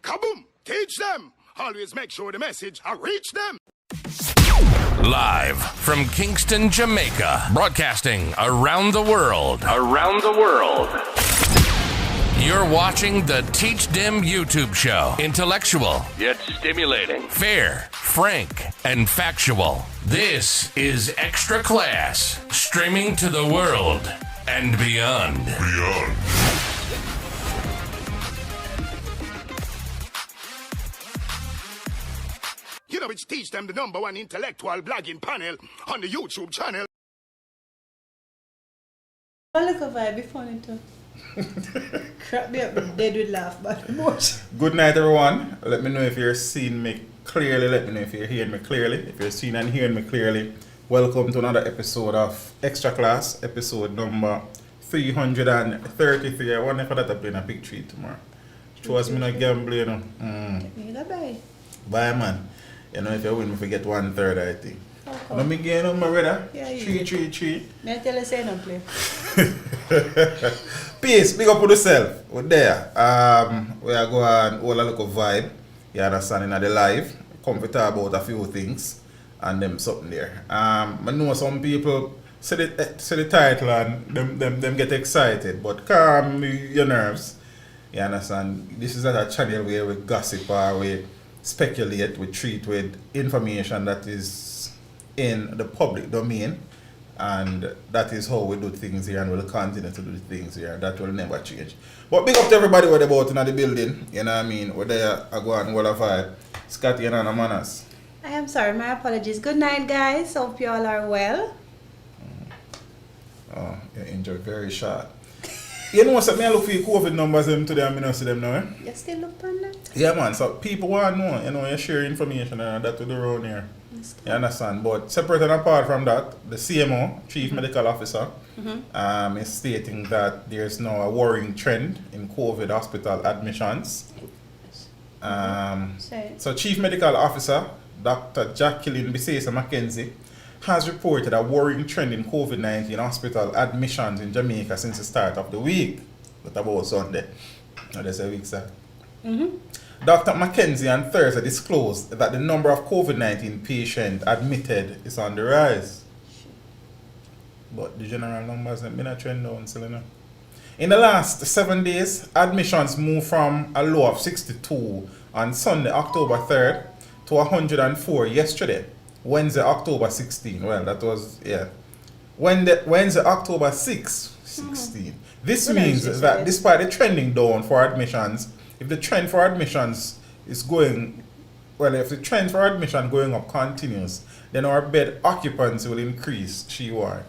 Kaboom! Teach them! Always make sure the message reach them. Live from Kingston, Jamaica, broadcasting around the world. You're watching the Teach Them YouTube show. Intellectual, yet stimulating. Fair, frank, and factual. This is Extra Class, streaming to the world and beyond. You know, it's Teach Them, the #1 intellectual blogging panel on the YouTube channel. Oh, look at vibe, be funny too. Crap me up, dead with laugh, but much. Good night, everyone. Let me know if you're seeing me clearly. Let me know if you're hearing me clearly. If you're seeing and hearing me clearly, welcome to another episode of Extra Class, episode number 333. I wonder if that'll be in a big treat tomorrow. Trust me, not gambling, you know. Bye. Bye, man. You know, if you win, we get 1/3, I think. Okay. Let me get on my brother. Yeah, 333. May I tell you, say no play. Peace, big up for yourself. We're there. We are going all a local vibe. You understand, in the live. Come to talk about a few things and them something there. I know some people say the title and them get excited, but calm your nerves. You understand? This is not a channel where we gossip or we speculate, we treat with information that is in the public domain. And that is how we do things here, and we'll continue to do things here. That will never change. But big up to everybody who are about in the building. You know what I mean? We're there, I go on, well of vibe. Scotty and Anna Manas. I am sorry, my apologies. Good night, guys. Hope you all are well. Oh, you enjoy very short. You know what, I look for your COVID numbers today and I don't see them now, eh? You still look on that? Yeah, man. So people want to know, you know, you share information and that to the around here. You understand? But separate and apart from that, the CMO, Chief Medical Officer, is stating that there's now a worrying trend in COVID hospital admissions. So Chief Medical Officer, Dr. Jacqueline Bisesa McKenzie, has reported a worrying trend in COVID-19 hospital admissions in Jamaica since the start of the week. But about Sunday. Now there's a week, sir. Dr. McKenzie on Thursday disclosed that the number of COVID-19 patients admitted is on the rise. But the general numbers have been a trend down, Selena. In the last 7 days, admissions moved from a low of 62 on Sunday, October 3rd, to 104 yesterday, Wednesday, October 16. Well, that was, yeah. Wednesday, October 6, 16. This means that despite the trending down for admissions, if the trend for admissions is going, well, if the trend for admission going up continues, then our bed occupancy will increase. She warned.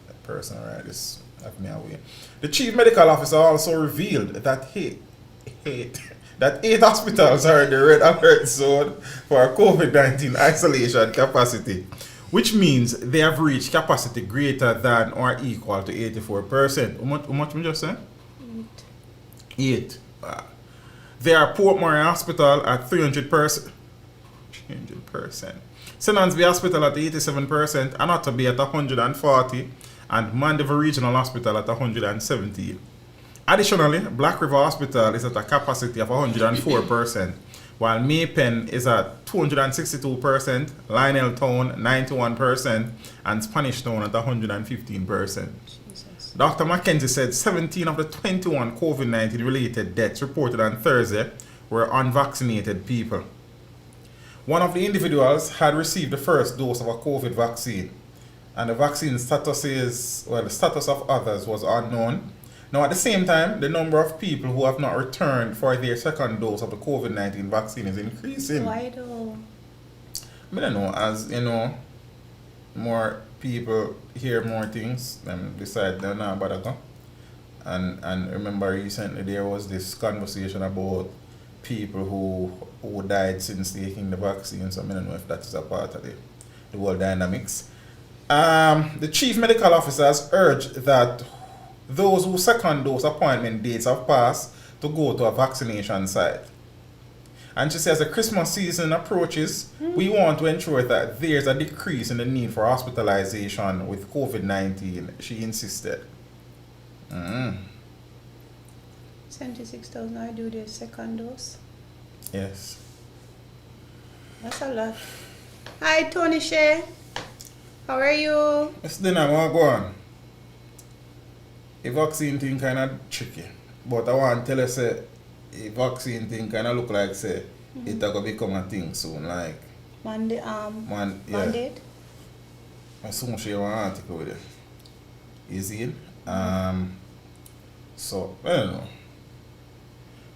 That person, right, this have me away. The chief medical officer also revealed that eight hospitals are in the red alert zone for COVID-19 isolation capacity, which means they have reached capacity greater than or equal to 84%. How much we just said? 8. They are Portmore Hospital at 300%. 300%. St. Ansby Hospital at 87%, Anata Bay at 140%, and Mandeville Regional Hospital at 117%. Additionally, Black River Hospital is at a capacity of 104%, while Maypen is at 262%, Lionel Town 91%, and Spanish Town at 115%. Dr. McKenzie said 17 of the 21 COVID-19 related deaths reported on Thursday were unvaccinated people. One of the individuals had received the first dose of a COVID vaccine, and the vaccine status the status of others was unknown. Now, at the same time, the number of people who have not returned for their second dose of the COVID-19 vaccine is increasing. Why though? I don't know, as you know, more people hear more things and decide they're not bother go. And remember recently there was this conversation about people who died since taking the vaccine, so I don't know if that is a part of the whole dynamics. The chief medical officer has urged that those whose second dose appointment dates have passed to go to a vaccination site. And she says, as the Christmas season approaches, we want to ensure that there's a decrease in the need for hospitalization with COVID-19, she insisted. 76,000 I do their second dose. Yes. That's a lot. Hi, Tony Shea. How are you? It's dinner, I want to go on. The vaccine thing kind of tricky. But I want to tell you, say, the vaccine thing kind of look like, say, it's going to become a thing soon. Like, Mandate? I soon share one article with you. You see it? So, I don't know.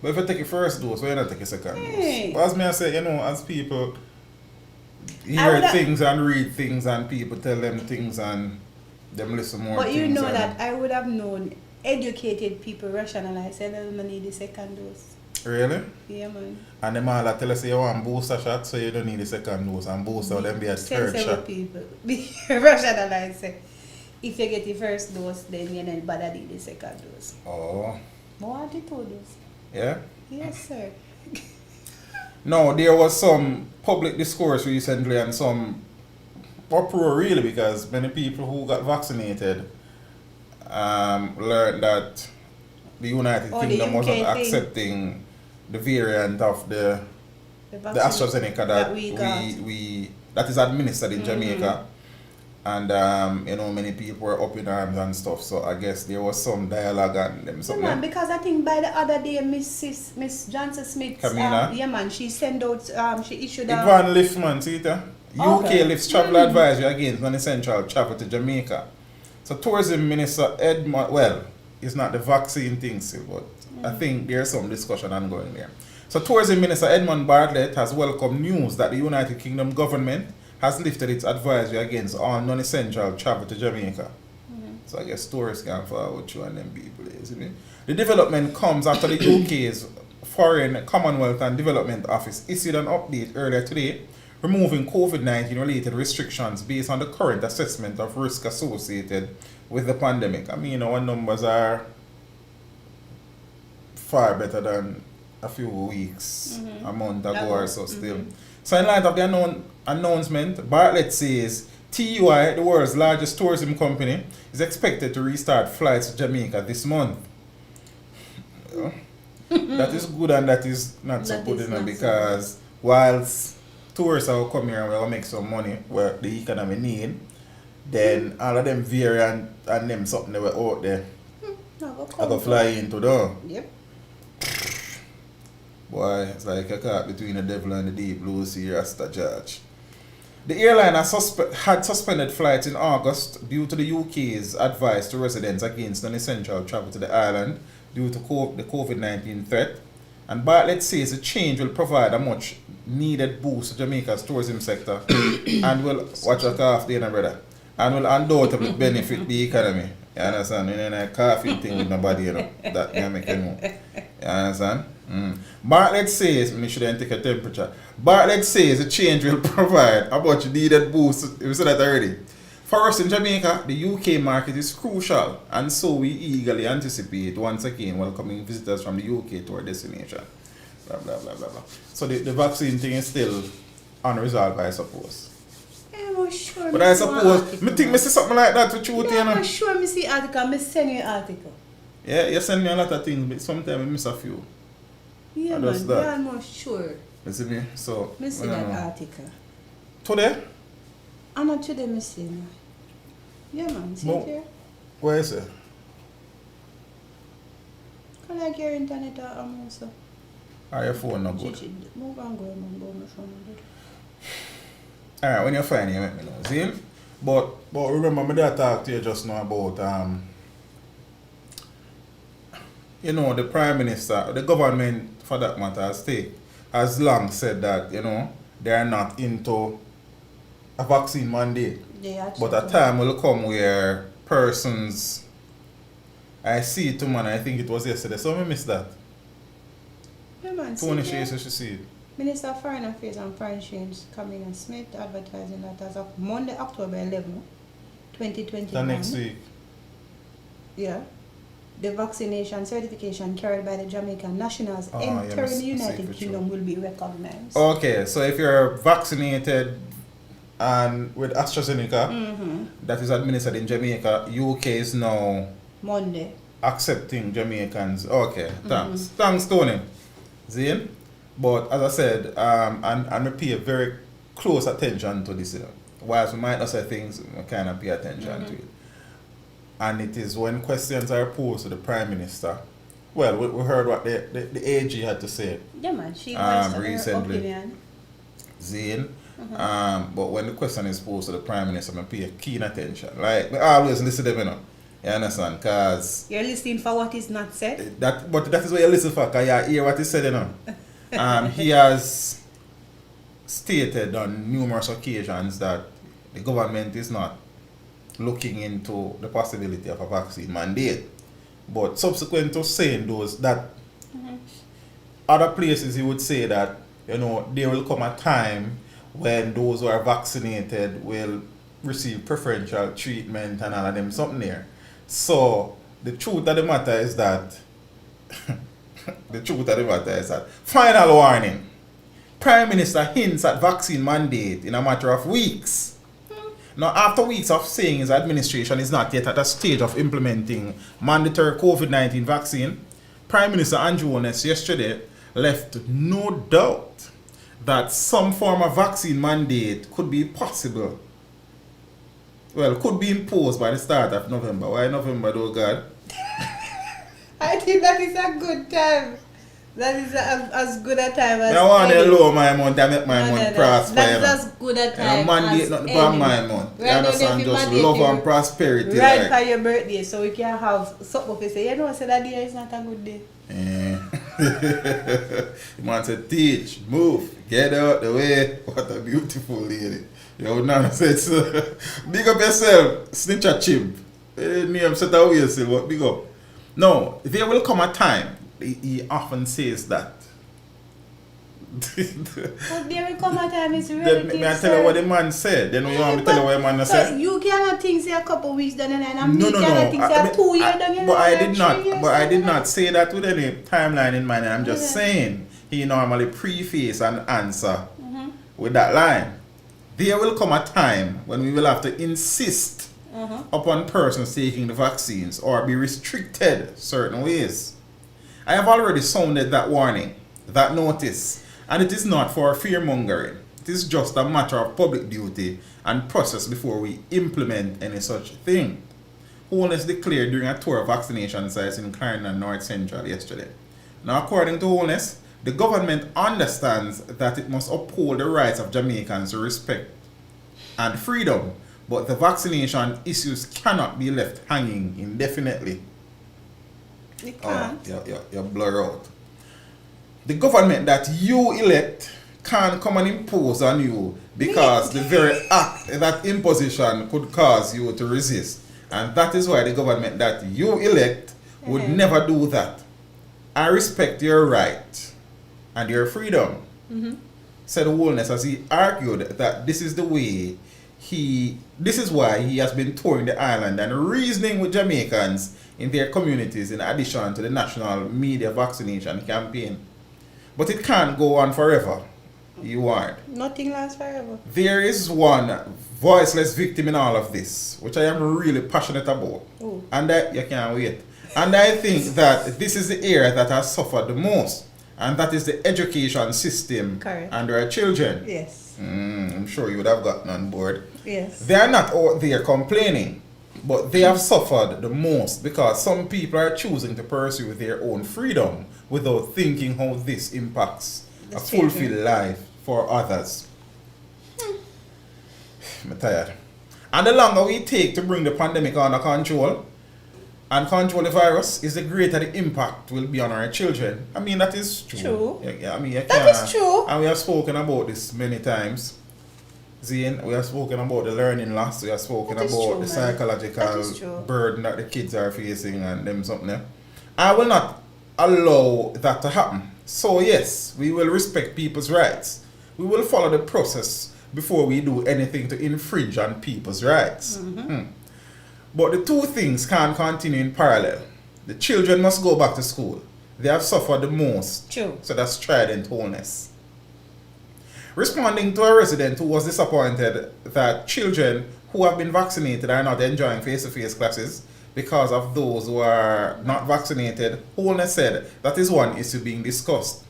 But if you take your first dose, why not take your second dose? But as me I say, you know, as people hear things and read things and people tell them things and them listen more. But you know that I would have known educated people rationalize and they don't need the second dose. Really? Yeah, man. And them all that tell us you want booster shot, so you don't need the second dose, and booster them be a third shot. People rationalize say, if you get the first dose, then you don't bother need the second dose. Oh. But what the two dose? Yeah? Yes, sir. No, there was some public discourse recently and some uproar really, because many people who got vaccinated learned that the United Kingdom wasn't accepting the variant of the AstraZeneca that we that is administered in Jamaica, and you know, many people were up in arms and stuff. So I guess there was some dialogue and them something. Yeah, man, because I think by the other day, Miss Johnson Smith, yeah, man, she sent out, she issued it one lift, man, see it? UK lifts travel advisory against non-essential travel to Jamaica. So Tourism Minister Edmund, well, it's not the vaccine thing still, but I think there's some discussion ongoing there. So Tourism Minister Edmund Bartlett has welcomed news that the United Kingdom government has lifted its advisory against all non-essential travel to Jamaica. So I guess tourists can forward you and them people, isn't it? The development comes after the UK's Foreign, Commonwealth and Development Office issued an update earlier today, removing COVID-19 related restrictions based on the current assessment of risk associated with the pandemic. I mean, our numbers are far better than a few weeks, a month ago or so still. So in light of the announcement, Bartlett says TUI, the world's largest tourism company, is expected to restart flights to Jamaica this month. That is good and that is not so good, because whilst tourists will come here and will make some money where the economy need, then all of them variant and them something that were out there I go fly into them. Yep. Boy, it's like a cat between the devil and the deep blue sea, Rasta George. The airline had suspended flights in August due to the UK's advice to residents against non-essential travel to the island due to the COVID-19 threat. And Bartlett says the change will provide a much needed boost to Jamaica's tourism sector and will, watch your cough there, brother, and will undoubtedly benefit the economy. You understand? You know, a coughing thing with nobody, you know, that can make you know. You understand? Bartlett says, we shouldn't take a temperature. Bartlett says the change will provide a much needed boost. We said that already. For us in Jamaica, the UK market is crucial, and so we eagerly anticipate once again welcoming visitors from the UK to our destination. Blah blah blah blah blah. So the vaccine thing is still unresolved, I suppose. I'm sure. But I suppose, I think I see something like that with you. Yeah, I'm sure I see article. I send you an article. Yeah, you send me a lot of things, but sometimes I miss a few. Yeah, man, yeah, I'm not sure. You see me? So, I see that article. Today? I'm not today, I see it. Yeah, man, see it here? Where is it? Can I get your internet or also? Or your phone not good? Move on, go, man, go, my phone good. Alright, when you're fine, you let me know. See? But remember, me did talk to you just now about you know, the Prime Minister, the government for that matter, has long said that, you know, they are not into a vaccine mandate. But a time will come where persons, I see it too, man, I think it was yesterday, so I missed that. Yeah, man, Tony Chase, you should see it. Minister of Foreign Affairs and Foreign Exchange Kamina Smith advertising that as of Monday, October 11, 2021. The next week. Yeah. The vaccination certification carried by the Jamaican nationals entering the United Kingdom will be recognized. Okay, so if you're vaccinated and with AstraZeneca, that is administered in Jamaica, UK is now Monday accepting Jamaicans. Okay, thanks. Thanks, Tony. Zane? But as I said, and we pay very close attention to this, whilst we might not say things, we kind of pay attention to it. And it is when questions are posed to the Prime Minister. Well, we heard what the AG had to say. Yeah, man. She voiced recently. her opinion. Zane. But when the question is posed to the Prime Minister, I pay keen attention. Like, I always listen to them, you know. You understand? Because you're listening for what is not said? But that is what you listen for, because you hear what is said, you know. He has stated on numerous occasions that the government is not looking into the possibility of a vaccine mandate. But subsequent to saying those, that other places he would say that, you know, there will come a time when those who are vaccinated will receive preferential treatment and all of them something there. So the truth of the matter is that final warning. Prime Minister hints at vaccine mandate in a matter of weeks. Now, after weeks of saying his administration is not yet at a stage of implementing mandatory COVID-19 vaccine, Prime Minister Andrew Holness yesterday left no doubt that some form of vaccine mandate could be possible. Well, could be imposed by the start of November. Why November, though, God? I think that is a good time. That is as good a time as I want to lower my month and make my month prosper. That is as good a time mandate as not any. for my month. You understand? Just love and prosperity. Right for your birthday, so we can have something to say. You know, say that day is not a good day. You want to teach, move, get out the way. What a beautiful lady. Yo, nonsense. Big up yourself, snitch a chimp. Name set away yourself, but big up. No, there will come a time. He often says that. But there will come a time it's relative. May I tell you what the man said? Then you want me to tell you what the man said? So you cannot think say a couple weeks down the line, and me cannot think say 2 years down the line. But I did not say that with any timeline in mind. I'm just saying he normally preface an answer with that line. There will come a time when we will have to insist upon persons taking the vaccines or be restricted certain ways. I have already sounded that warning, that notice, and it is not for fear-mongering. It is just a matter of public duty and process before we implement any such thing. Holness declared during a tour of vaccination sites in Kartel and North Central yesterday. Now, according to Holness, the government understands that it must uphold the rights of Jamaicans to respect and freedom, but the vaccination issues cannot be left hanging indefinitely. It can't. You blur out. The government that you elect can't come and impose on you because the very act, that imposition could cause you to resist. And that is why the government that you elect would never do that. I respect your right and your freedom, said Holness as he argued that this is why he has been touring the island and reasoning with Jamaicans in their communities in addition to the national media vaccination campaign. But it can't go on forever, he warned. Nothing lasts forever. There is one voiceless victim in all of this, which I am really passionate about. Ooh. And you can't wait. And I think that this is the area that has suffered the most. And that is the education system and our children. Yes. I'm sure you would have gotten on board. Yes. They are not out there complaining, but they have suffered the most because some people are choosing to pursue their own freedom without thinking how this impacts a fulfilled life for others. I'm tired. And the longer we take to bring the pandemic under control and control the virus, is the greater the impact will be on our children. I mean, that is true. That is true. And we have spoken about this many times. Zane, we have spoken about the learning loss, we have spoken about the psychological burden that the kids are facing and them something. I will not allow that to happen. So yes, we will respect people's rights. We will follow the process before we do anything to infringe on people's rights. But the two things can't continue in parallel. The children must go back to school. They have suffered the most. True. So that's strident Holness. Responding to a resident who was disappointed that children who have been vaccinated are not enjoying face-to-face classes because of those who are not vaccinated, Holness said that is one issue being discussed.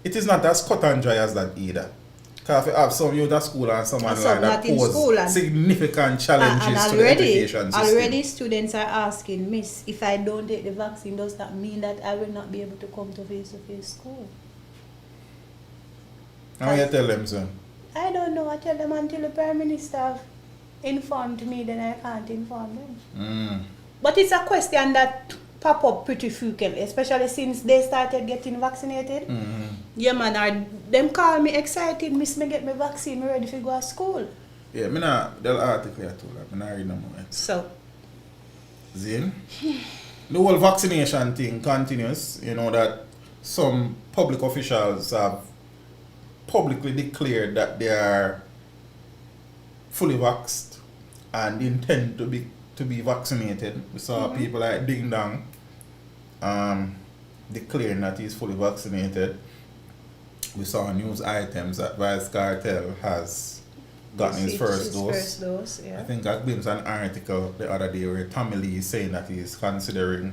it is not as cut and dry as that either. Because if you have some youth at school and someone like that pose significant challenges to the education system. Already students are asking, Miss, if I don't take the vaccine, does that mean that I will not be able to come to face-to-face school? How you tell them so? I don't know. I tell them until the Prime Minister informed me, then I can't inform them. But it's a question that pop up pretty frequently, especially since they started getting vaccinated. Yeah, man, them call me excited, Miss, me get my vaccine, me ready to go to school. Yeah, me not, the article I told her, me not read no more. So. Zin, the whole vaccination thing continues, you know, that some public officials have publicly declared that they are fully vaxxed and intend to be vaccinated. We saw people like Ding Dong declaring that he's fully vaccinated. We saw news items that Vice Kartel has gotten his first dose. Yeah. I think I glimpsed an article the other day where Tommy Lee is saying that he's considering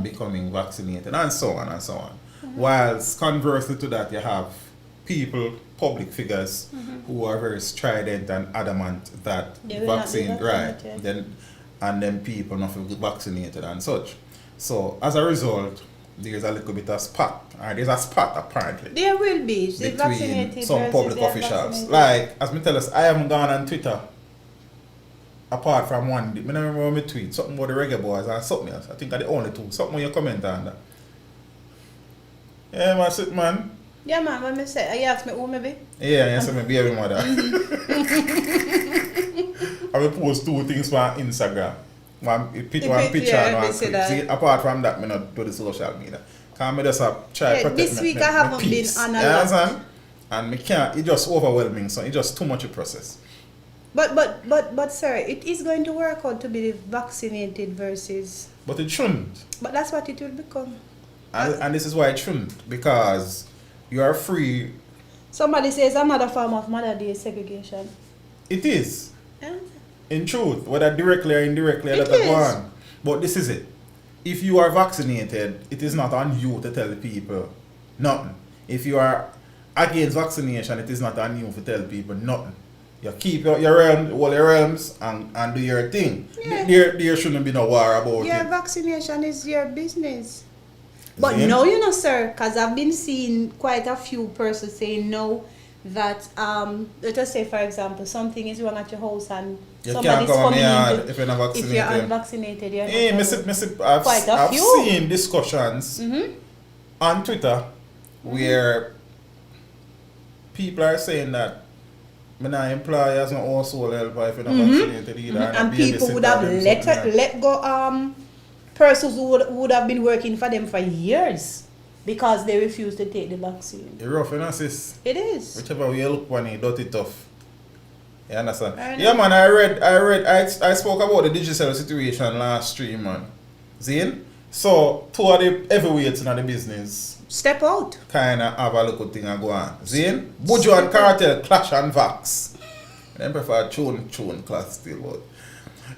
becoming vaccinated and so on and so on. Whilst conversely to that, you have people, public figures, who are very strident and adamant that vaccine, right, and then people not get vaccinated and such. So as a result, there's a little bit of spot, or there's a spot apparently. There will be between some public officials. Like, as me tell us, I haven't gone on Twitter apart from one day. I don't remember me tweet something about the reggae boys and something else. I think are the only two. Something you comment on that. Yeah, man, sit man. Yeah, man, when me say, you ask me who maybe? Yeah, you say me baby mother. I will post two things on Instagram. One picture and one clip. See, apart from that, I not do the social media. Because I just try to protect this week I haven't been on a lot. And me can't, it's just overwhelming, so it's just too much a process. But sir, it is going to work out to be the vaccinated versus... But it shouldn't. But that's what it will become. And this is why it shouldn't, because you are free. Somebody says another form of Mother Day segregation. It is. Yeah. In truth, whether directly or indirectly, let it go on. But this is it. If you are vaccinated, it is not on you to tell people nothing. If you are against vaccination, it is not on you to tell people nothing. You keep your realms and do your thing. Yeah. There shouldn't be no war about it. Your vaccination is your business. But no, you know, sir, because I've been seeing quite a few persons saying no, that let us say, for example, something is wrong at your house and you somebody's coming in if you're not vaccinated. If you're unvaccinated, you're I've seen discussions on Twitter where people are saying that I'm not employ as an household helper if you're not vaccinated either. And people would have let go persons who would have been working for them for years because they refused to take the vaccine. It's rough, you know, sis? It is. Whichever way you look on it, dirty tough. You understand? Yeah, man, I spoke about the digital situation last stream, man. Zane? So, two of the heavyweights in the business step out. Kind of have a little thing and go on. Zane? Buju and Kartel clash and vax. I prefer tune class still, but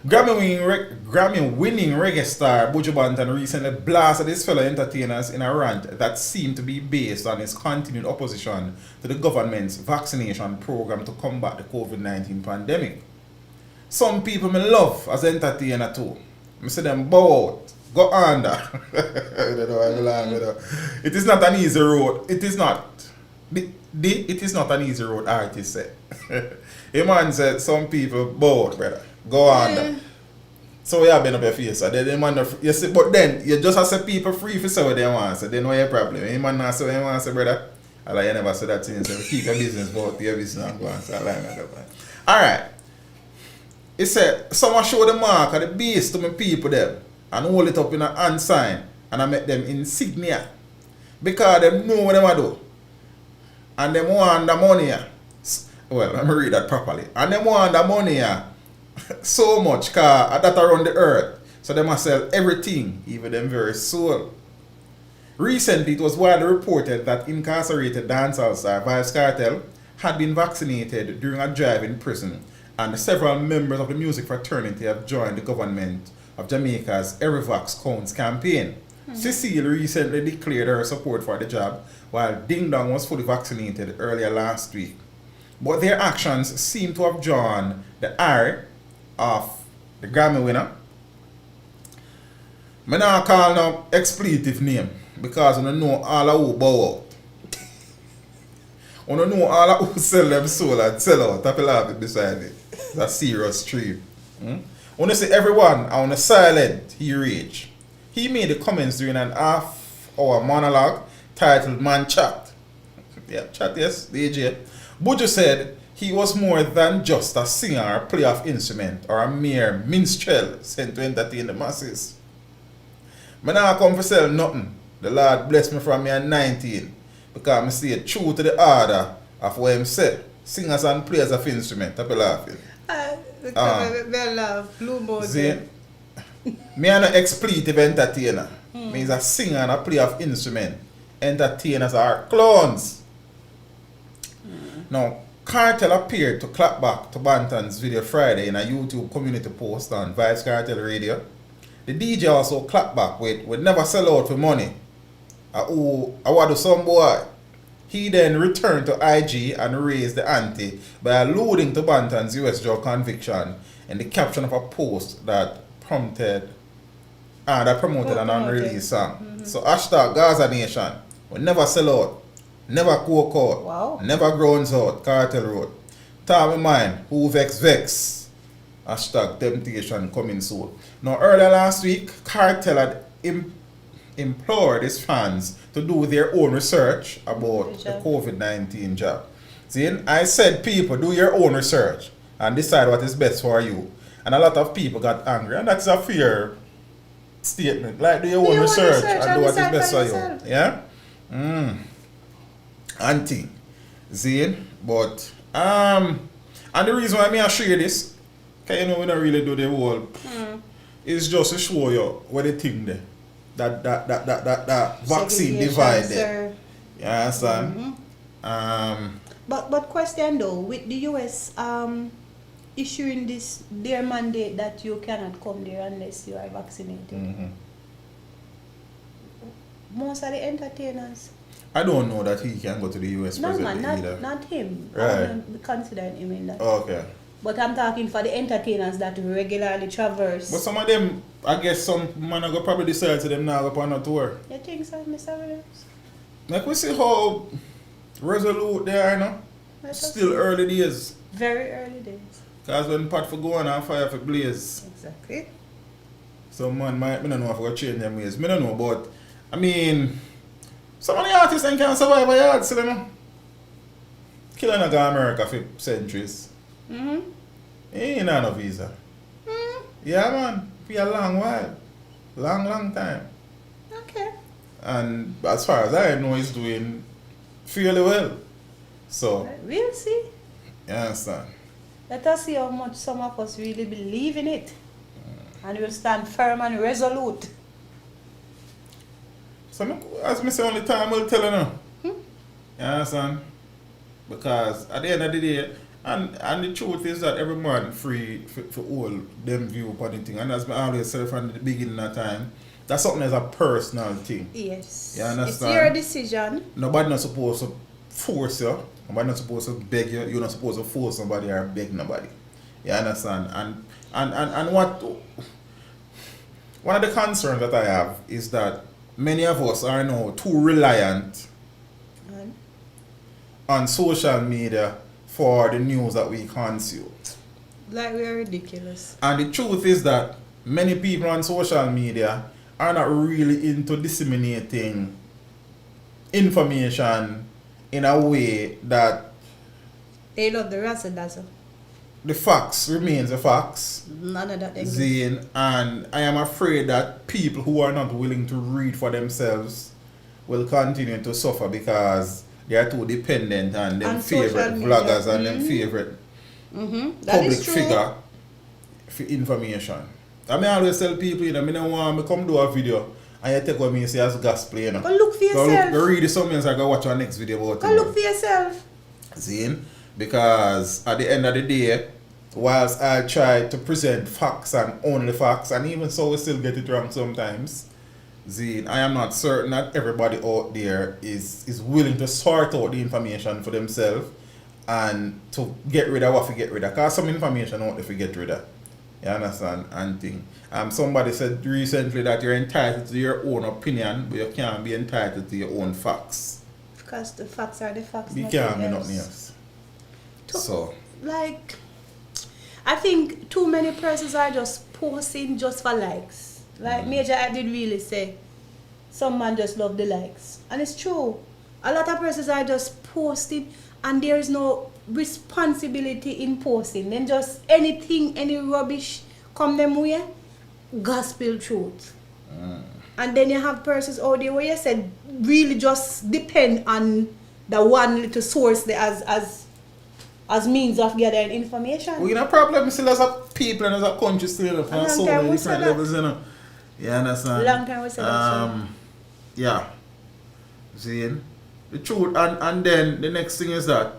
Grammy-winning reggae star Buju Banton recently blasted his fellow entertainers in a rant that seemed to be based on his continued opposition to the government's vaccination program to combat the COVID-19 pandemic. Some people me love as entertainer too. I see them bow out, go under. It is not an easy road. It is not. It is not an easy road, artist said. A man said some people bow out, brother. Go on. So we have been up your face. So they man, you see, but then you just have to set people free for say what they want. So they know your problem. Any man not say what they want, say, brother. I like you never say that thing. So keep your business, but your business and go on. So I like that. Alright. It said someone show the mark of the beast to my people them and hold it up in a hand sign and I make them insignia. Because they know what they do. And they want the money. Well, let me read that properly. And they want the money. So much car that around the earth, so they must sell everything, even them very soul. Recently, it was widely reported that incarcerated dancehall star Vybz Kartel had been vaccinated during a drive in prison, and several members of the music fraternity have joined the government of Jamaica's Every Vax Counts campaign. Cecile recently declared her support for the job, while Ding Dong was fully vaccinated earlier last week. But their actions seem to have drawn the ire of the Grammy winner. I don't call no expletive name because I don't know all of who bow out. I don't know all of who sell them soul and sell out. Tap it beside it. It's a serious stream. I want to say everyone on the silent he rage. He made the comments during an half-hour monologue titled Man Chat. Yeah, chat, yes, DJ. Buju said he was more than just a singer or player of instrument or a mere minstrel sent to entertain the masses. I don't come for sell nothing. The Lord bless me from me at 19 because I stay true to the order of what I said. Singers and players of instrument. Tap you laughing. They love blue board. See, me am an expletive entertainer. Means a singer and a player of instrument. Entertainers are clones. Now, Kartel appeared to clap back to Banton's video Friday in a YouTube community post on Vice Kartel Radio. The DJ also clapped back with never sell out for money. I want to some boy. He then returned to IG and raised the ante by alluding to Banton's US drug conviction in the caption of a post that promoted an unreleased song. So hashtag Gaza Nation. We never sell out. Never coke out. Wow. Never grounds out. Kartel Road. Tell me mine. Who vex. Hashtag temptation coming soon. Now earlier last week, Kartel had implored his fans to do their own research about the COVID-19 jab. See, I said people do your own research and decide what is best for you. And a lot of people got angry, and that's a fair statement. Like do your own research and do what is best for you. Yeah? Auntie. See? But and the reason why I share this, because you know we don't really do the whole it's just to show you what they think there. That vaccine divide there. You understand? But question though, with the US issuing this their mandate that you cannot come there unless you are vaccinated. Most of the entertainers. I don't know that he can go to the US No presently man, either. not him. Right. I'm considering him in that. Okay. But I'm talking for the entertainers that regularly traverse. But some of them, I guess some man are probably decide to them now go on a tour. You think so, Mr. Williams? Like we see how resolute they are, you know? Still early days. Very early days. Because when pot for go on and fire for blaze. Exactly. Some man might, I don't know if I change them ways. I don't know, but I mean, some of the artists then can survive a yard, still, you know? Killing a guy America for centuries. He ain't on no visa. Yeah, man. For a long while. Long time. Okay. And as far as I know, he's doing fairly well. So, We'll see. you understand? Let us see how much some of us really believe in it. And we'll stand firm and resolute. So, as I say, only time will tell you now. You understand? Because at the end of the day, and the truth is that every man free for all them view upon the thing. And as I always said from the beginning of time, that's something as a personal thing. Yes. You understand? It's your decision. Nobody not supposed to force you. Nobody not supposed to beg you. You're not supposed to force somebody or beg nobody. You understand? And what one of the concerns that I have is that many of us are now too reliant on social media for the news that we consume. Like we are ridiculous. And the truth is that many people on social media are not really into disseminating information in a way that They love the razzle dazzle. the facts remains the facts. None of that. Zane, and I am afraid that people who are not willing to read for themselves will continue to suffer because they are too dependent on them favorite vloggers and them favorite public figure for information. I mean, I always tell people, you know, I don't want to come do a video and you take what me say as gospel, you know. Go look for yourself. Go read the summons and go watch our next video about it. Go look for yourself. Zane, because at the end of the day, whilst I try to present facts and only facts, and even so we still get it wrong sometimes, Zine, I am not certain that everybody out there is willing to sort out the information for themselves and to get rid of what we get rid of. Because some information out if we get rid of. You understand? And thing. Somebody said recently that you're entitled to your own opinion, but you can't be entitled to your own facts. Because the facts are the facts. You can't be nothing else. So. Like, I think too many persons are just posting just for likes. Like Major, I did really say, some man just love the likes. And it's true. A lot of persons are just posting and there is no responsibility in posting. Then just anything, any rubbish come them way, gospel truth. And then you have persons out there where you said really just depend on the one little source there as means of gathering information. We no problem still as a people and as a country still on so many different levels, you know. You understand? Long time we said that. Yeah. See, the truth, and then the next thing is that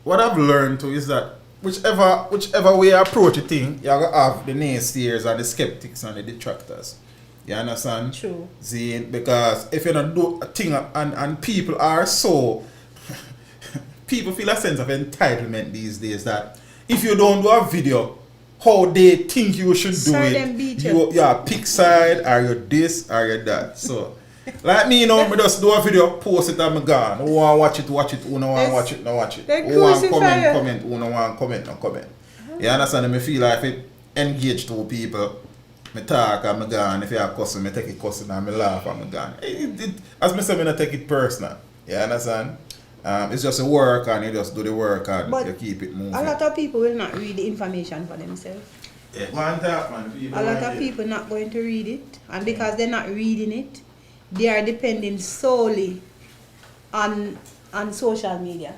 what I've learned too is that whichever way you approach a thing, you're gonna have the naysayers and the skeptics and the detractors. You understand? True. See, because if you don't do a thing and people are so people feel a sense of entitlement these days that if you don't do a video how they think you should do you're pick side, are you this, are you that. So like me, you know, I just do a video, post it and I'm gone. Who want to watch it, who don't want to watch it, no watch it. Who want to comment, who don't want to comment, no comment. You understand? I feel like if it engage two people, I talk and I'm gone. If you have cussing, I take it cussing and I laugh and I'm gone. As I say, I take it personal. You understand? It's just a work and you just do the work and you keep it moving. A lot of people will not read the information for themselves. Yeah, one tap, man. A lot of people not going to read it, and because they're not reading it, they are depending solely on social media.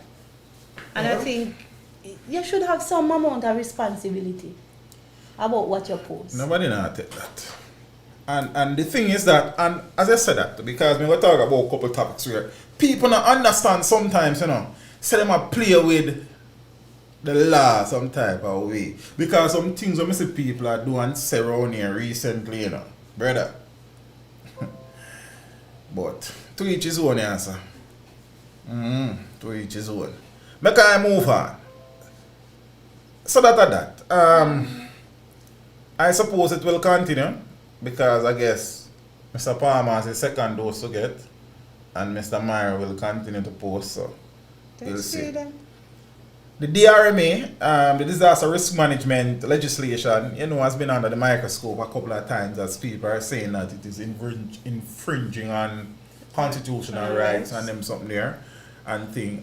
And I think you should have some amount of responsibility about what you post. Nobody not take that. And the thing is that, and as I said that, because we were talking about a couple topics where people don't understand sometimes, you know, say them a play with the law some type of way. Because some things I see people are doing around here recently, you know, brother. But to each his own answer. To each his own. Make I move on. So that. I suppose it will continue. Because I guess Mr. Palmer has a second dose to get and Mr. Meyer will continue to post, so we'll see. The DRMA, the disaster risk management legislation, you know, has been under the microscope a couple of times as people are saying that it is infringing on constitutional rights and them something there and thing.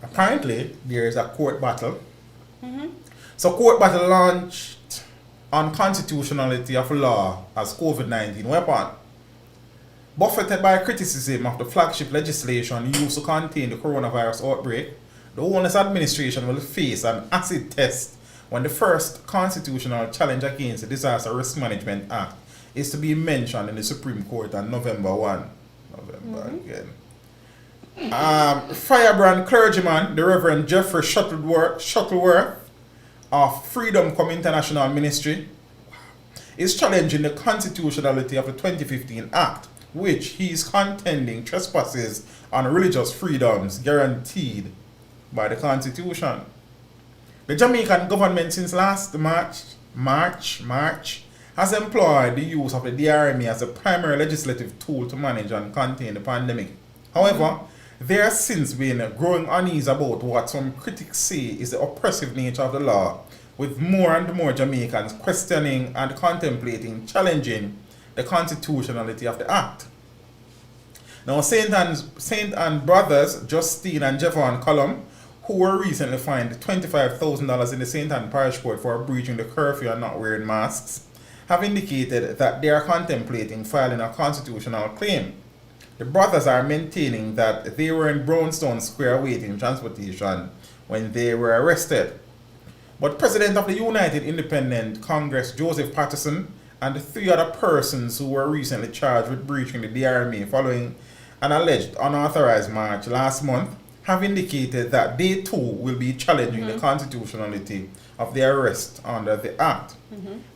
Apparently there is a court battle. So court battle launched on constitutionality of law as COVID-19 weapon. Buffeted by criticism of the flagship legislation used to contain the coronavirus outbreak, the Wellness Administration will face an acid test when the first constitutional challenge against the Disaster Risk Management Act is to be mentioned in the Supreme Court on November 1. Firebrand clergyman, the Reverend Jeffrey Shuttleworth of Freedom Come International Ministry is challenging the constitutionality of the 2015 Act, which he is contending trespasses on religious freedoms guaranteed by the Constitution. The Jamaican government since last March has employed the use of the DRMA as a primary legislative tool to manage and contain the pandemic. However, there has since been a growing unease about what some critics say is the oppressive nature of the law, with more and more Jamaicans questioning and contemplating challenging the constitutionality of the Act. Now, St. Anne brothers Justine and Jevon Cullum, who were recently fined $25,000 in the St. Anne Parish Court for breaching the curfew and not wearing masks, have indicated that they are contemplating filing a constitutional claim. The brothers are maintaining that they were in Brownstone Square awaiting transportation when they were arrested. But President of the United Independent Congress Joseph Patterson and 3 other persons who were recently charged with breaching the DRMA following an alleged unauthorized march last month have indicated that they too will be challenging the constitutionality of the arrest under the Act.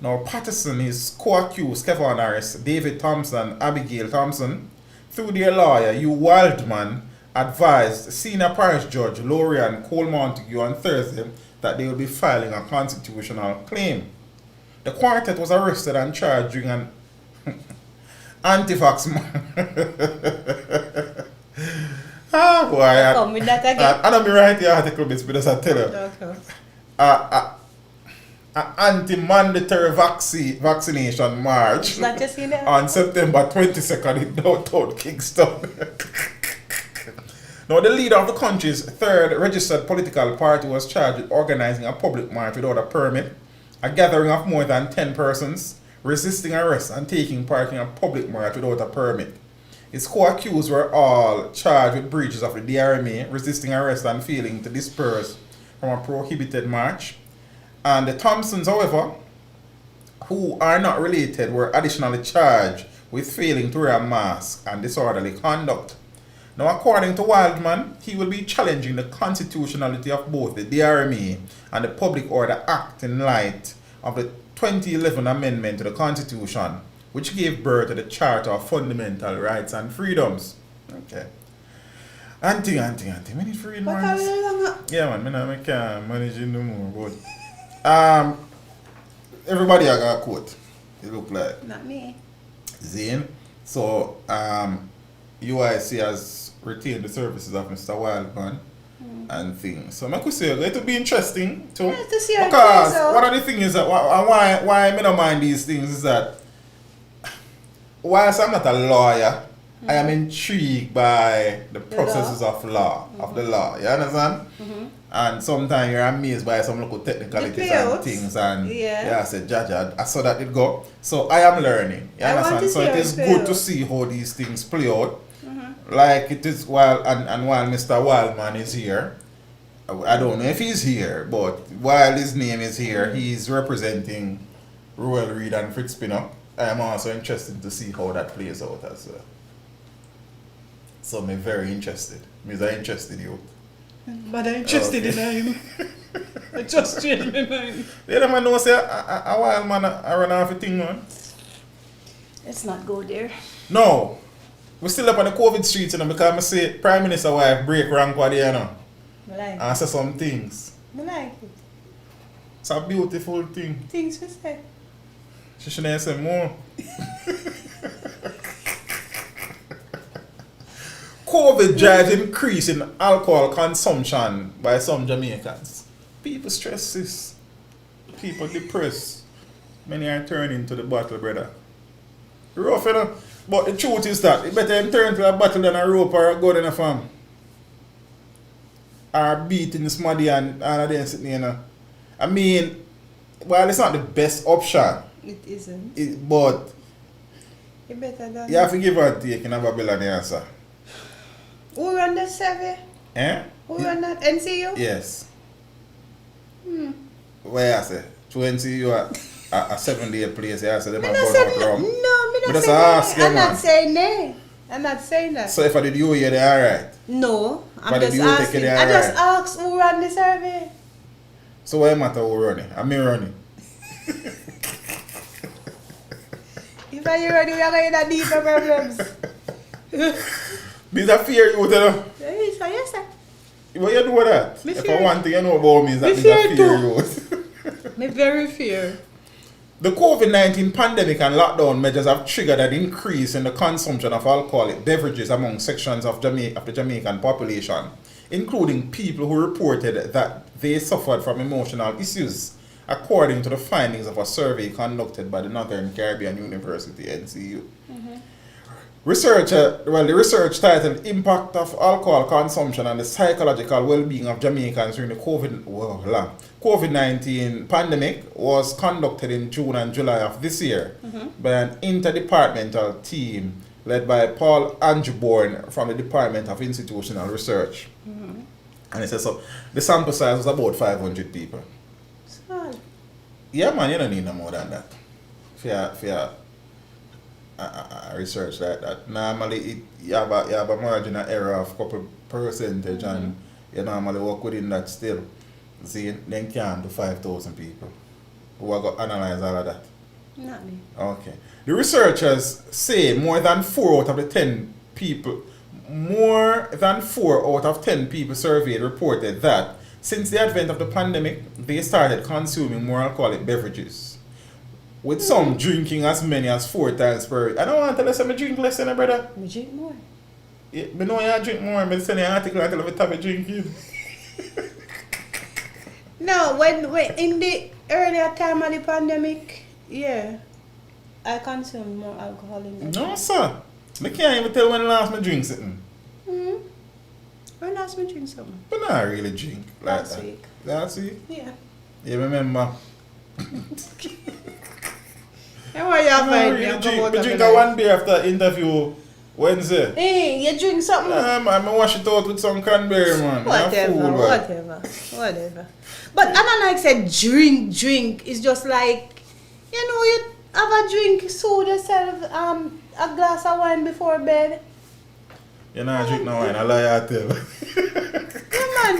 Now, Patterson is co-accused Kevin Harris, David Thompson, Abigail Thompson, through their lawyer, Hugh Wildman, advised Senior Parish Judge Lorian Cole Montague on Thursday that they will be filing a constitutional claim. The quartet was arrested and charged during an anti-vax ah, boy. Come with that again. I don't be writing the article, but I tell you. Okay. Anti-mandatory vaccination march Not just in there. on September 22nd in downtown Kingston. Now, the leader of the country's third registered political party was charged with organizing a public march without a permit, a gathering of more than 10 persons, resisting arrest, and taking part in a public march without a permit. His co-accused were all charged with breaches of the DRMA, resisting arrest, and failing to disperse from a prohibited march. And the Thompsons, however, who are not related, were additionally charged with failing to wear a mask and disorderly conduct. Now, according to Wildman, he will be challenging the constitutionality of both the DRMA and the Public Order Act in light of the 2011 amendment to the Constitution, which gave birth to the Charter of Fundamental Rights and Freedoms. Okay. Auntie, many freedom. Yeah, man, I can't manage it no more. But everybody I got a quote. It look like. Not me. Zane. So UIC has retained the services of Mr. Wildman and things. So I could say it will be interesting too. Yeah, to see how it because plays out. one of the things is that why I don't mind these things is that whilst I'm not a lawyer, I am intrigued by the processes of law, of the law. You understand? And sometimes you're amazed by some local technicalities and things, and I said, Jaja, I saw that it go. So I am learning. You understand? So it is good to see how these things play out. Like it is while Mr. Wildman is here. I don't know if he's here, but while his name is here, he's representing Royal Reed and Fritz Spinner. I am also interested to see how that plays out as well. So I'm very interested. I'm interested you. But I'm interested in him. I just changed my mind. You never know, say, a while man, I run off a thing, man. Let's not go there. No. We're still up on the COVID streets, you know, because I say Prime Minister wife break rank what there, you know. I like and say some things. I like it. It's a beautiful thing. Things we say. She shouldn't say more. COVID drives increase in alcohol consumption by some Jamaicans. People stress this. People depressed. Many are turning to the bottle, brother. Rough, you know. But the truth is that it better turn to a bottle than a rope or a gun in a farm. Or beating smuddy and all of them sitting, you know. I mean, well, it's not the best option. It isn't. But it better than you have to give her a take in a Babylon answer. Who run the survey? Eh? Who run that? NCU? Yes. Where I say? To NCU a 7-day place, I say them are burn out rum. No, me not saying I'm not saying that. I'm not saying that. So if I did you hear they alright? No, I'm But just did you take asking. it I just alright? asked who ran the survey. So why matter who run it? I'm me running. If I hear running, we are going to deeper problems. These are fear you, you know. Yes, sir. What you do with that? Me If fear. I want to you know about me is that Me these are fear fear too. you. Me very fear. The COVID-19 pandemic and lockdown measures have triggered an increase in the consumption of alcoholic beverages among sections of the Jamaican population, including people who reported that they suffered from emotional issues, according to the findings of a survey conducted by the Northern Caribbean University, NCU. The research titled Impact of Alcohol Consumption and the Psychological Well-Being of Jamaicans During the COVID-19 Pandemic was conducted in June and July of this year by an interdepartmental team led by Paul Anjuborn from the Department of Institutional Research. And it says so, the sample size was about 500 people. Small. Yeah, man, you don't need no more than that. For research like that. Normally, you have a marginal error of couple percentage, and you normally work within that still. See, then can't do 5,000 people who are going to analyze all of that. Not me. Okay. The researchers say more than 4 out of 10 people surveyed reported that since the advent of the pandemic, they started consuming more alcoholic beverages, with some drinking as many as 4 times per week. I don't want to tell us I drink less than a brother. I drink more. Yeah, I know you drink more, but send an article until I have a drinking. No, when in the earlier time of the pandemic, yeah, I consume more alcohol in that. No, sir. I can't even tell when last I drink something. When last I drink something? But not really drink like Last that. week. Last week? Yeah. You remember? And why you have I drink a one beer after interview Wednesday. Hey, you drink something? I'm wash it out with some cranberry, man. Whatever. But I don't like said drink. It's just like, you have a drink, soothe yourself, a glass of wine before bed. You know I drink no wine, I lie I tell. Yeah, man.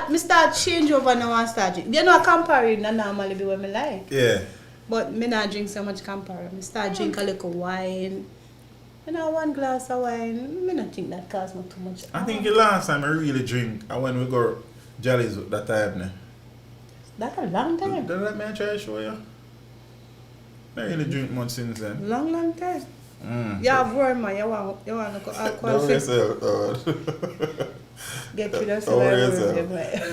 Me start change over now and start drink. You know, comparing that normally be what me like. Yeah. But me not drink so much comparing. Me start drink a little wine. One glass of wine. Me not think that costs me too much. I think the last time I really drink, I when we go Jollies that time. Ne? That's a long time. Let me try to show you. I really drink much since then. Long time. You have worm, man. You want to go alcohol. Don't yourself, Get rid of some.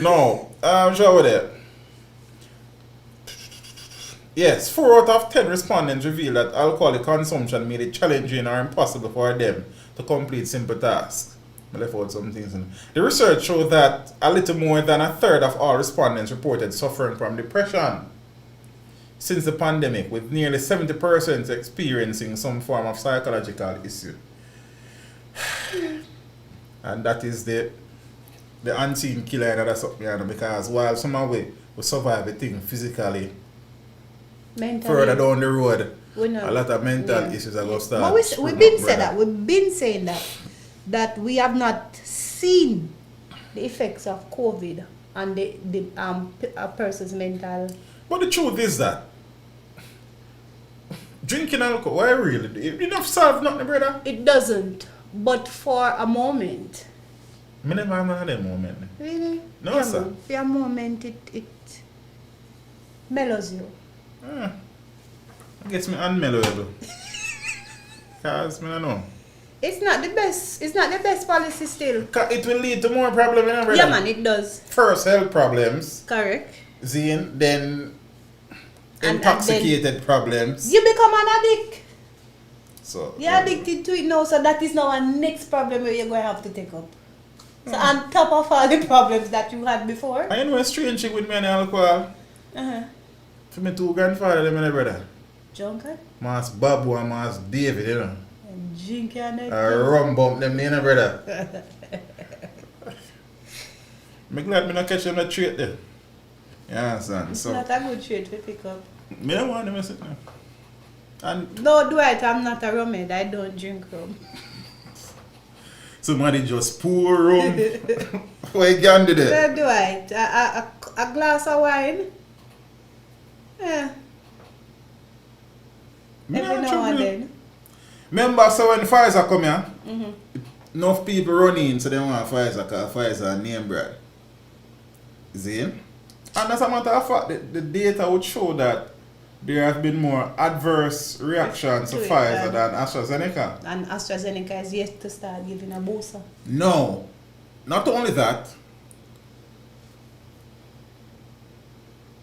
No, show with it. Yes, 4 out of 10 respondents revealed that alcoholic consumption made it challenging or impossible for them to complete simple tasks. I left out some things. The research showed that a little more than a third of all respondents reported suffering from depression since the pandemic, with nearly 70% experiencing some form of psychological issue. And that is the unseen killer, and that's something, because while some of we survive the thing physically, mentally, further down the road, a lot of mental issues are going to start. But we've been saying that. We've been saying that we have not seen the effects of COVID on a person's mental. But the truth is that drinking alcohol, why really? It enough solve nothing, brother? It doesn't. But for a moment. I never had that moment. Really? No, yeah, sir. For a moment, it mellows you. It gets me unmellow. Because I don't know. It's not the best policy still. It will lead to more problems, brother. Yeah, man, it does. First, health problems. Correct. Then intoxicated problems. You become an addict. So you're addicted to it now, so that is now a next problem where you're going to have to take up. So on top of all the problems that you had before. I know a strange chick with me and alcohol. For my 2 grandfathers, them and my brother. Junker? Mas Babu and Mas David, you know. And drink and rum bump them, you know, brother. I'm glad I not catch them that trait there. You understand? It's not a good trait to pick up. I don't want them to sit now. And no, Dwight, I'm not a rumhead. I don't drink rum. Somebody just pour rum. What you can do there? No, Dwight, a glass of wine. Yeah. Every now and then. Remember, so when Pfizer come here, enough people run in, so they want Pfizer, because Pfizer name brand. See? And as a matter of fact, the data would show that there have been more adverse reactions to Pfizer than AstraZeneca. And AstraZeneca is yet to start giving a booster. No. Not only that,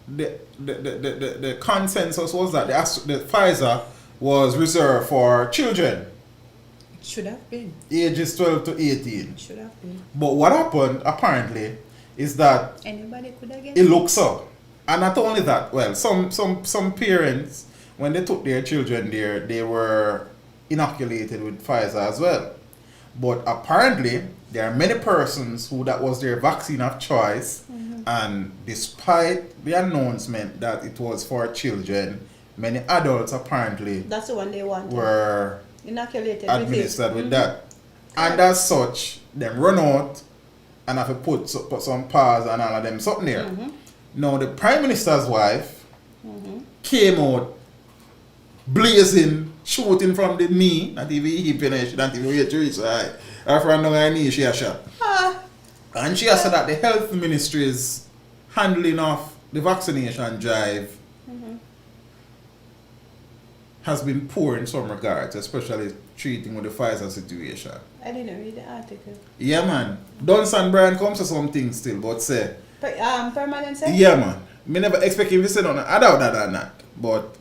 the consensus was that the Pfizer was reserved for children. It should have been. Ages 12 to 18. It should have been. But what happened, apparently, is that anybody could have get it looks up. And not only that, well, some parents, when they took their children there, they were inoculated with Pfizer as well. But apparently, there are many persons who that was their vaccine of choice, and despite the announcement that it was for children, many adults apparently That's the one they want. were Inoculated administered with that. And as such, them run out and have to put some pause and all of them something there. Now the Prime Minister's wife came out blazing, shooting from the knee, not even hip, she not even wait to reach the eye. Her from her knee she a shot. And she has said that the health ministry's handling of the vaccination drive has been poor in some regards, especially treating with the Pfizer situation. I didn't read the article. Yeah, man. Dunstan Bryan comes to some things still, but say. Permanent say? Yeah, man. Me never expect him to say nothing. I doubt that or not. But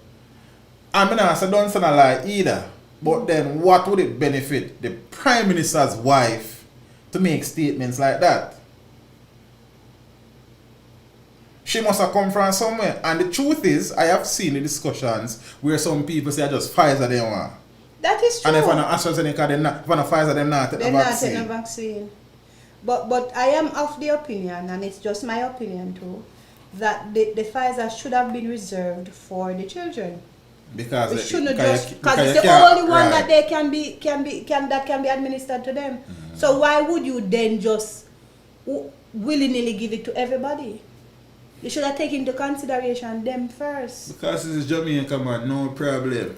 I'm not say Dunstan a lie either. But then what would it benefit the Prime Minister's wife to make statements like that? She must have come from somewhere. And the truth is, I have seen the discussions where some people say just Pfizer they want. That is true. And if I'm not AstraZeneca, they're not. If I'm not Pfizer, they're not taking the vaccine. They're not taking the vaccine. But I am of the opinion, and it's just my opinion too, that the Pfizer should have been reserved for the children. Because it shouldn't just because it's the only one that they can be administered to them. So why would you then just willy-nilly give it to everybody? You should have taken into consideration them first. Because this is Jamaica, man, no problem.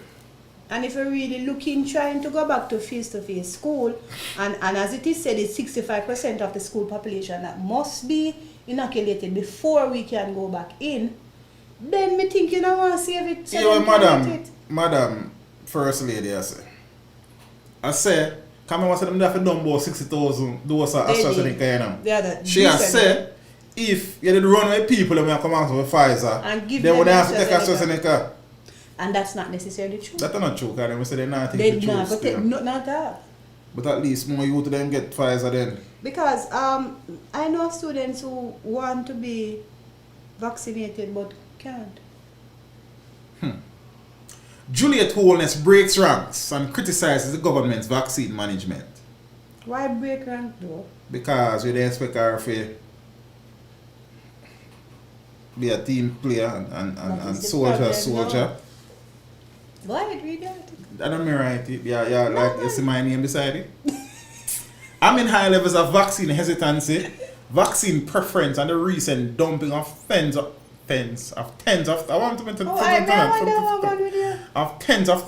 And if you're really looking, trying to go back to face-to-face school, and as it is said, it's 65% of the school population that must be inoculated before we can go back in, then me think you don't want to save it. Yeah, madam, First Lady, I say, come on, them have to done about 60,000 doses of AstraZeneca, you know. She has said, if you did run with people and come out with Pfizer, and give they would have to take AstraZeneca. And that's not necessarily true. That's not true, because they say they're not taking the truth. They're not that. But at least more youth to them get Pfizer then. Because I know students who want to be vaccinated but can't. Juliet Holness breaks ranks and criticizes the government's vaccine management. Why break rank though? Because we didn't expect her to be a team player and soldier. Go ahead, read that. I don't write it. Yeah, like you see my name beside it. I'm in high levels of vaccine hesitancy, vaccine preference, and the recent dumping of tens of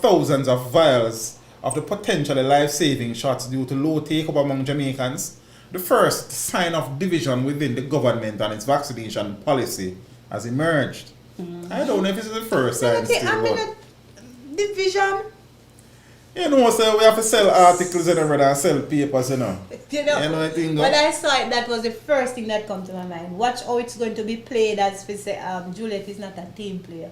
thousands of vials of the potentially life-saving shots due to low take-up among Jamaicans. The first sign of division within the government and its vaccination policy has emerged. I don't know if this is the first sign still. Division. You know, so we have to sell articles and sell papers, you know. When I saw it, that was the first thing that came to my mind. Watch how it's going to be played as we say Juliet is not a team player.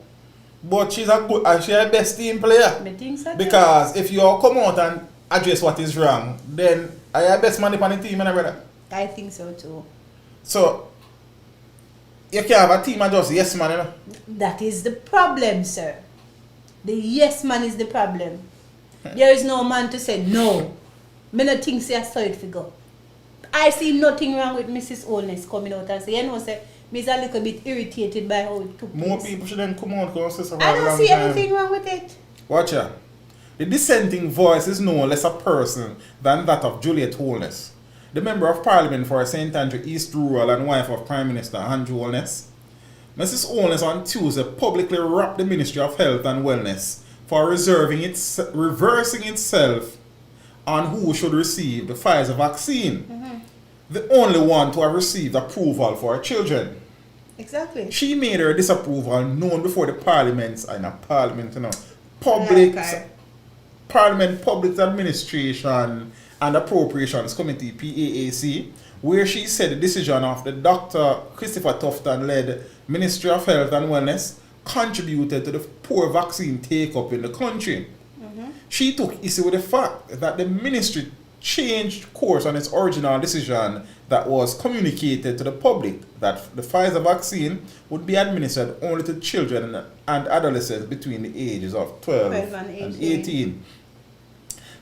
But she's a best team player. I think so. Because if you all come out and address what is wrong, then I have best man on the team and everything. I think so too. So you can't have a team and just yes man, you know. That is the problem, sir. The yes man is the problem. There is no man to say no. Me no think say I saw it figure. I see nothing wrong with Mrs. Holness coming out and say, you know, say, me is a little bit irritated by how it took place. More people shouldn't come out because I don't see anything wrong with it. Watch out. The dissenting voice is no less a person than that of Juliet Holness, the Member of Parliament for St. Andrew East Rural and wife of Prime Minister Andrew Holness. Mrs. Holness on Tuesday publicly rapped the Ministry of Health and Wellness for reversing itself on who should receive the Pfizer vaccine. The only one to have received approval for her children. Exactly. She made her disapproval known before the Parliament, Parliament Public Administration and Appropriations Committee, PAAC, where she said the decision of the Dr. Christopher Tufton-led Ministry of Health and Wellness contributed to the poor vaccine take-up in the country. She took issue with the fact that the ministry changed course on its original decision that was communicated to the public that the Pfizer vaccine would be administered only to children and adolescents between the ages of 12 and 18.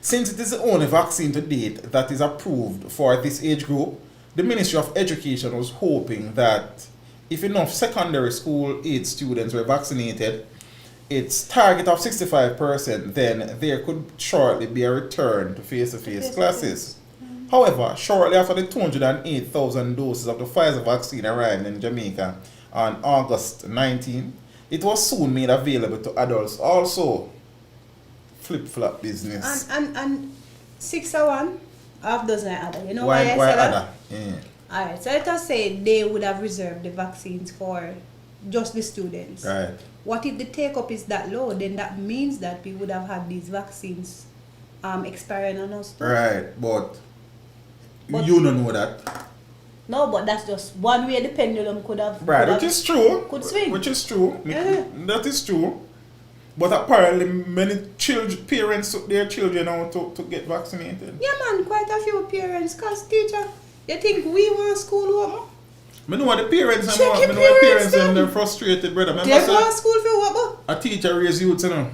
Since it is the only vaccine to date that is approved for this age group, the Ministry of Education was hoping that if enough secondary school age students were vaccinated, its target of 65%, then there could shortly be a return to face-to-face classes. However, shortly after the 208,000 doses of the Pfizer vaccine arrived in Jamaica on August 19, it was soon made available to adults also. Flip-flop business. And 6 or 1, half dozen other. You know why I said that? other? Yeah. Alright, so let us say they would have reserved the vaccines for just the students. Right. What if the take-up is that low? Then that means that we would have had these vaccines expiring on us too. Right, but you don't know that. No, but that's just one way the pendulum could have. Right, which is true. Could swing. Which is true. Yeah. That is true. But apparently many parents took their children out to get vaccinated. Yeah man, quite a few parents. Cause teacher, you think we want school home? I know what the parents Check are. your I know what parents parents and they're frustrated, brother. They want school for what? A teacher raise youths, you know.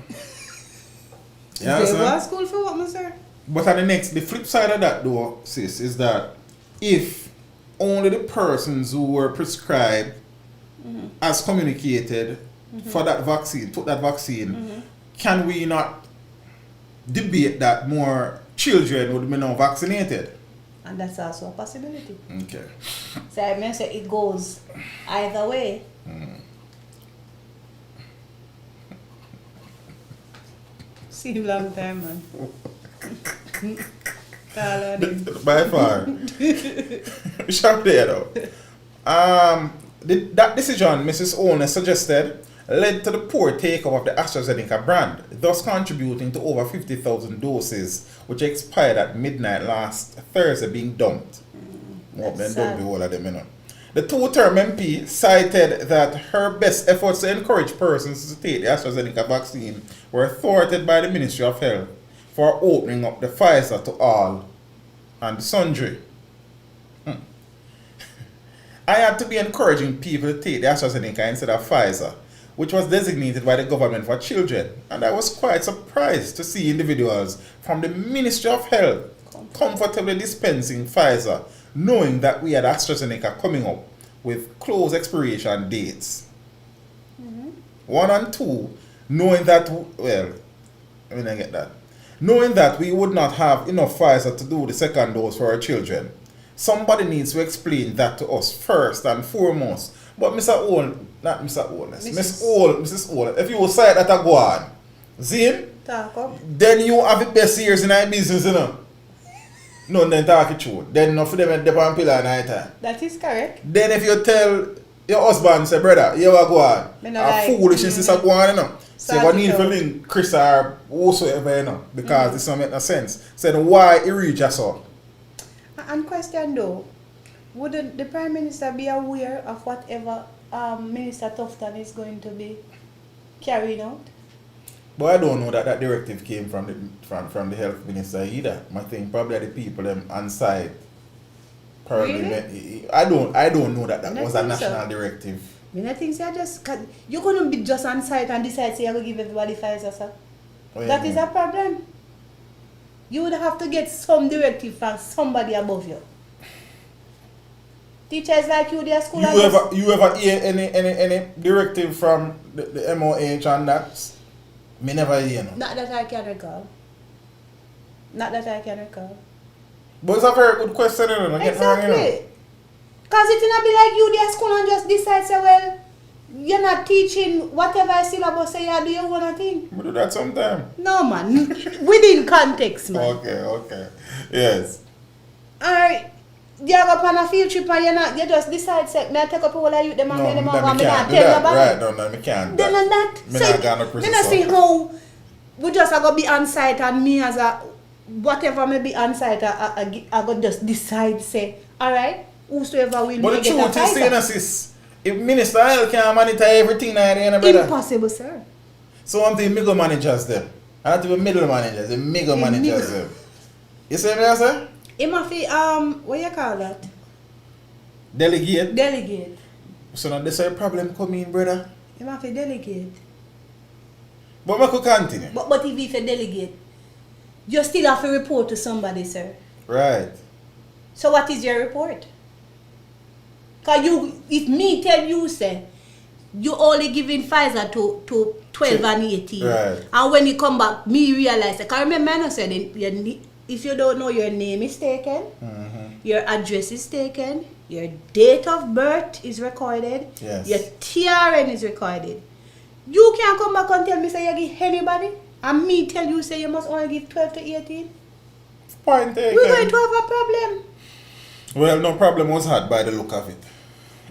Yeah, They want school for what, sir? But on the flip side of that though, sis, is that if only the persons who were prescribed as communicated for that vaccine, took that vaccine, can we not debate that more children would be now vaccinated? And that's also a possibility. Okay. So I mean, say it goes either way. See you long time, man. By far. Sharp there though. That decision Mrs. Owner suggested led to the poor take-up of the AstraZeneca brand, thus contributing to over 50,000 doses, which expired at midnight last Thursday, being dumped. Well, then don't be all of them, you know. The two-term MP cited that her best efforts to encourage persons to take the AstraZeneca vaccine were thwarted by the Ministry of Health for opening up the Pfizer to all and sundry. I had to be encouraging people to take the AstraZeneca instead of Pfizer, which was designated by the government for children, and I was quite surprised to see individuals from the Ministry of Health comfortably dispensing Pfizer, knowing that we had AstraZeneca coming up with close expiration dates. 1 and 2, knowing that, well, I mean, I get that. Knowing that we would not have enough Pfizer to do the second dose for our children. Somebody needs to explain that to us first and foremost. But Mr. Owen, not Mr. Owens, Mrs. Owen, if you say that I go on, Zane, then you have the best years in our business, you know. No, then talk it true. Then enough for them at the pan pillar night time. That is correct. Then if you tell your husband, say, brother, you will go on. A foolishness is a go on, you know. So what need for link Chris or whosoever, you know, because this don't make no sense. So then why he reach us all? And question though, would the Prime Minister be aware of whatever Minister Tufton is going to be carrying out? But I don't know that that directive came from the health minister either. I think probably the people them on site. Probably Really? I don't know that was a national directive. I think so just you're gonna be just on site and decide say you're gonna give everybody Pfizer, sir. That is a problem. You would have to get some directive from somebody above you. Teachers like you, their school. You ever hear any directive from the MOH on that? Me never hear no. Not that I can recall. Not that I can recall. But it's a very good question, you know. Exactly. Because it will not be like you, their school, and just decide, say, well, you're not teaching whatever syllabus say you do, you want to think. We do that sometime. No, man. Within context, man. Okay. Yes. Alright. You go on a field trip and you just decide, say, may I take up all of you, them and them and me not tell you about right, no, me can't. Then on that, me not see how we just are going to be on site and me as a, whatever may be on site, I go just decide, say, alright, whosoever will but get a But the truth is, sis, if Minister Health can monitor everything at the end of the impossible, sir. So I'm the middle managers them. I have to be middle managers, the mega managers them. You see me, sir? It must be, what you call that? Delegate. Delegate. So now this is a problem coming, brother. It must be delegate. But I could continue. But if you delegate, you still have to report to somebody, sir. Right. So what is your report? Because if me tell you, say, you only giving Pfizer to 12 and 18. Right. And when you come back, me realize, I remember I said, if you don't know, your name is taken, your address is taken, your date of birth is recorded, Yes. your TRN is recorded. You can't come back and tell me say you give anybody, and me tell you say you must only give 12 to 18. Point taken. We're going to have a problem. Well, no problem was had by the look of it.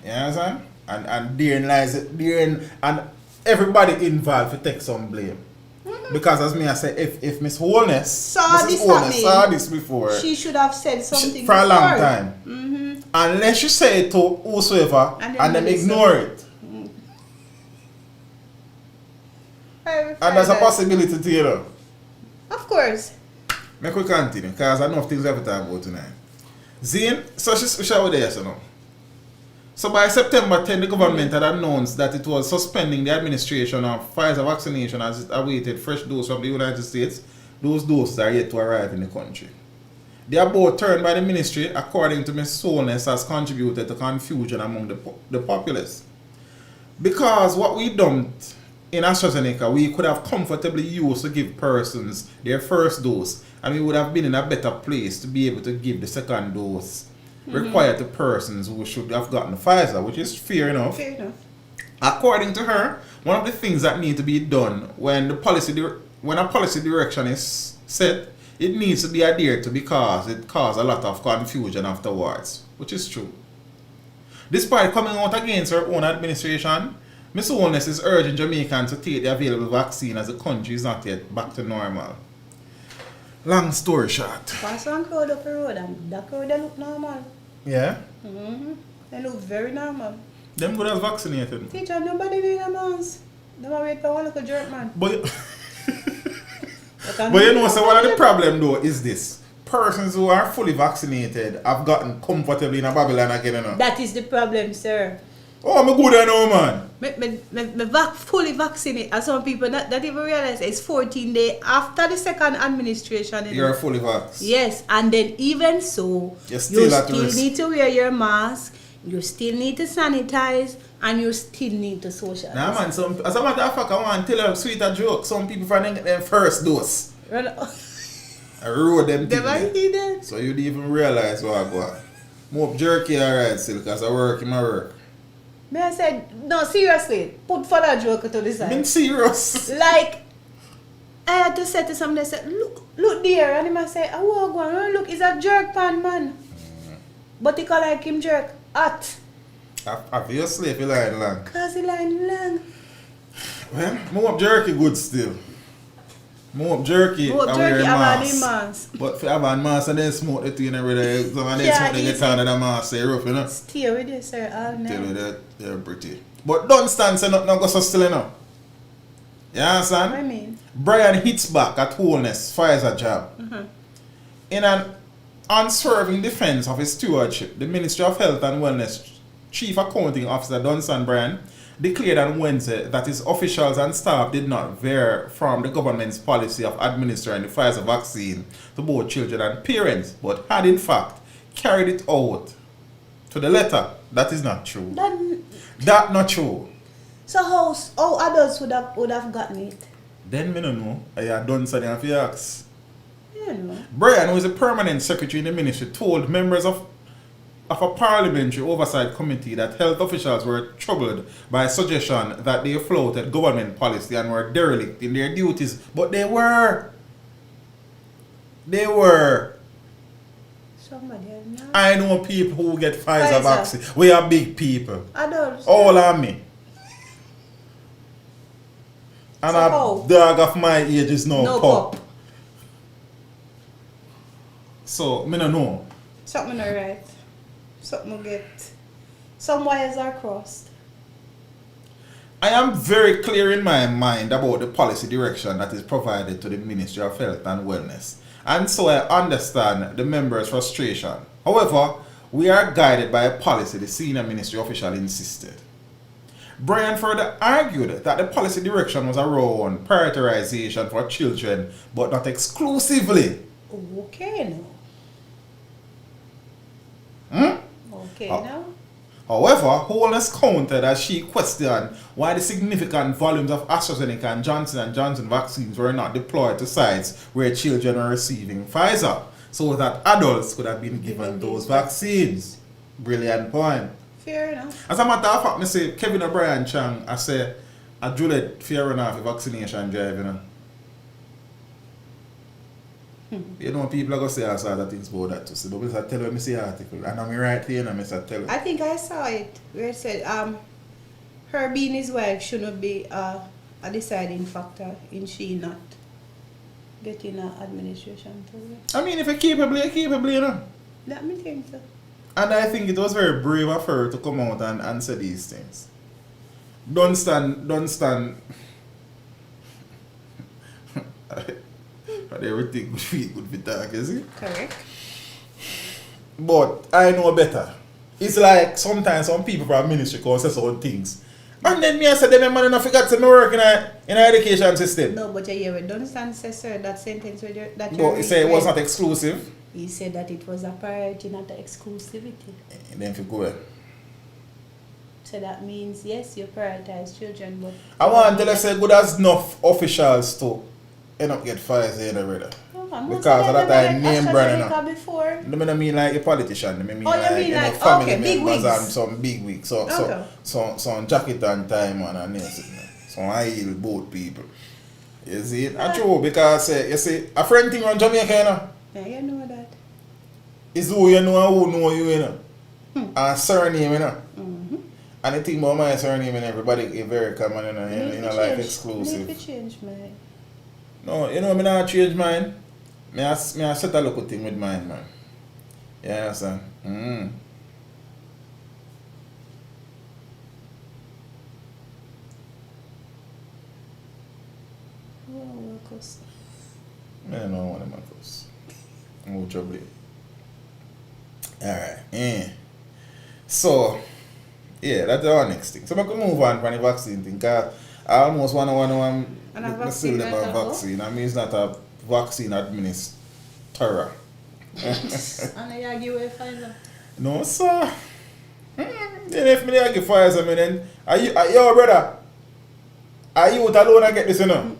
You understand? And therein lies it, and everybody involved to take some blame. Because as me I say, if Miss Wholeness saw this before, she should have said something for a long before. time. Unless you say it to whosoever and then ignore it. And there's a possibility to, you know. Of course. Make we continue, because I know things we have to talk about tonight. Zane, so she shall there, so now. So by September 10, the government had announced that it was suspending the administration of Pfizer vaccination as it awaited fresh doses from the United States. Those doses are yet to arrive in the country. The abort turned by the ministry, according to Ms. Solness, has contributed to confusion among the populace. Because what we dumped in AstraZeneca, we could have comfortably used to give persons their first dose, and we would have been in a better place to be able to give the second dose required to persons who should have gotten Pfizer, which is fair enough. Fair enough. According to her, one of the things that need to be done when a policy direction is set, it needs to be adhered to because it caused a lot of confusion afterwards, which is true. Despite coming out against her own administration, Ms. Wholeness is urging Jamaicans to take the available vaccine as the country is not yet back to normal. Long story short. Pass one crowd up the road and that crowd they look normal. Yeah? They look very normal. Them good as vaccinated. Teacher, nobody doing a mask. They might wait for one little jerk man. But you know, so one of the problem though is this. Persons who are fully vaccinated have gotten comfortably in a Babylon again, you know. That is the problem, sir. Oh, I'm good I know, man. Me fully vaccinated. And some people not even realize it's 14 days after the second administration. You're fully vaxxed. Yes, and then even so, you still need to wear your mask, you still need to sanitize, and you still need to socialize. Nah, man, as a matter of fact, I want to tell a sweeter joke. Some people find them first dose. I rode them things. So you didn't even realize what I got. More jerky alright still, because I work in my work. Me I said, no, seriously, put for that joke to the side. I'm serious. Like, I had to say to somebody, say, look there, and he must say, oh, go on, look, he's a jerk pan man. But he call like him jerk, hot. Obviously, if you line long. Cause he line long. Well, more jerky good still. More jerky, More jerky, mask. about the mask. But if you have a mask and then smoke the thing and every some of them smoke they get under the mask, say rough, you know? Stay with you, sir, all night. Tell you that they're pretty. But don't stand say nothing go so still, you know. You understand? What I mean? Brian hits back at Wholeness Pfizer job. In an unswerving defense of his stewardship, the Ministry of Health and Wellness Chief Accounting Officer Dunsan Brian declared on Wednesday that his officials and staff did not veer from the government's policy of administering the Pfizer vaccine to both children and parents, but had in fact carried it out to the letter. That is not true. That not true. So how adults would have gotten it? Then me no know. I had done something of the ask. You know. Brian, who is a permanent secretary in the ministry, told members of a parliamentary oversight committee that health officials were troubled by a suggestion that they flouted government policy and were derelict in their duties. But they were. Somebody else. I know people who get Pfizer vaccine. We are big people. Adults. All of me. And So a dog of my age is no pup. So, me no know. Something not right. Something get. Some wires are crossed. I am very clear in my mind about the policy direction that is provided to the Ministry of Health and Wellness. And so I understand the members' frustration. However, we are guided by a policy the senior ministry official insisted. Brian further argued that the policy direction was around prioritization for children, but not exclusively. Okay now. Okay now. However, Holness countered as she questioned why the significant volumes of AstraZeneca and Johnson & Johnson vaccines were not deployed to sites where children are receiving Pfizer, so that adults could have been given those vaccines. Brilliant point. Fair enough. As a matter of fact, I say Kevin O'Brien Chang, I say a Juliet fair enough a vaccination drive, you know. You know, people are going to say all sorts of things about that too. So, but I tell you, I see the article. And I'm right here, and I tell you. I think I saw it where it said her being his wife shouldn't be a deciding factor in she not getting an administration. I mean, if you're capable, you know. Let me think so. And I think it was very brave of her to come out and answer these things. Don't stand. Everything good for talk, you see? Correct. But I know better. It's like sometimes some people from ministry can say certain things. And then me I said, them man enough forgot to work in an education system. No, but you hear it. Don't stand say, sir, that sentence that you're But he said it was not exclusive. He said that it was a priority, not the exclusivity. And then if you go ahead. So that means, yes, you prioritize children, but... I want to say good as enough officials to end up get Pfizer in the radar. Because of that time name brand before. I mean like a politician. I mean you like, mean like family okay, big members wigs. And some big wigs. So jacket and time and nails. So I heal both people. You see? That's true because you see a friend thing on Jamaica, you know. Yeah, you know that. It's who you know and who know you, know. And surname, you know. Mm-hmm. And the thing about my surname and everybody is very common, you know, like exclusive. You need to change mine. No, you know, I not change mine. I set a look thing with mine, man. You understand? Oh, Marcus. I don't know what I'm close. No trouble. Alright, yeah. So, yeah, that's our next thing. So I can move on from the vaccine thing because I almost want to still have a vaccine. I mean, it's not a vaccine administrator. And I give away Pfizer. No, sir. Then if me give Pfizer, then yo, brother, are you alone and get this, you know?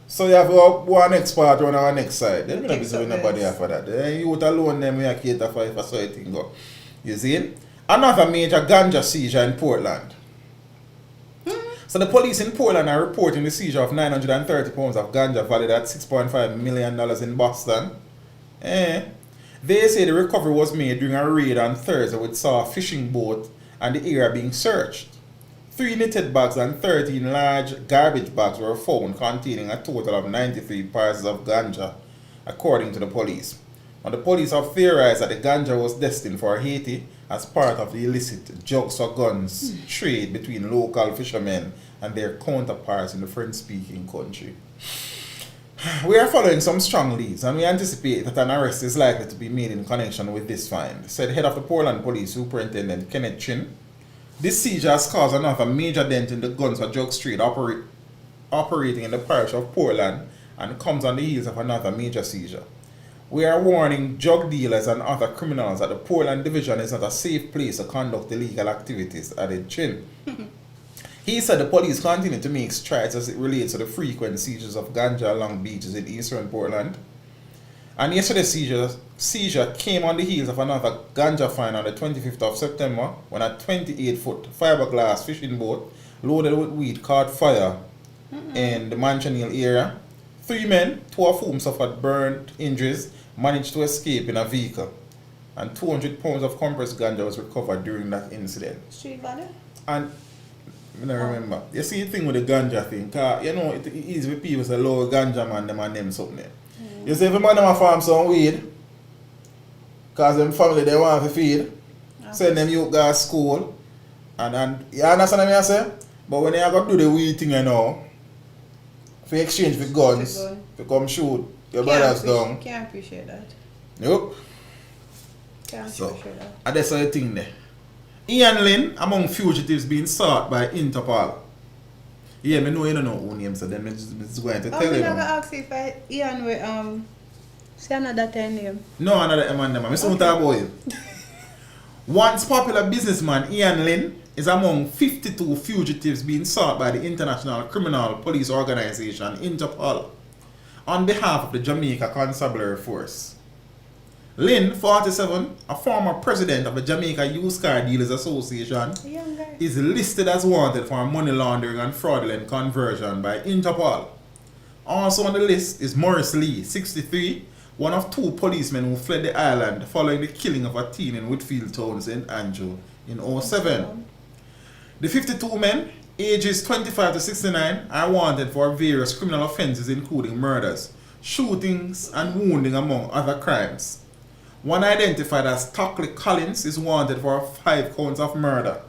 So you have one expert on our next side. Then we don't be doing nobody after that. Then you alone, then we are cater for so it thing go. You see? Another major ganja seizure in Portland. So the police in Portland are reporting the seizure of 930 pounds of ganja valued at $6.5 million in Boston. They say the recovery was made during a raid on Thursday which saw a fishing boat and the area being searched. 3 knitted bags and 13 large garbage bags were found containing a total of 93 parcels of ganja, according to the police. Now, the police have theorized that the ganja was destined for Haiti as part of the illicit drugs or guns trade between local fishermen and their counterparts in the French-speaking country. We are following some strong leads and we anticipate that an arrest is likely to be made in connection with this find, said head of the Portland Police Superintendent Kenneth Chin. This seizure has caused another major dent in the guns or drugs trade operating in the parish of Portland and comes on the heels of another major seizure. We are warning drug dealers and other criminals that the Portland Division is not a safe place to conduct illegal activities, added Chin. He said the police continue to make strides as it relates to the frequent seizures of ganja along beaches in eastern Portland. And yesterday's seizure came on the heels of another ganja find on the 25th of September when a 28-foot fiberglass fishing boat loaded with weed caught fire in the Mansion Hill area. 3 men, 2 of whom suffered burn injuries, managed to escape in a vehicle. And 200 pounds of compressed ganja was recovered during that incident. Street ganja? And I don't remember. You see the thing with the ganja thing, cause you know it's easy with people say low ganja man them and them something there. You see if a man them a farm some weed, cause them family they want to feed, send them youth go to school, and you understand what I say? But when they are going to do the weed thing you know, for exchange for guns, to come shoot your brothers down. Can't appreciate that. Nope. Can't So, appreciate that. and that's the thing there. Ian Lynn among fugitives being sought by Interpol. Yeah, I know you don't know who names, so then I'm just going to tell you. I'm going to ask if Ian will say another 10 name. No, another man, I don't talk about you. Once popular businessman Ian Lynn is among 52 fugitives being sought by the International Criminal Police Organization, Interpol, on behalf of the Jamaica Constabulary Force. Lynn, 47, a former president of the Jamaica Used Car Dealers Association, is listed as wanted for money laundering and fraudulent conversion by Interpol. Also on the list is Morris Lee, 63, one of 2 policemen who fled the island following the killing of a teen in Whitfield Town, St. Andrew in 2007. The 52 men, ages 25 to 69, are wanted for various criminal offenses including murders, shootings and wounding among other crimes. One identified as Tockley Collins is wanted for 5 counts of murder.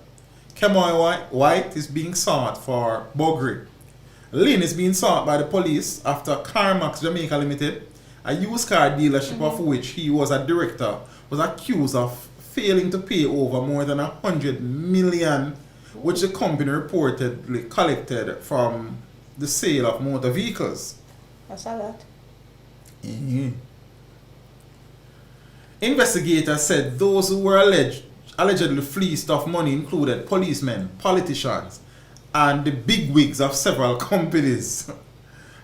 Kemoy White is being sought for burglary. Lynn is being sought by the police after Carmax Jamaica Limited, a used car dealership of which he was a director, was accused of failing to pay over more than 100 million, which the company reportedly collected from the sale of motor vehicles. That's a lot. Investigators said those who were allegedly fleeced of money included policemen, politicians, and the bigwigs of several companies.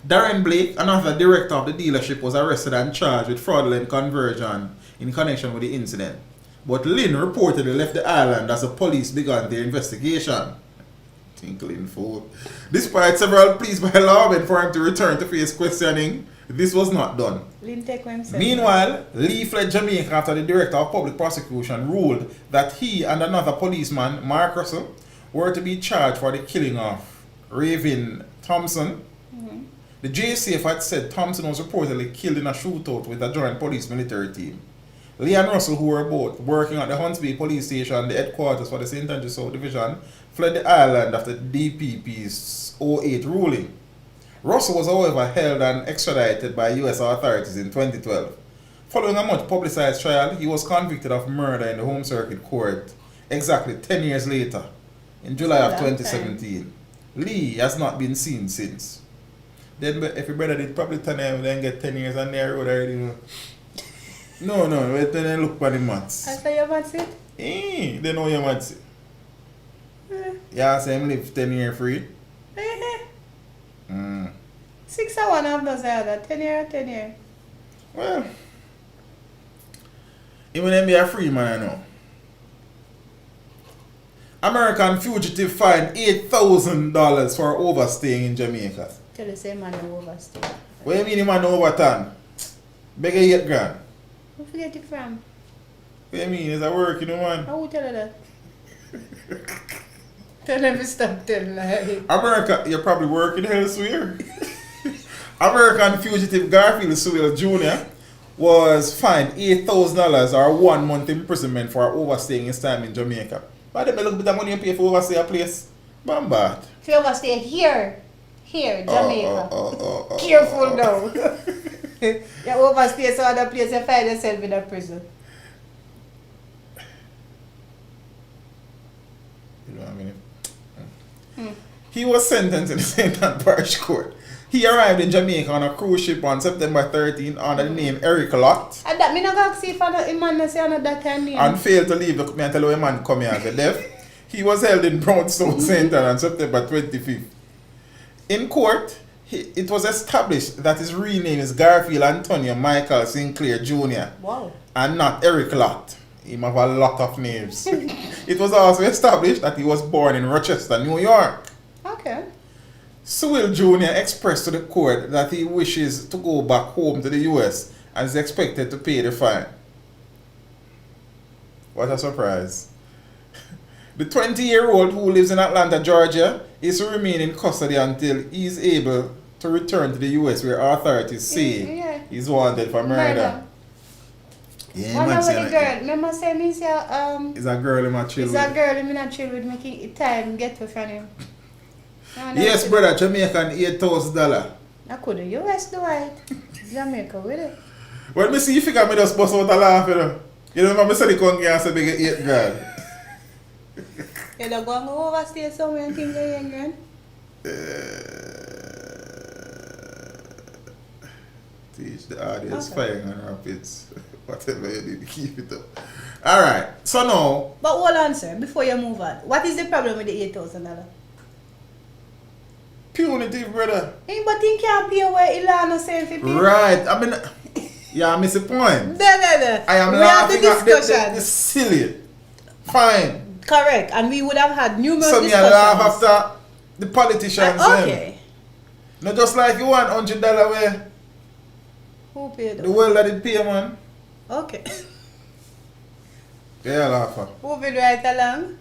Darren Blake, another director of the dealership, was arrested and charged with fraudulent conversion in connection with the incident. But Lynn reportedly left the island as the police began their investigation. Tinkling fool. Despite several pleas by lawmen for him to return to face questioning, this was not done. Meanwhile, Lee fled Jamaica after the Director of Public Prosecution ruled that he and another policeman, Mark Russell, were to be charged for the killing of Raven Thompson. The JCF had said Thompson was reportedly killed in a shootout with a joint police military team. Lee and Russell, who were both working at the Hunts Bay Police Station, the headquarters for the St. Andrew South Division, fled the island after the DPP's 08 ruling. Russell was, however, held and extradited by US authorities in 2012. Following a much publicized trial, he was convicted of murder in the Home Circuit Court exactly 10 years later, in July of 2017. Lee has not been seen since. Then if your brother did probably Tanya, then get 10 years on their road already. No, wait till they look for the maths. I say you maths it? They know you maths it. Yeah, say him live 10 years free. 6 or 1 half does that. 10 years, 10 years. Well, even them be a free man, I know. American fugitive fined $8,000 for overstaying in Jamaica. Tell the same man no overstay. What do you mean the man overturn? Beg you $8,000. Who forget it from? What do you mean? Is that work, you know, man? How would tell her that? Tell them to stop telling her. America, you're probably working elsewhere. American fugitive Garfield Sewell Jr. was fined $8,000 or 1 month imprisonment for overstaying his time in Jamaica. But they look at the money you pay for overstay a place. Bambat. If you overstay here, Jamaica. Careful now. You overstay some other place, you find yourself in a prison. You know what I mean? He was sentenced in the St. Ann Parish Court. He arrived in Jamaica on a cruise ship on September 13 under the name Eric Lott. And that me not going to see if a man say that time name. And failed to leave me and tell a man come here as a deaf. He was held in Brownstone, St. Ann on September 25th. In court, it was established that his real name is Garfield Antonio Michael Sinclair Jr. Wow. And not Eric Lott. He have a lot of names. It was also established that he was born in Rochester, New York. Okay. Sewell Jr. expressed to the court that he wishes to go back home to the US and is expected to pay the fine. What a surprise. The 20-year-old who lives in Atlanta, Georgia, is to remain in custody until he is able to return to the US, where authorities say he's wanted for murder. Yeah, one man, of the girl, remember say me say is a girl in my chill with. Is a girl in my chill with making time get to from him. Yes, brother, Jamaican $8,000. I could the US do it. Jamaica with it. Well, me see you figure me just bust out a laugh, you know. You know, I said the con and say they get $8,000. You don't go and overstay somewhere and think you're young, Teach the audience firing on rapids. Whatever you need to keep it up. Alright, so now... But hold on, sir, before you move on. What is the problem with the $8,000? Punitive, brother. Hey, but you can't pay away Ilana saying for people. Right, I mean... Yeah, I miss the point. No. I am we laughing had the at discussion. the silly. Fine. Correct, and we would have had numerous So me discussions. laugh after the politicians. Okay. Not just like you want $100 way. Who paid The world that it pay, man. Okay. Yeah, laugh. Who paid right along?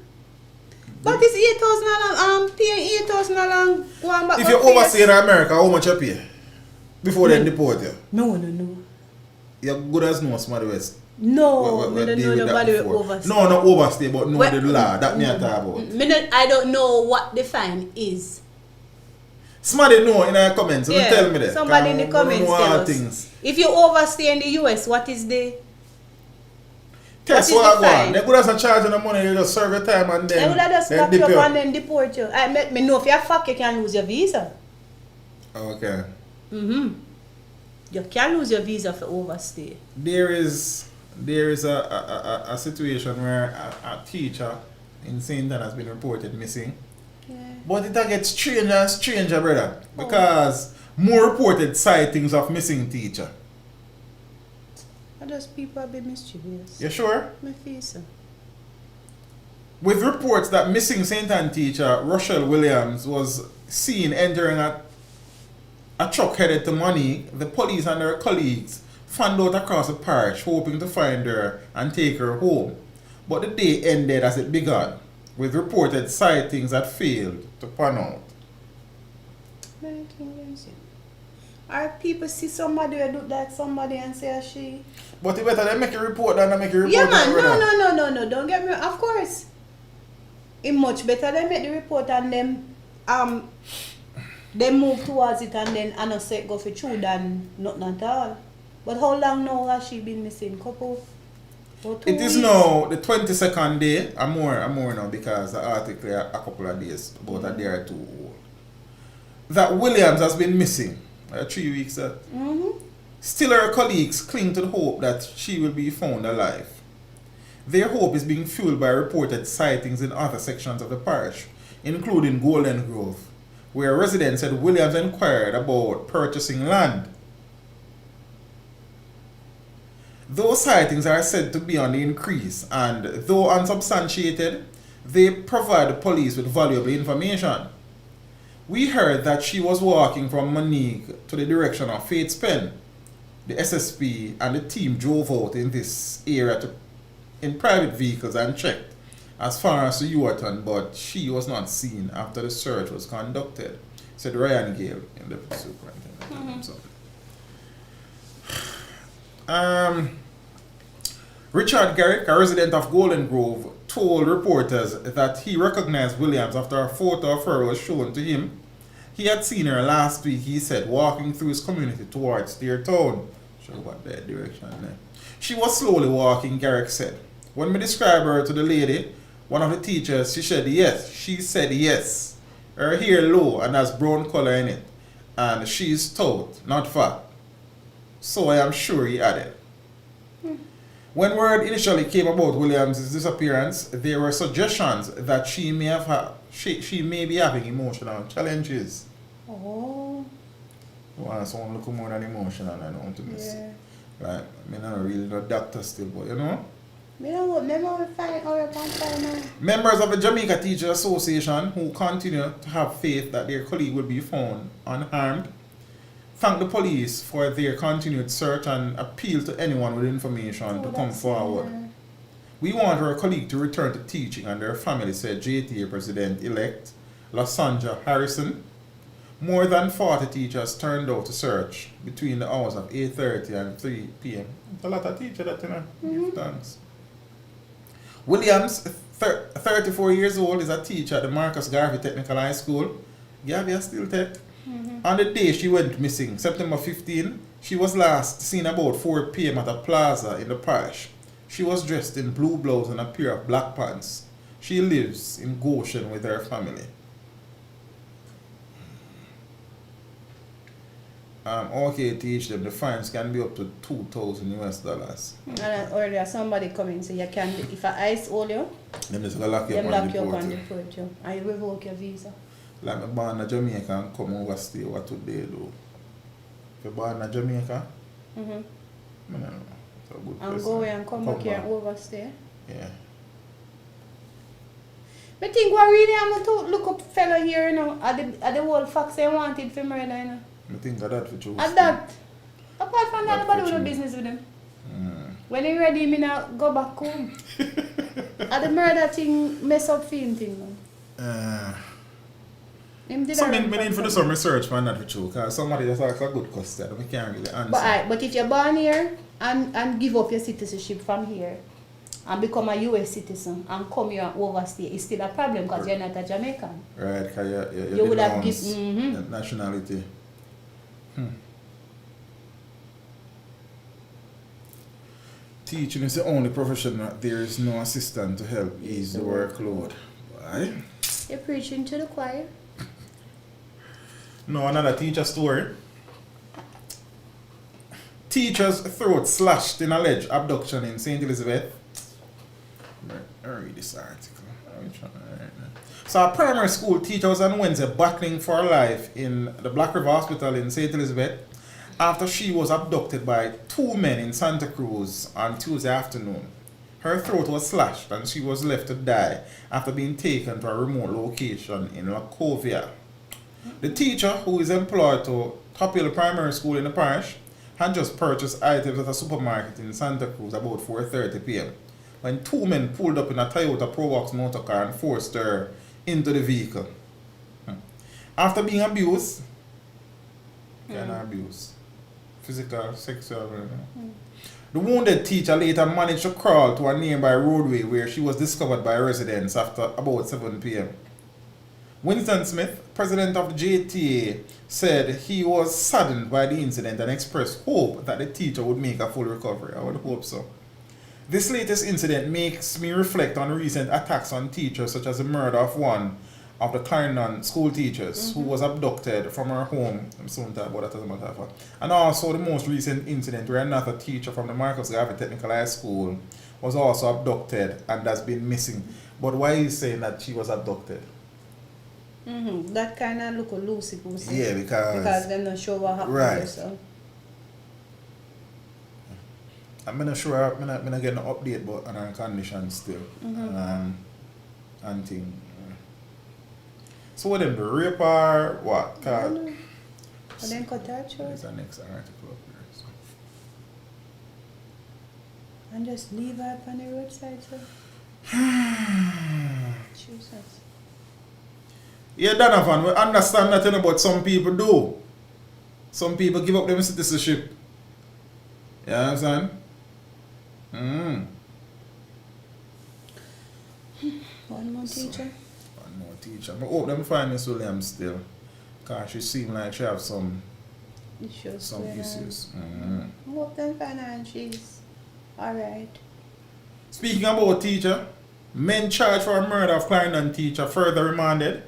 But it's $8,000 paying $8,000 going back. If you overstay in America, how much you pay? Before they deport you? No. You're good as no somebody West. No, I don't know nobody will overstay. No, not overstay, but know Well, the law. That me I talk about. I don't know what the fine is. Somebody know in the comments. Yeah, Tell me that. somebody in the comments tell us. Things. If you overstay in the US, what is the... Test what is what the I fine? want. They could have charge the money, they just serve your time and then... They would have just then lock dip you you. up and then deport you. I know if you're fuck, you can lose your visa. Okay. You can lose your visa for overstay. There is a situation where a teacher in St. Anne has been reported missing. Yeah. But it gets stranger and stranger, brother. Because more reported sightings of missing teacher. I just people are being mischievous. You sure? My face. With reports that missing St. Anne teacher Rochelle Williams was seen entering a truck headed to Monique, the police and their colleagues fanned out across the parish hoping to find her and take her home. But the day ended as it began, with reported sightings that failed to pan out. Or people see somebody who look like somebody and say she. But it better they make a report than they make a report. Yeah man, no, don't get me, of course. It's much better they make the report and them they move towards it and then I know say it go for true than nothing at all. But how long now has she been missing? Couple? Or 2 It is weeks? now the 22nd day. I'm more now because the article a couple of days, about a day or two old. That Williams has been missing. 3 weeks. Still her colleagues cling to the hope that she will be found alive. Their hope is being fueled by reported sightings in other sections of the parish, including Golden Grove, where residents said Williams inquired about purchasing land. Those sightings are said to be on the increase, and though unsubstantiated, they provide the police with valuable information. We heard that she was walking from Monique to the direction of Faith's Pen. The SSP and the team drove out in this area in private vehicles and checked as far as the U-turn, but she was not seen after the search was conducted, said Ryan Gale in the superintendent. Richard Garrick, a resident of Golden Grove, told reporters that he recognized Williams after a photo of her was shown to him. He had seen her last week, he said, walking through his community towards their town. Sure what that direction there. She was slowly walking, Garrick said. When we described her to the lady, one of the teachers, she said yes. Her hair low and has brown color in it. And she is stout, not fat. So I am sure he added. When word initially came about Williams' disappearance, there were suggestions that she may be having emotional challenges. Oh. Well, someone look more than emotional, I don't want to miss. Yeah. Like, I'm not really no doctor still, but you know. Members of the Jamaica Teachers Association, who continue to have faith that their colleague will be found unharmed, thank the police for their continued search and appeal to anyone with information to come forward. We want our colleague to return to teaching and their family, said JTA President-elect LaSandra Harrison. More than 40 teachers turned out to search between the hours of 8:30 and 3 p.m. It's a lot of teachers that, you know, give thanks. Williams, 34 years old, is a teacher at the Marcus Garvey Technical High School. Garvey still tech. On the day she went missing, September 15, she was last seen about 4 p.m. at a plaza in the parish. She was dressed in blue blouse and a pair of black pants. She lives in Goshen with her family. okay, teach them the fines can be up to $2,000 US. And earlier somebody come in and say you can, if I ICE hold you, Them just gonna lock you them up lock and you up deport and you. deport you. And you revoke your visa. Like me born in Jamaica and come overstay, what would they do? If you born in Jamaica, Mm-hmm. I don't know. It's a good And question. go away and come back here and overstay. Yeah. I think what really I'm going to look up fellow here, you know, at the whole facts they wanted for murder, you know. I think of that for true. At that. Apart from that, That nobody for will do true. business with them. Mm. When he ready, me now go back home. At the murder thing, mess up film thing, man. Him did So a me run need from to do something. some research on that for true, because somebody just asked a good question, we can't really answer. But if you're born here and give up your citizenship from here and become a US citizen and come here and overstay, it's still a problem because you're not a Jamaican. Right, because You would have denounce give- that nationality. Teaching is the only profession that there is no assistant to help ease the workload. Why? You're preaching to the choir. No, another teacher story. Teacher's throat slashed in alleged abduction in St. Elizabeth. I read this article. So a primary school teacher was on Wednesday battling for her life in the Black River Hospital in St. Elizabeth after she was abducted by two men in Santa Cruz on Tuesday afternoon. Her throat was slashed and she was left to die after being taken to a remote location in La Covia. The teacher, who is employed to Top Hill Primary School in the parish, had just purchased items at a supermarket in Santa Cruz about 4:30 p.m. when two men pulled up in a Toyota Probox motor car and forced her into the vehicle. After being abused, kind of abuse, physical, sexual, the wounded teacher later managed to crawl to a nearby roadway where she was discovered by residents after about 7 p.m. Winston Smith, president of the JTA, said he was saddened by the incident and expressed hope that the teacher would make a full recovery. I would hope so. This latest incident makes me reflect on recent attacks on teachers, such as the murder of one of the Clarendon school teachers who was abducted from her home. I'm soon talking about that as a matter of fact. And also the most recent incident where another teacher from the Marcus Garvey Technical High School was also abducted and has been missing. But why is he saying that she was abducted? That kind of look loosey-goosey. Yeah, because they're not sure what happened. Right. There, so. I'm not sure, I'm not getting an update but on her condition still. And thing. So what them, the rape or what? And then cut her There's throat the next article up here. So. and just leave her up on the roadside. So. Jesus. Yeah, Donovan, we understand that, you know, but some people do. Some people give up their citizenship. You understand? One more teacher. One more teacher. I hope them find Miss Williams still. Because she seems like she have some Issues. issues. I hope them find her and she's alright. Speaking about teacher, men charged for a murder of Clarendon teacher further remanded.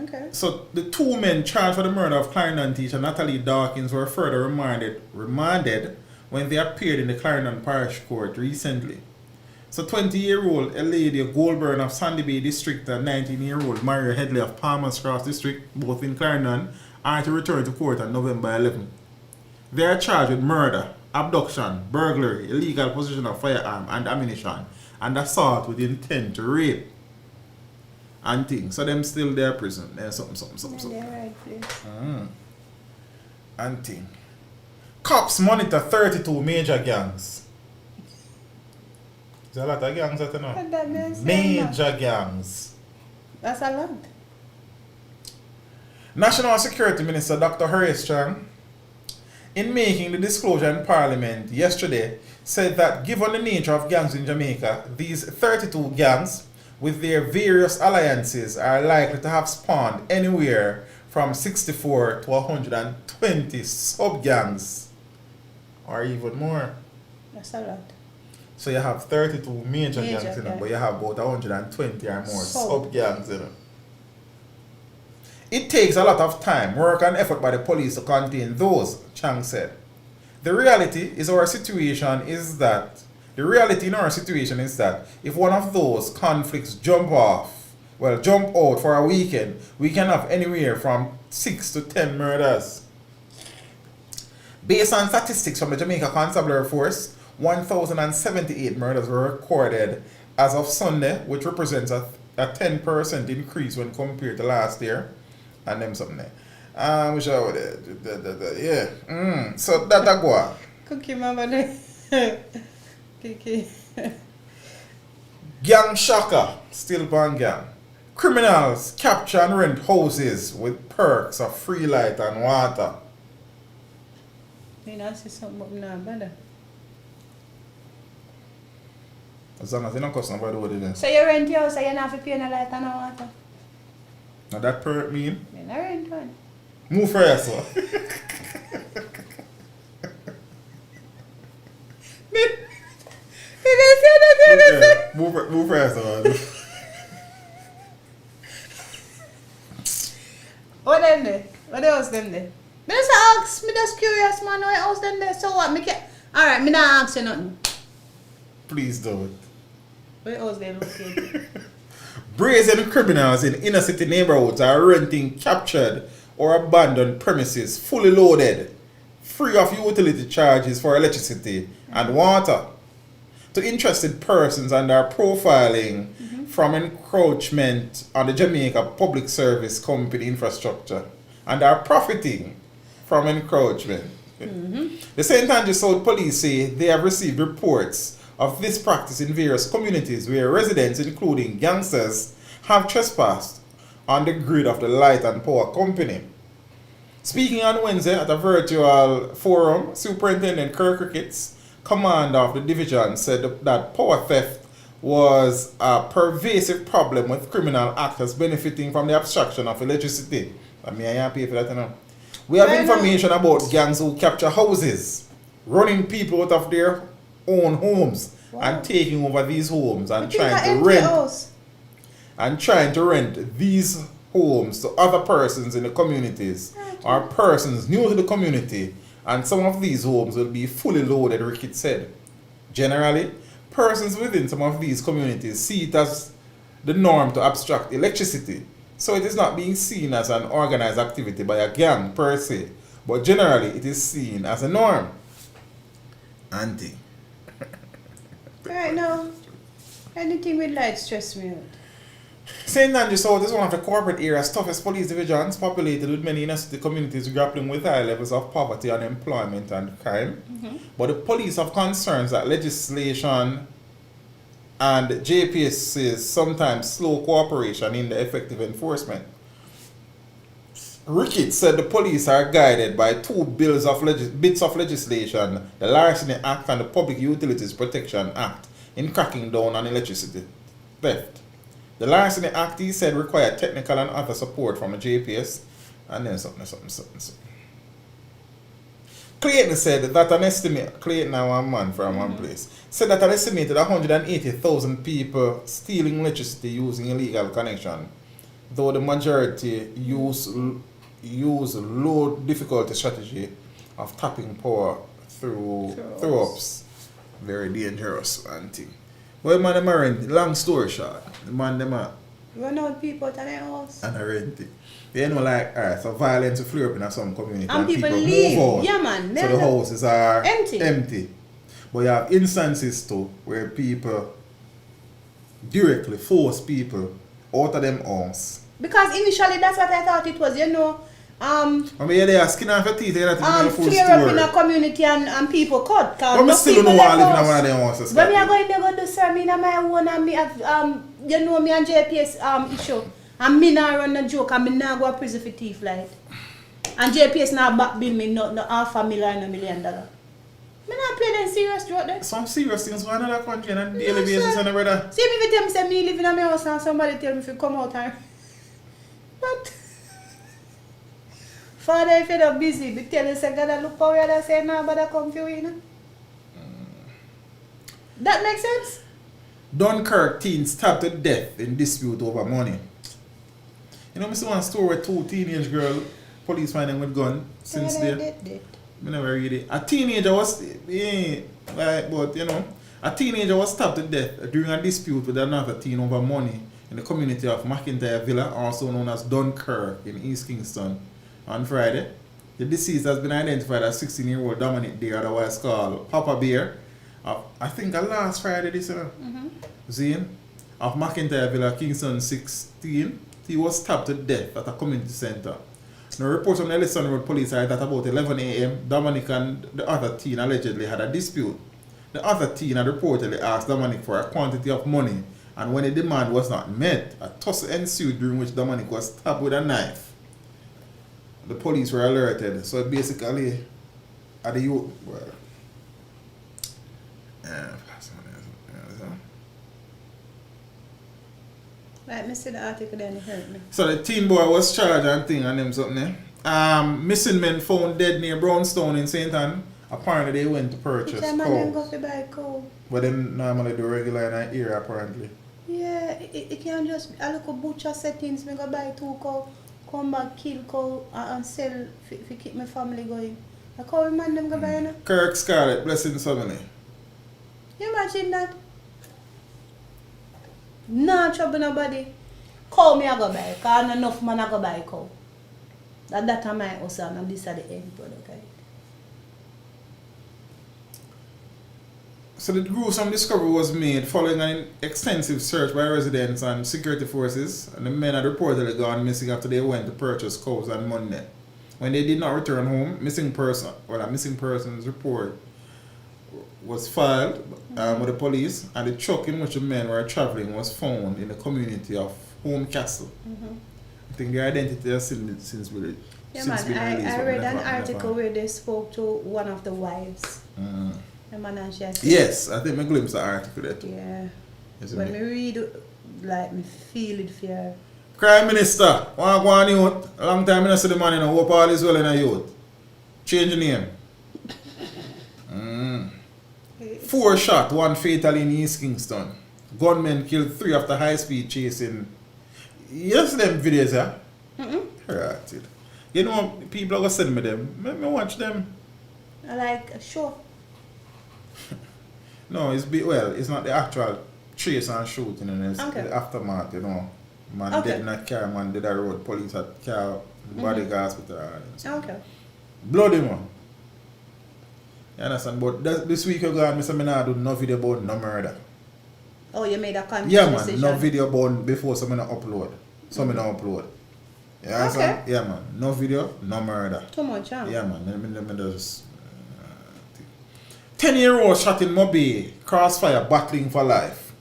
Okay. So the two men charged for the murder of Clarendon teacher Natalie Dawkins were further remanded when they appeared in the Clarendon Parish Court recently. So 20-year-old Eladia Goldburn of Sandy Bay District and 19-year-old Maria Headley of Palmer's Cross District, both in Clarendon, are to return to court on November 11. They are charged with murder, abduction, burglary, illegal possession of firearm and ammunition, and assault with intent to rape and things. So them still there prison. There's something. They're right place. And thing. Cops monitor 32 major gangs. There's a lot of gangs that you know. What that means? Major gangs. That's a lot. National Security Minister Dr. Horace Chang, in making the disclosure in Parliament yesterday, said that given the nature of gangs in Jamaica, these 32 gangs with their various alliances are likely to have spawned anywhere from 64 to 120 sub-gangs or even more. That's a lot. So you have 32 major gangs, you know, gangs. but you have about 120 or more Sub. sub-gangs, you know. It takes a lot of time, work and effort by the police to contain those, Chang said. The reality in our situation is that if one of those conflicts jump out for a weekend, we can have anywhere from 6 to 10 murders. Based on statistics from the Jamaica Constabulary Force, 1,078 murders were recorded as of Sunday, which represents a 10% increase when compared to last year. And them something there. So that go on. Cookie mama Kiki. Gang shocker, still ban gang. Criminals capture and rent houses with perks of free light and water. You know, see something now, brother. As long as you don't cost nobody what it is. So you rent your house, so you don't have to pay no light and no water? Now that perk mean? You don't rent one. Move first, sir. Move first, sir. What them there? What else them there? Me just ask, me just curious man, what else them there? So what? Me can alright, me not ask you nothing. Please don't. What else they located? Brazen criminals in inner city neighborhoods are renting captured or abandoned premises fully loaded, free of utility charges for electricity and water, to interested persons and are profiling from encroachment on the Jamaica Public Service Company infrastructure and are profiting from encroachment. The St. Andrew South Police say they have received reports of this practice in various communities where residents, including gangsters, have trespassed on the grid of the Light and Power Company. Speaking on Wednesday at a virtual forum, Superintendent Kirk Ricketts, commander of the division, said that power theft was a pervasive problem with criminal actors benefiting from the abstraction of electricity. I mean, I can't pay for that, you know. We have information about gangs who capture houses, running people out of their own homes and taking over these homes and trying to rent these homes to other persons in the communities or persons new to the community, and some of these homes will be fully loaded, Ricketts said. Generally, persons within some of these communities see it as the norm to abstract electricity, so it is not being seen as an organized activity by a gang per se, but generally it is seen as a norm. Auntie. Right now, anything with light stress me out. St. Andrew South is one of the corporate area's toughest police divisions, populated with many inner city communities grappling with high levels of poverty, unemployment and crime. But the police have concerns that legislation and JPS's sometimes slow cooperation in the effective enforcement. Ricketts said the police are guided by two bits of legislation, the Larceny Act and the Public Utilities Protection Act, in cracking down on electricity theft. The Larceny Act, he said, required technical and other support from the JPS, and then something. Clayton said that an estimate, Clayton now one man from one place, said that an estimated 180,000 people stealing electricity using illegal connection, though the majority use low difficulty strategy of tapping power through ups. Very dangerous and thing. Well, man, them are rent. Long story short, the man them are run out people out of their house. and are renting. They know like, alright, so violence will flare up in some community And people leave. move out. Yeah, man. So the houses are empty. But you have instances too where people directly force people out of them house. Because initially that's what I thought it was, you know. I mean, they are skin off your teeth, they're not in a full clear story. up in a community and people cut. But I still don't know I live in one of them houses. But me are going to go do sir, me in my own and me have you know me and JPS issue. And me not run a joke and me not go to prison for thief like. And JPS now back bill me not $500,000 and $1 million. Me not pay them serious joke there. Some serious things going on in that country on a daily basis, and brother. See me tell me say me live in my house and somebody tell me if you come out and but Father, if you're not busy, but tell us, God, look how you're saying now, but I come to you. That makes sense? Dunkirk teen stabbed to death in dispute over money. You know, I see one story where 2 teenage girl, police find them with gun since there. I never read it. A teenager was, but you know, a teenager was stabbed to death during a dispute with another teen over money in the community of McIntyre Villa, also known as Dunkirk in East Kingston, on Friday. The deceased has been identified as 16-year-old Dominic Deer, otherwise called Papa Bear. I think last Friday this year. Zane of McIntyre Villa, Kingston 16. He was stabbed to death at a community centre. Now, reports from the Ellison Road police are that about 11 a.m., Dominic and the other teen allegedly had a dispute. The other teen had reportedly asked Dominic for a quantity of money, and when the demand was not met, a tussle ensued during which Dominic was stabbed with a knife. The police were alerted, so basically, at the youth, Right, me see the article then it hurt me. So the teen boy was charged and thing and them something. Missing men found dead near Brownstone in St. Anne. Apparently they went to purchase cows. Them go to buy cow. But them normally do regular in that area apparently. Yeah, it can't just a little butcher settings, me go buy 2 cow, come back, kill cow and sell to keep my family going. A cow man them go buy now. Kirk Scarlett, blessing suddenly. You imagine that? No trouble nobody. Cow me I go buy, cause not enough man I go buy cow. That time my house and this is the end product. Right? So the gruesome discovery was made following an extensive search by residents and security forces, and the men had reportedly gone missing after they went to purchase cows on Monday. When they did not return home, a missing persons report was filed with the police, and the truck in which the men were traveling was found in the community of Home Castle. I think their identity has since been released. Yeah, man, I read an article where they spoke to one of the wives. The man and she said, yes, I think I glimpsed the article there too. Yeah. When me read, like, me feel it fear. Crime Minister, want to go on youth? A long time I see the man in a hope all is well in a youth. Change the name. 4 shot, 1 fatal in East Kingston. Gunmen killed 3 after high-speed chasing. You see them videos, yeah? Right. You know, people are going to send me them. Let me watch them. I like a show. No, it's not the actual chase and shooting, and it's the aftermath, you know. Man dead in a car, man did a road, police at car, body hospital. Okay. Bloody man. You understand? But this week you go and I not do no video about no murder. Oh, you made a conscious Yeah, decision? man. No video about before so I not upload. So I don't upload. You understand? Okay. Yeah, man. No video, no murder. Too much, huh? Yeah, man. Let me just... 10-year-old shot in Mobay, crossfire, battling for life.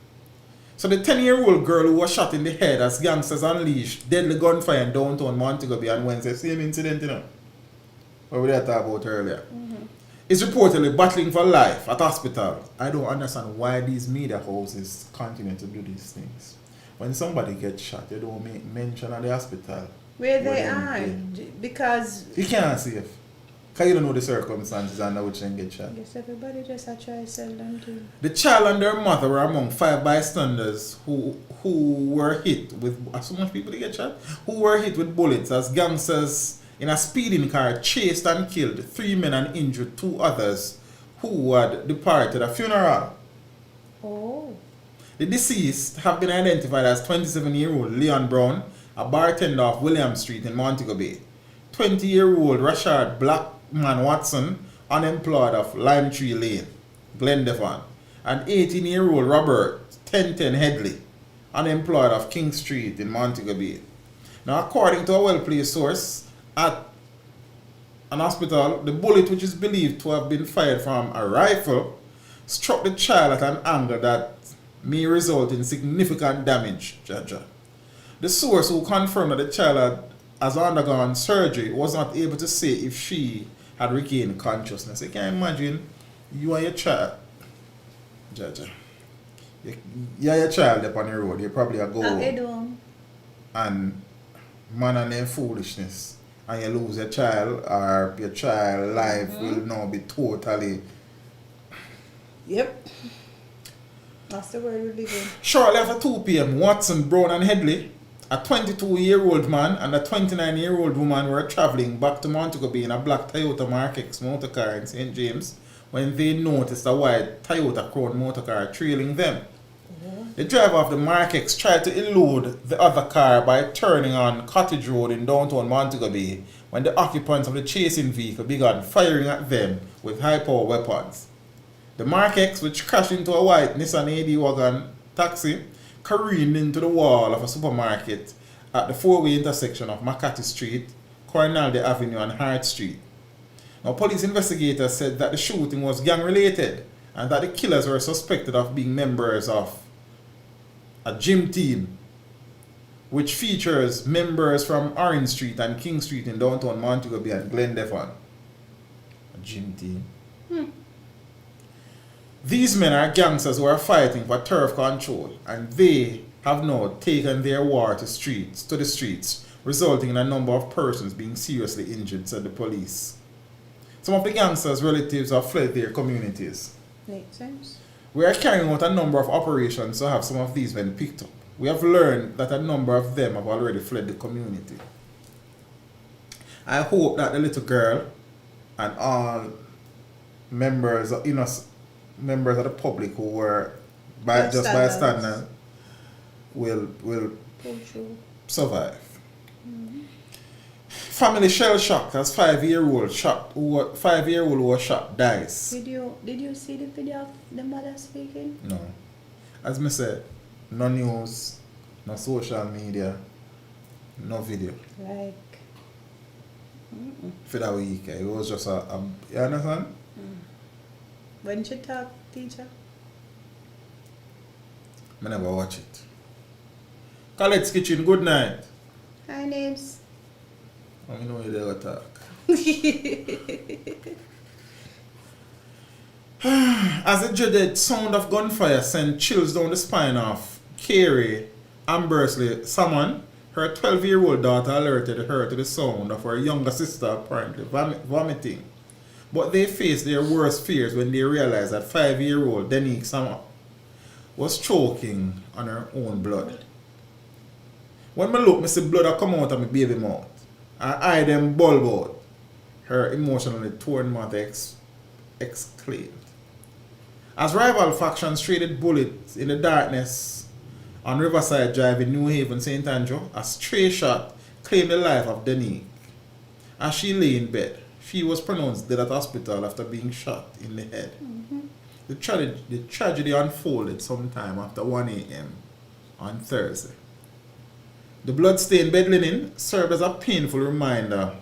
So the 10-year-old girl who was shot in the head as gangsters unleashed deadly gunfire in downtown Montego Bay on Wednesday, same incident, you know, what we were talking about earlier, is reportedly battling for life at hospital. I don't understand why these media houses continue to do these things. When somebody gets shot, they don't make mention of the hospital. Where they are, because... You can't see if. Because you don't know the circumstances and which they get shot. Yes, everybody just try to sell them too. The child and their mother were among 5 bystanders who were hit with, so much people they get shot, who were hit with bullets as gangsters in a speeding car chased and killed 3 men and injured 2 others who had departed a funeral. Oh. The deceased have been identified as 27-year-old Leon Brown, a bartender of William Street in Montego Bay, 20-year-old Rashard Blackman Watson, unemployed of Lime Tree Lane, Glendevon, and 18-year-old Robert 1010 Headley, unemployed of King Street in Montego Bay. Now, according to a well-placed source at an hospital, the bullet, which is believed to have been fired from a rifle, struck the child at an angle that may result in significant damage. The source, who confirmed that the child has undergone surgery, was not able to say if she had regained consciousness. You can imagine you and your child, you and your child up on the road, you probably go and man and their foolishness, and you lose your child, or your child life will now be totally... Yep. That's the word we live in. Shortly after 2 p.m., Watson, Brown and Headley A 22-year-old man and a 29-year-old woman were travelling back to Montego Bay in a black Toyota Mark X motor car in St. James when they noticed a white Toyota Crown motor car trailing them. The driver of the Mark X tried to elude the other car by turning on Cottage Road in downtown Montego Bay when the occupants of the chasing vehicle began firing at them with high-power weapons. The Mark X, which crashed into a white Nissan AD wagon taxi, careened into the wall of a supermarket at the four-way intersection of Makati Street, Coronado Avenue and Hart Street. Now, police investigators said that the shooting was gang-related and that the killers were suspected of being members of a gym team which features members from Orange Street and King Street in downtown Montego Bay and Glen Devon. A gym team. These men are gangsters who are fighting for turf control, and they have now taken their war to the streets, resulting in a number of persons being seriously injured, said the police. Some of the gangsters' relatives have fled their communities. Makes sense. We are carrying out a number of operations to have some of these men picked up. We have learned that a number of them have already fled the community. I hope that the little girl and all members of the public who were bystanders will survive. Family shell shocked as 5-year-old who was shot dies. Did you see the video of the mother speaking? No. As I said, no news, no social media, no video. Like For that week, it was just you understand? When she talk, teacher? I never watch it. Colette's Kitchen, good night. Hi, names. I know you never talk. As the dreaded sound of gunfire sent chills down the spine of Carrie Ambersley Salmon, her 12-year-old daughter alerted her to the sound of her younger sister apparently vomiting. But they faced their worst fears when they realized that 5-year-old Denique Salmon was choking on her own blood. When I look, I see blood come out of my baby mouth. Her eye them bulb out. Her emotionally torn mother exclaimed. As rival factions traded bullets in the darkness on Riverside Drive in New Haven, St. Andrew, a stray shot claimed the life of Denique. As she lay in bed, she was pronounced dead at hospital after being shot in the head. The tragedy unfolded sometime after 1 a.m. on Thursday. The blood-stained bed linen served as a painful reminder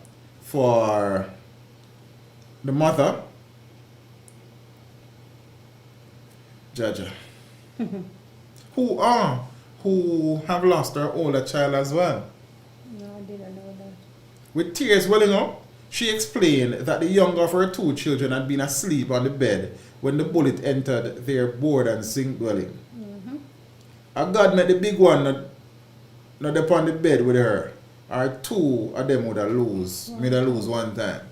for the mother, Jaja, who have lost her older child as well. No, I didn't know that. With tears welling up, she explained that the younger of her 2 children had been asleep on the bed when the bullet entered their board and zinc dwelling. And God met the big one not upon the bed with her, or 2 of them would have lose one time.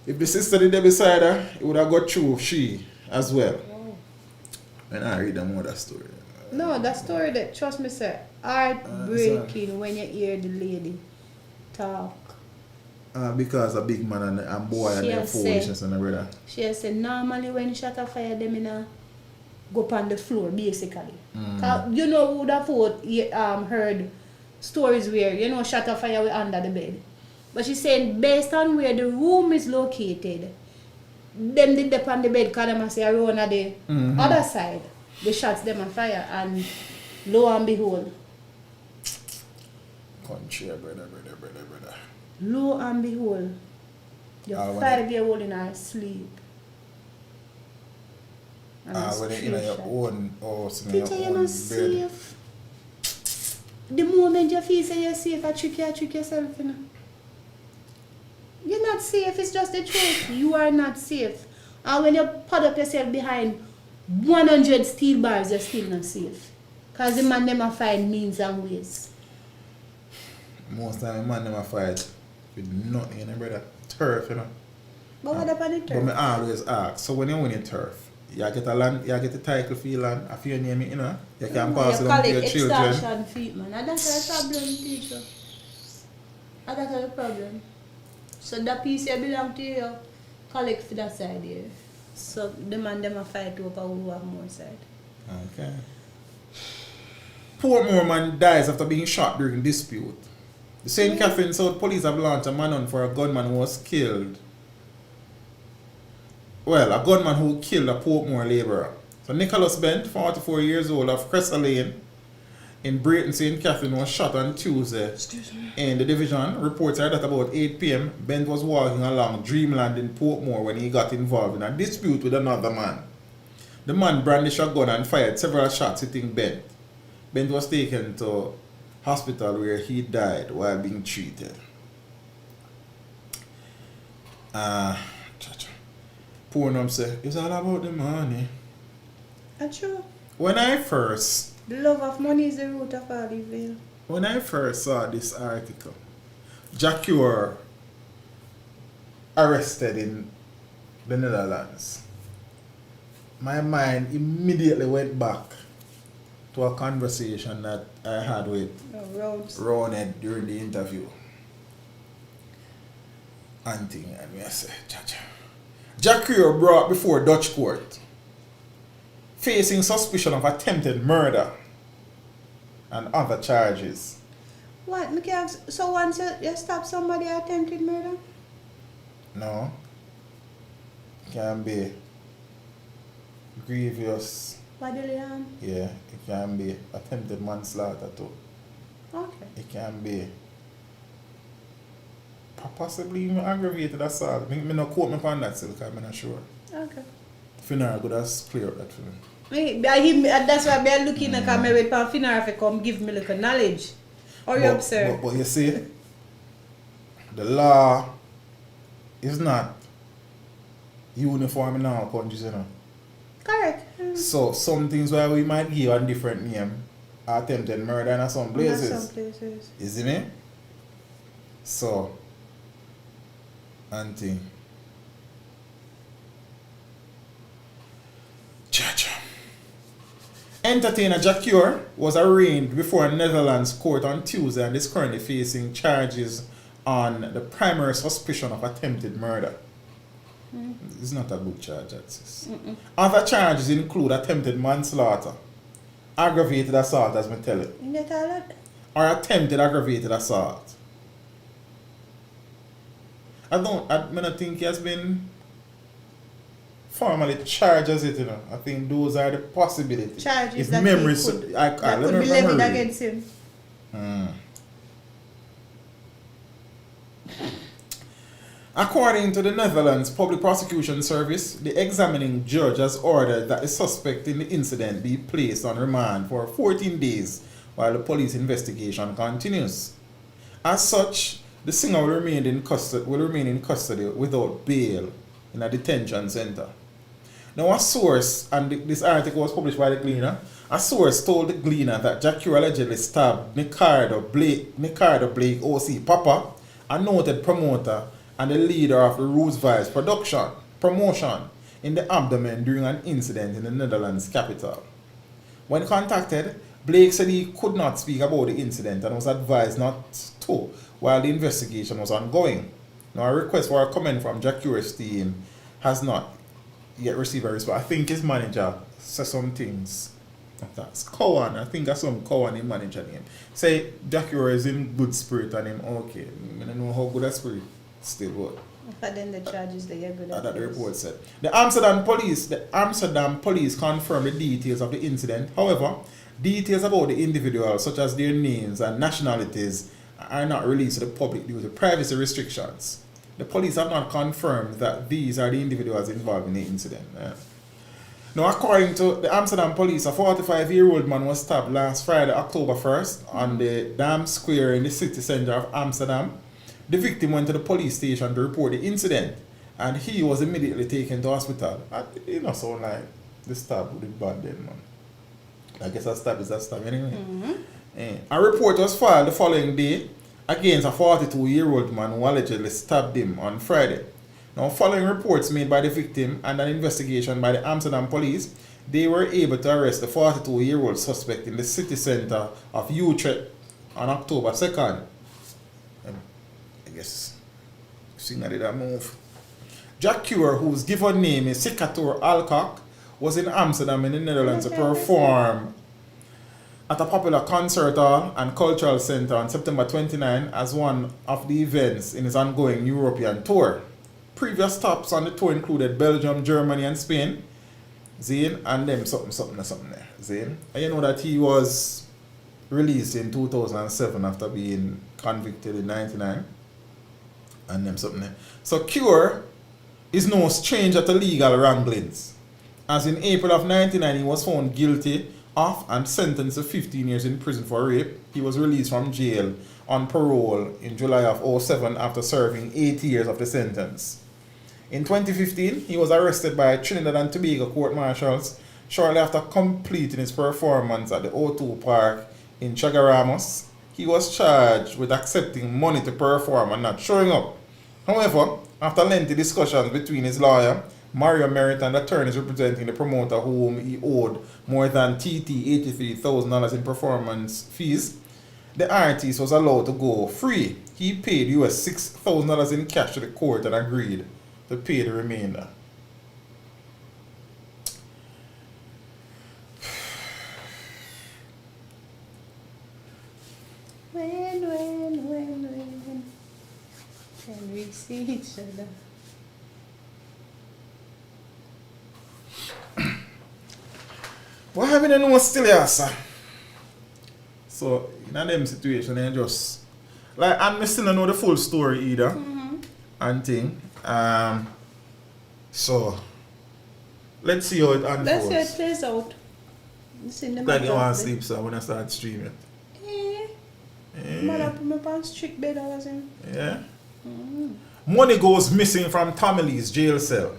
If the sister did there beside her, it would have got through she as well. Wow. And I read them that story. No, that story that, trust me, sir, heartbreaking when you hear the lady talk. Because a big man and boy and their foolishness and brother. She has said normally when shot a fire, them in go up on the floor basically. You know who would have heard stories where shot a fire under the bed. But she's saying based on where the room is located, them did up on the bed because them say around at the other side. The shots them on fire and lo and behold. Country, brother. Lo and behold, your 5-year-old in her sleep. When you're in your own house, in your Teacher, own you're not bed. safe. The moment you feel say you're safe, I trick yourself. You're not safe, it's just the truth. You are not safe. And when you put up yourself behind 100 steel bars, you're still not safe. Because the man never find means and ways. Most time the man never fight with nothing, brother. Turf, But what about the turf? But I always ask, so when you win your turf, You get a land, you get a title for your land. If you name it, you know, you can pass it you on to your collect children. extortion fee, man. And that's a problem, teacher. And that's a problem. So that piece you belong to you, collect for that side here. So the man them a fight over who have more side. Okay. Portmore man dies after being shot during dispute. The St. Catherine South police have launched a manhunt for a gunman who was killed. Well, a gunman who killed a Portmore labourer. So Nicholas Bent, 44 years old, of Cressa Lane in Brayton, St. Catherine, was shot on Tuesday. In the division, reports are that about 8 p.m, Bent was walking along Dreamland in Portmore when he got involved in a dispute with another man. The man brandished a gun and fired several shots hitting Bent. Bent was taken to hospital where he died while being treated. Pornum say, it's all about the money. That's true. When I first The love of money is the root of all evil. When I first saw this article, Jacure arrested in the Netherlands, my mind immediately went back to a conversation that I had with Roned during the interview. And me I say, Jacure brought before Dutch court, facing suspicion of attempted murder and other charges. What? So once you stop somebody attempted murder? No. It can be grievous. Bodily harm? Yeah, it can be attempted manslaughter too. Okay. It can be possibly even aggravated assault. Me not quote me on that still because I'm not sure. Okay. Finara could have cleared that for me. That's why I'm looking at me with Finara to come give me like a knowledge. Or you observe. But you see, the law is not uniform in all countries, you know. Correct. So some things where we might give a different name, attempted murder in some places. In some places. You see me? So, auntie. Cha-cha. Entertainer Jacure was arraigned before a Netherlands court on Tuesday and is currently facing charges on the primary suspicion of attempted murder. It's not a good charge, that's it. Other charges include attempted manslaughter, aggravated assault, as I tell it, You get all that? or attempted aggravated assault. I don't think he has been formally charged as it, you know. I think those are the possibilities. Charges if that memories, could be memory. levied against him. According to the Netherlands Public Prosecution Service, the examining judge has ordered that the suspect in the incident be placed on remand for 14 days while the police investigation continues. As such, the singer will remain in custody without bail in a detention center. Now a source, and this article was published by the Gleaner, a source told the Gleaner that Jacure allegedly stabbed Nicardo Blake OC Papa, a noted promoter and the leader of the Roots Vibes promotion in the abdomen during an incident in the Netherlands capital. When contacted, Blake said he could not speak about the incident and was advised not to while the investigation was ongoing. Now a request for a comment from Jacure's team has not yet received a response. I think his manager said some things. That's Cowan. I think that's some Cowan in manager name. Say Jacure is in good spirit and him okay. I don't know how good a spirit still what. But then the charges they get good at That the report said. The Amsterdam police confirmed the details of the incident. However, details about the individuals, such as their names and nationalities, are not released to the public due to privacy restrictions. The police have not confirmed that these are the individuals involved in the incident. Now, according to the Amsterdam police, a 45-year-old man was stabbed last Friday, October 1st, on the Dam Square in the city center of Amsterdam. The victim went to the police station to report the incident, and he was immediately taken to hospital. It not sound like the stab would be bad then, man. I guess a stab is a stab anyway. A report was filed the following day against a 42-year-old man who allegedly stabbed him on Friday. Now, following reports made by the victim and an investigation by the Amsterdam police, they were able to arrest the 42-year-old suspect in the city centre of Utrecht on October 2nd. I guess, seeing that did move. Jack Cure, whose given name is Sikator Alcock, was in Amsterdam in the Netherlands to perform at a popular concert hall and cultural centre on September 29 as one of the events in his ongoing European tour. Previous stops on the tour included Belgium, Germany and Spain. Zane, and them something there. Zane. And you know that he was released in 2007 after being convicted in 99. And them something there. So Cure is no stranger to legal wranglings, as in April of 99 he was found guilty of and sentenced to 15 years in prison for rape. He was released from jail on parole in July of 2007 after serving 8 years of the sentence. In 2015, he was arrested by Trinidad and Tobago court marshals shortly after completing his performance at the O2 Park in Chaguaramas. He was charged with accepting money to perform and not showing up. However, after lengthy discussions between his lawyer, Mario Merritt, and attorneys representing the promoter whom he owed more than $83,000 in performance fees, the artist was allowed to go free. He paid US $6,000 in cash to the court and agreed to pay the remainder. When can we see each other? What have you know still here, sir? So, in them situation, I just like I still don't know the full story either. And thing. So let's see how it unfolds. Let's see how it plays out. Like you want to sleep, so when I start streaming. Mother put me on strict bed, I was in. Yeah. Money goes missing from Tammany's jail cell.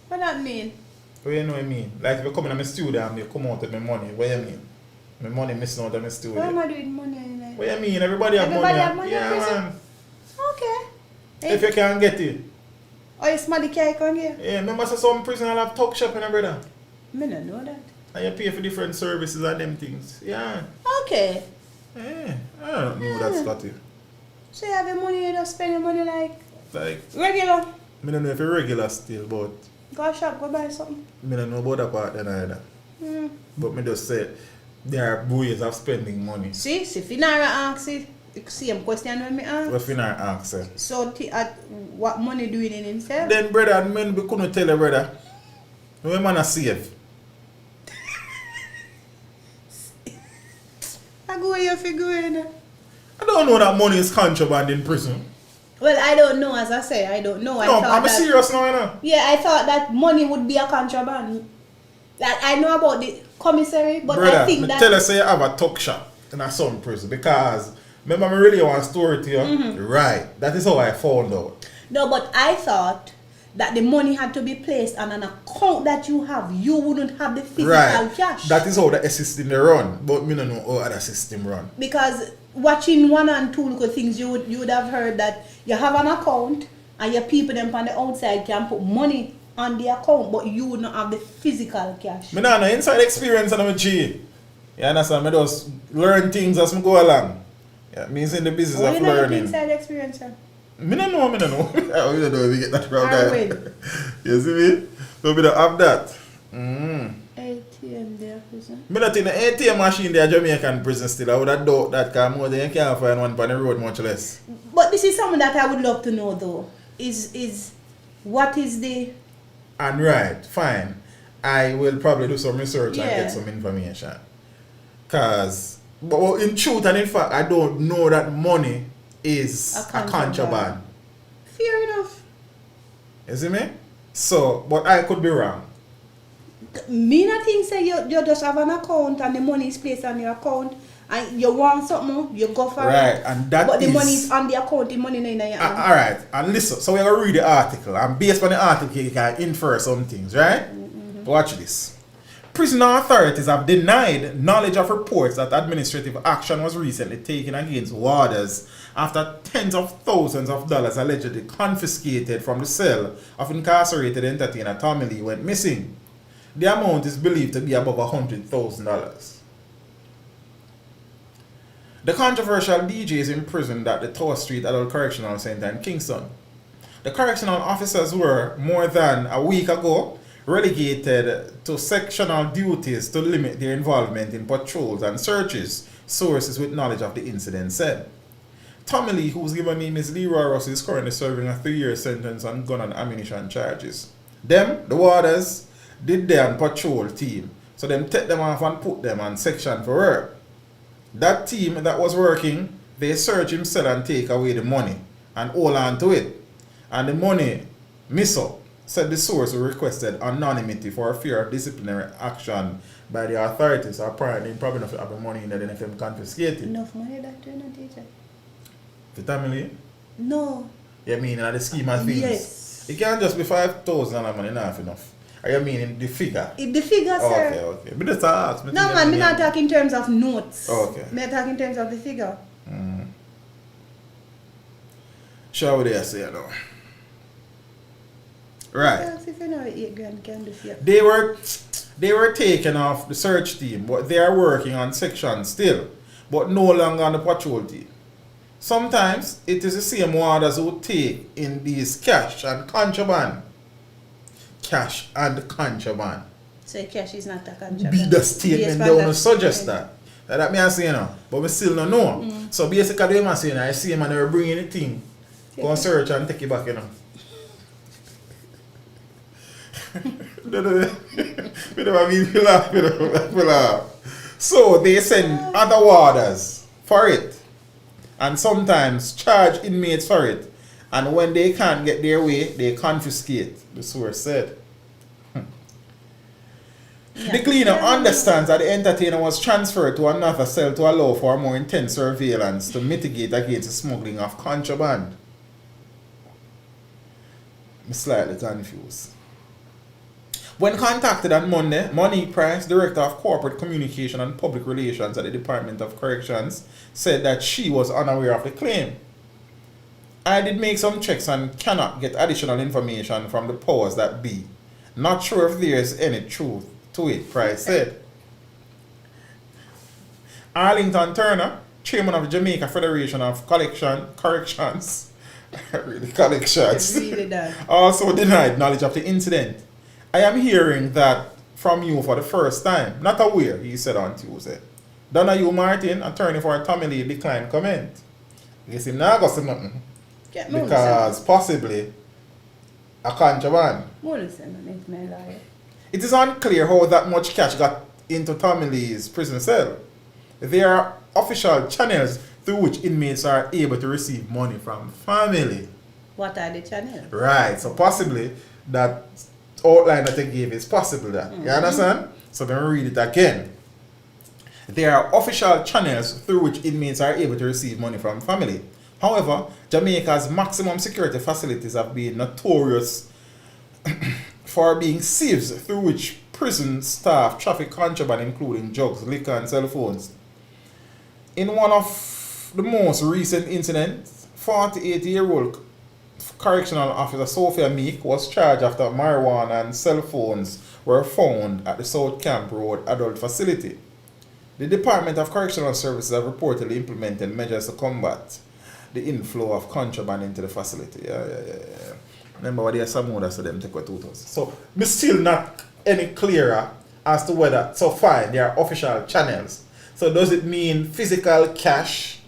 What that mean? What you know what I mean? Like if you come in my studio and you come out with my money, what you mean? My money missing out of my studio. What am I doing money anyway? What you mean? Everybody have Everybody money. have money in Yeah, prison? man. Okay. If you can get it. Oh, you somebody can't come here? Yeah, remember some prison will have talk shop in a brother. Me don't know that. And you pay for different services and them things. Yeah. Okay. Yeah. I don't know that's got it. So you have your money, you just spend your money like regular. I don't know if you're regular still, but Go shop, go buy something. I don't know about that part then either. But me just say there are ways of spending money. See, if you never ask it, same question when me ask. What if you not answer? So what money doing in himself? Then brother, men we couldn't tell you brother. No man a save. I go where you figure in. I don't know that money is contraband in prison. Well, I don't know, as I say, I don't know. I'm serious now, you know. Yeah, I thought that money would be a contraband. Like, I know about the commissary, but brother, I think that... tell us say you have a tuck shop in a some prison because remember me really want story to you? Right. That is how I found out. No, but I thought that the money had to be placed on an account that you have. You wouldn't have the physical cash. That is how the system they run, but me don't know how other system run. Because watching one and two little things, you would have heard that you have an account and your people them on the outside can put money on the account, but you would not have the physical cash. Me nah no inside experience and I'm a G. You understand? Me just learn things as me go along. Yeah, means in the business of learning. Inside experience, sir? Me don't know. I don't know if we get that from I that. will. You see me? So we don't have that. ATM there, prison. Me not in the ATM machine there Jamaican prison still. I would have doubt that because more than you can't find one on the road much less. But this is something that I would love to know though. Is what is the... And right, fine. I will probably do some research and Yeah. get some information. Cause but in truth and in fact I don't know that money is a contraband. Fair enough. You see me? So, but I could be wrong. Me not think say you just have an account and the money is placed on your account and you want something, you go for it. Right, and that but the is... money is on the account, the money in your hand. Alright, and listen, so we're going to read the article, and based on the article you can infer some things, right? Watch this. Prison authorities have denied knowledge of reports that administrative action was recently taken against warders after tens of thousands of dollars allegedly confiscated from the cell of incarcerated entertainer Tommy Lee went missing. The amount is believed to be above $100,000. The controversial DJ is imprisoned at the Tower Street Adult Correctional Center in Kingston. The correctional officers were, more than a week ago, relegated to sectional duties to limit their involvement in patrols and searches, sources with knowledge of the incident said. Tommy Lee, whose given name is Leroy Ross, is currently serving a 3-year sentence on gun and ammunition charges. Them, the warders, did their patrol team, so them take them off and put them on section for work. That team that was working, they search him cell and take away the money and hold on to it. And the money miss up, said the source who requested anonymity for fear of disciplinary action by the authorities. Apparently, probably not have the money in there, then if them confiscated. Enough money that you're not teacher. The family? No. You mean in the scheme of things? Yes. It can't just be 5,000 and money, not enough. Or you mean in the figure? In the figure, sir. Okay, okay. But just ask. No, man, I'm not talking in terms of notes. Okay. I'm talking in terms of the figure. Sure what they say now. Right. Yes, if you know 8 grand can do for you. They were taken off the search team, but they are working on section still, but no longer on the patrol team. Sometimes it is the same warders who take in these cash and contraband. Cash and contraband. So cash is not a contraband. Be the statement they don't suggest that. That me I say now, but we still don't know. So basically what I say now, I see him and they're bringing the thing. Go and search and take it back, you know. So they send other warders for it and sometimes charge inmates for it, and when they can't get their way they confiscate, the source said. The cleaner understands that the entertainer was transferred to another cell to allow for more intense surveillance to mitigate against the smuggling of contraband. I'm slightly confused. When contacted on Monday, Monique Price, Director of Corporate Communication and Public Relations at the Department of Corrections, said that she was unaware of the claim. I did make some checks and cannot get additional information from the powers that be. Not sure if there is any truth to it, Price said. Arlington Turner, Chairman of the Jamaica Federation of Corrections, really collections, also denied knowledge of the incident. I am hearing that from you for the first time. Not aware, he said on Tuesday. Donahue Martin, attorney for Tommy Lee, declined comment. I guess him not going to say nothing. Because possibly a contraband. It is unclear how that much cash got into Tommy Lee's prison cell. There are official channels through which inmates are able to receive money from family. What are the channels? Right, so possibly that outline that they gave is possible that. You understand? So let me read it again. There are official channels through which inmates are able to receive money from family. However, Jamaica's maximum security facilities have been notorious for being sieves through which prison staff traffic contraband, including drugs, liquor, and cell phones. In one of the most recent incidents, 48-year-old Correctional Officer Sophia Meek was charged after marijuana and cell phones were found at the South Camp Road Adult Facility. The Department of Correctional Services have reportedly implemented measures to combat the inflow of contraband into the facility. Yeah. Remember what they are some more so them take away 2,000. So, we're still not any clearer as to whether, so fine, there are official channels. So does it mean physical cash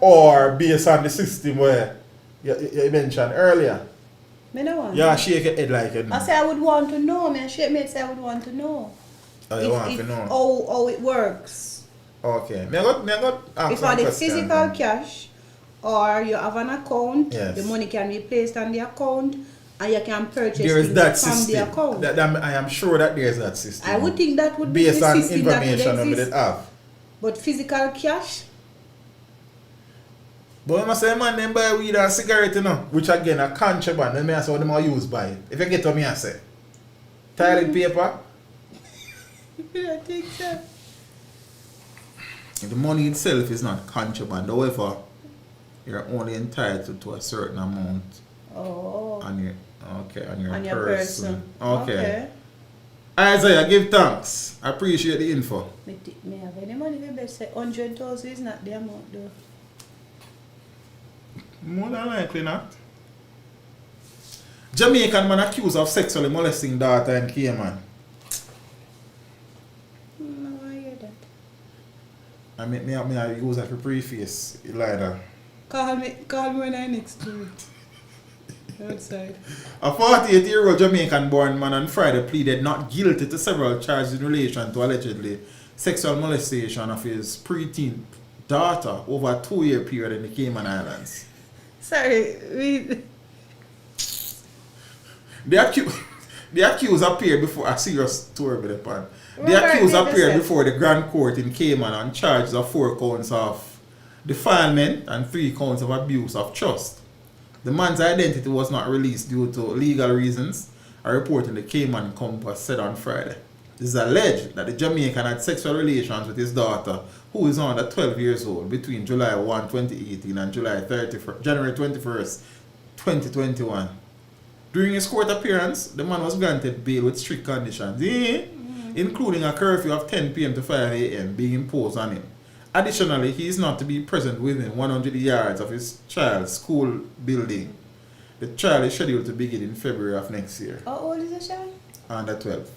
or based on the system where you mentioned earlier? Yeah, shake your head like it. I say I would want to know, man. Shake me say I would want to know. Oh, you want to know? How it works. Okay. Me got if I the physical cash or you have an account, yes, the money can be placed on the account and you can purchase there is that from system. the account. I am sure that there is that system. I would think that would based be the on system information that would that have. But physical cash? But I must say, man, them buy weed and cigarette, you know, which again are contraband. Then I say what them are used by it. If you get what me I say. Toilet paper. You don't think so? The money itself is not contraband. However, you're only entitled to a certain amount on your person. Okay. Isaiah, give thanks. I appreciate the info. Me have any money we best say 100,000 is not the amount though. More than likely not. Jamaican man accused of sexually molesting daughter in Cayman. No, I hear that. I use that for preface, Elida. Call me when I next to it. Outside. A 48-year-old Jamaican-born man on Friday pleaded not guilty to several charges in relation to allegedly sexual molestation of his preteen daughter over a 2-year period in the Cayman Islands. Sorry, The accused appeared before a serious tour with the pan. The accused appeared before the Grand Court in Cayman on charges of 4 counts of defilement and 3 counts of abuse of trust. The man's identity was not released due to legal reasons, a report in the Cayman Compass said on Friday. It is alleged that the Jamaican had sexual relations with his daughter, who is under 12 years old, between July 1, 2018 and January 21st, 2021. During his court appearance, the man was granted bail with strict conditions, including a curfew of 10 p.m. to 5 a.m. being imposed on him. Additionally, he is not to be present within 100 yards of his child's school building. The trial is scheduled to begin in February of next year. how old is the child? Under 12.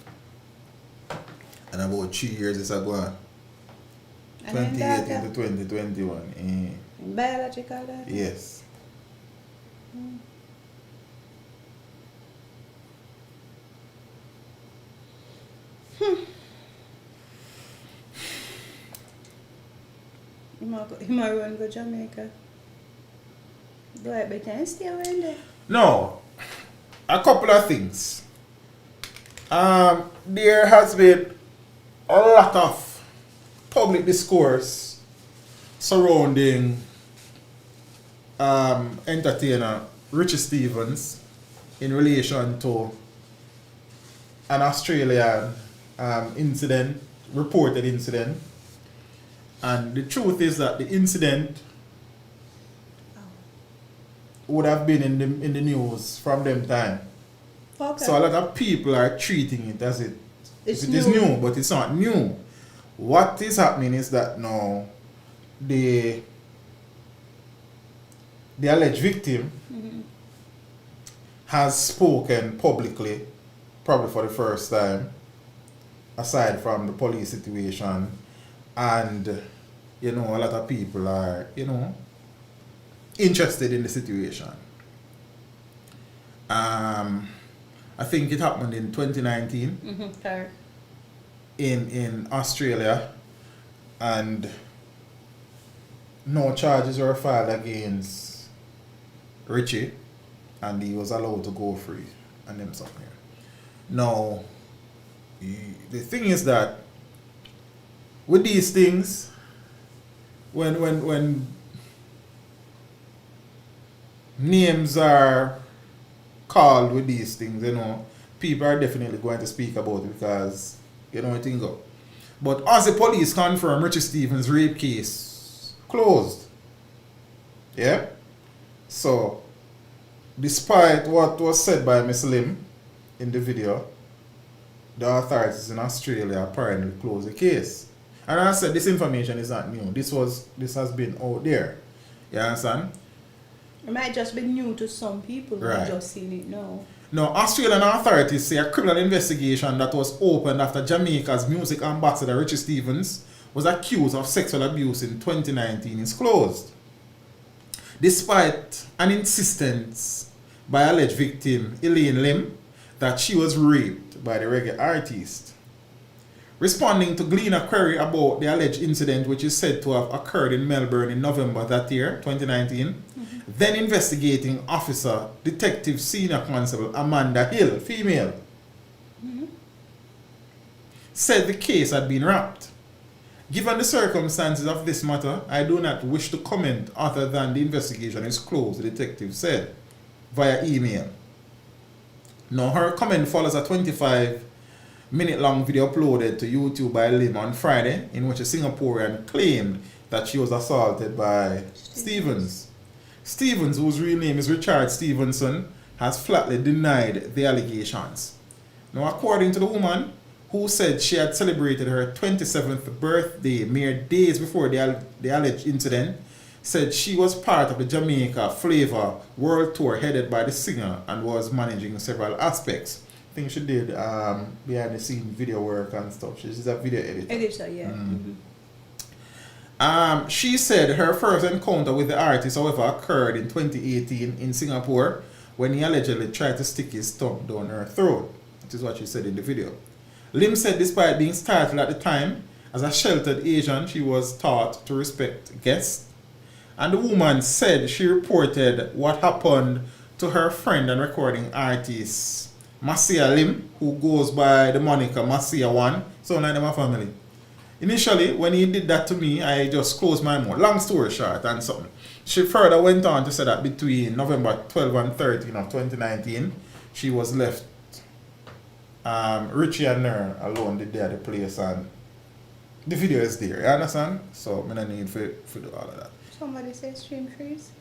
And about 3 years is gone. 2018 to 2021. Biological daughter? Yes. He might run go Jamaica. Do I better stay around there? No. A couple of things. There has been a lot of public discourse surrounding entertainer Richie Stevens in relation to an Australian reported incident. And the truth is that the incident would have been in the news from them time. Okay. So a lot of people are treating it as it is new. new, but it's not new. What is happening is that now the alleged victim has spoken publicly, probably for the first time, aside from the police situation, and a lot of people are interested in the situation. I think it happened in 2019 in Australia, and no charges were filed against Richie, and he was allowed to go free and them something. Now, the thing is that with these things, when names are called with these things, people are definitely going to speak about it because it can go. But as the police confirm, Richie Stevens' rape case closed. Yeah? So, despite what was said by Miss Lim in the video, the authorities in Australia apparently closed the case. And I said this information is not new. This has been out there. You understand? It might just be new to some people who Right. just seen it now. Now, Australian authorities say a criminal investigation that was opened after Jamaica's music ambassador Richie Stevens was accused of sexual abuse in 2019 is closed. Despite an insistence by alleged victim Elaine Lim that she was raped by the reggae artist. Responding to Gleaner query about the alleged incident, which is said to have occurred in Melbourne in November that year, 2019, then investigating officer, Detective Senior Constable Amanda Hill, female, said the case had been wrapped. Given the circumstances of this matter, I do not wish to comment other than the investigation is closed, the detective said via email. Now, her comment follows a 25 minute-long video uploaded to YouTube by Lim on Friday, in which a Singaporean claimed that she was assaulted by Stevens. Stevens, whose real name is Richard Stevenson, has flatly denied the allegations. Now, according to the woman, who said she had celebrated her 27th birthday mere days before the alleged incident, said she was part of the Jamaica Flavor World Tour headed by the singer and was managing several aspects. I think she did behind the scene video work and stuff. She's a video editor. Editor, yeah. She said her first encounter with the artist, however, occurred in 2018 in Singapore when he allegedly tried to stick his thumb down her throat. That is what she said in the video. Lim said despite being startled at the time, as a sheltered Asian, she was taught to respect guests. And the woman said she reported what happened to her friend and recording artist Masia Lim, who goes by the moniker Masia One. So like my family. Initially, when he did that to me, I just closed my mouth. Long story short and something. She further went on to say that between November 12 and 13 of 2019, she was left Richie and her alone did there at the place, and the video is there, you understand? So I don't need to do all of that. Somebody say stream freeze?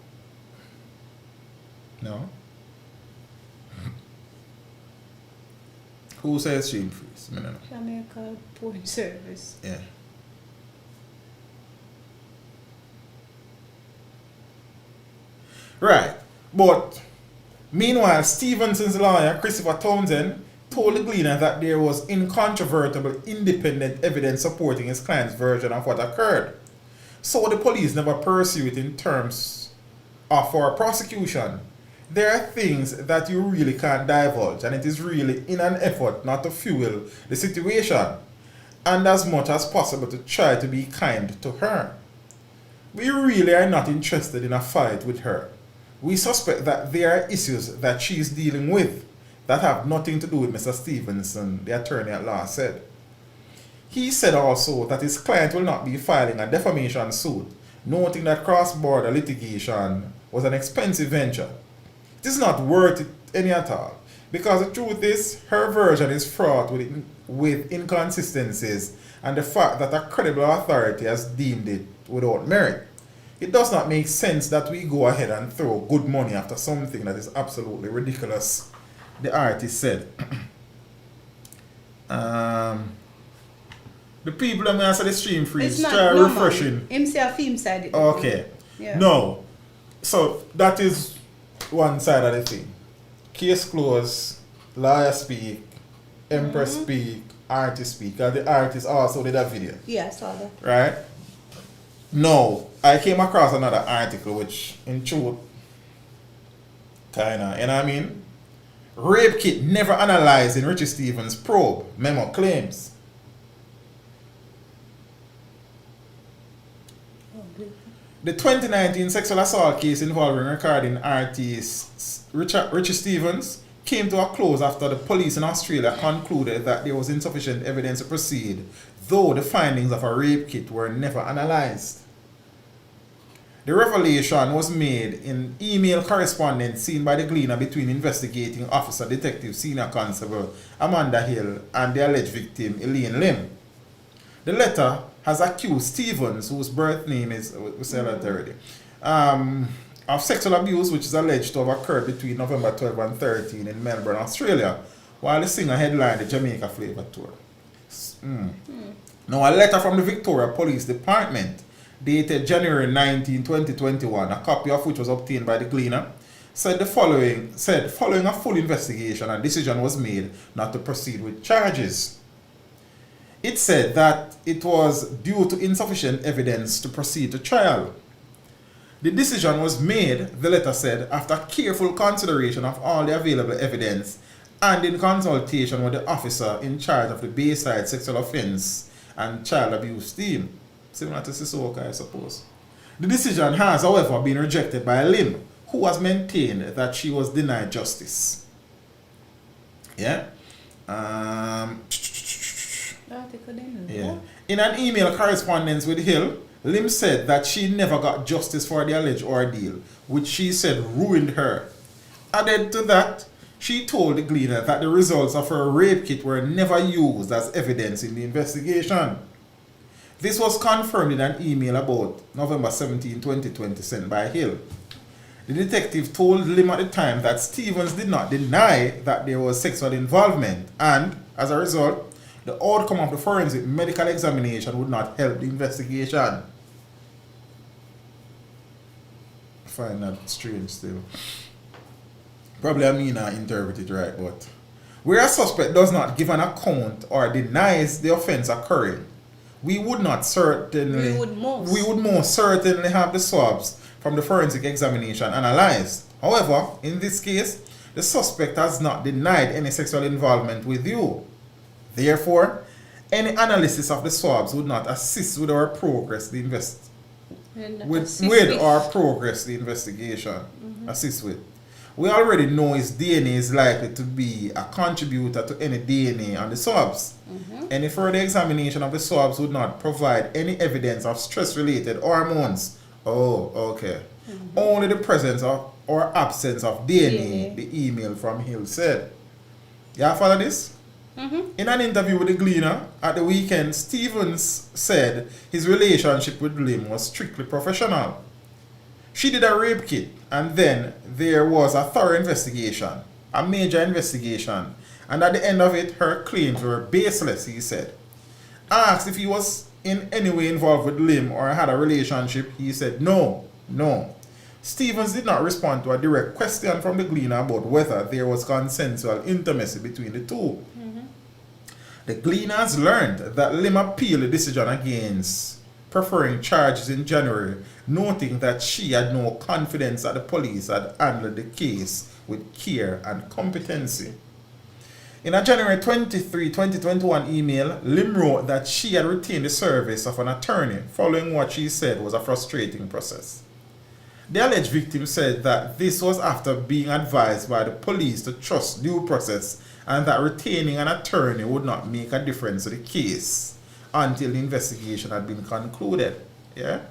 No? Who says stream freeze? I don't know. Jamaica porn service. Yeah. Right. But meanwhile, Stevenson's lawyer, Christopher Townsend, told the Gleaner that there was incontrovertible independent evidence supporting his client's version of what occurred. So the police never pursue it in terms of our prosecution. There are things that you really can't divulge, and it is really in an effort not to fuel the situation, and as much as possible to try to be kind to her. We really are not interested in a fight with her. We suspect that there are issues that she is dealing with that have nothing to do with Mr. Stevenson, the attorney at law said. He said also that his client will not be filing a defamation suit, noting that cross-border litigation was an expensive venture. It is not worth it any at all, because the truth is, her version is fraught with inconsistencies and the fact that a credible authority has deemed it without merit. It does not make sense that we go ahead and throw good money after something that is absolutely ridiculous, the artist said. The people that may answer the stream freeze, try refreshing. Him say a film side. Okay. Yeah. No. So that is one side of the thing. Case closed, lawyer speak, empress speak, artist speak. Because the artist also did a video. Yeah, I saw that. Right? No. I came across another article which, in truth, kinda, you know what I mean? Rape kit never analyzed in Richie Stevens' probe, memo claims. The 2019 sexual assault case involving recording artist Richie Stevens came to a close after the police in Australia concluded that there was insufficient evidence to proceed, though the findings of a rape kit were never analyzed. The revelation was made in email correspondence seen by the Gleaner between investigating officer Detective Senior Constable Amanda Hill and the alleged victim Elaine Lim. The letter has accused Stevens, whose birth name is of sexual abuse which is alleged to have occurred between November 12 and 13 in Melbourne, Australia, while the singer headlined the Jamaica Flavor Tour. Now, a letter from the Victoria Police Department dated January 19, 2021, a copy of which was obtained by the Gleaner, said following a full investigation, a decision was made not to proceed with charges. It said that it was due to insufficient evidence to proceed to trial. The decision was made, the letter said, after careful consideration of all the available evidence and in consultation with the officer in charge of the Bayside Sexual Offence and Child Abuse Team. Similar to Sissoko, I suppose. The decision has, however, been rejected by Lim, who has maintained that she was denied justice. Yeah? Yeah. In an email correspondence with Hill, Lim said that she never got justice for the alleged ordeal, which she said ruined her. Added to that, She told the Gleaner that the results of her rape kit were never used as evidence in the investigation. This was confirmed in an email about November 17, 2020 sent by Hill. The detective told Lim at the time that Stevens did not deny that there was sexual involvement and, as a result, the outcome of the forensic medical examination would not help the investigation. I find that strange still. Probably I mean I interpret it right, but where a suspect does not give an account or denies the offense occurring, we would most certainly have the swabs from the forensic examination analyzed. However, in this case, the suspect has not denied any sexual involvement with you. Therefore, any analysis of the swabs would not assist with our progress the investigation. Assist with. We already know his DNA is likely to be a contributor to any DNA on the swabs. Any further examination of the swabs would not provide any evidence of stress-related hormones. Oh, okay. Only the presence of or absence of DNA, the email from Hill said. You follow this? In an interview with the Gleaner at the weekend, Stevens said his relationship with Lim was strictly professional. She did a rape kit, and then there was a thorough investigation, a major investigation, and at the end of it, her claims were baseless, he said. Asked if he was in any way involved with Lim or had a relationship, he said no. Stevens did not respond to a direct question from the Gleaner about whether there was consensual intimacy between the two. The Gleaners learned that Lim appealed the decision against preferring charges in January, noting that she had no confidence that the police had handled the case with care and competency. In a January 23, 2021 email, Lim wrote that she had retained the service of an attorney following what she said was a frustrating process. The alleged victim said that this was after being advised by the police to trust due process and that retaining an attorney would not make a difference to the case until the investigation had been concluded. Yeah?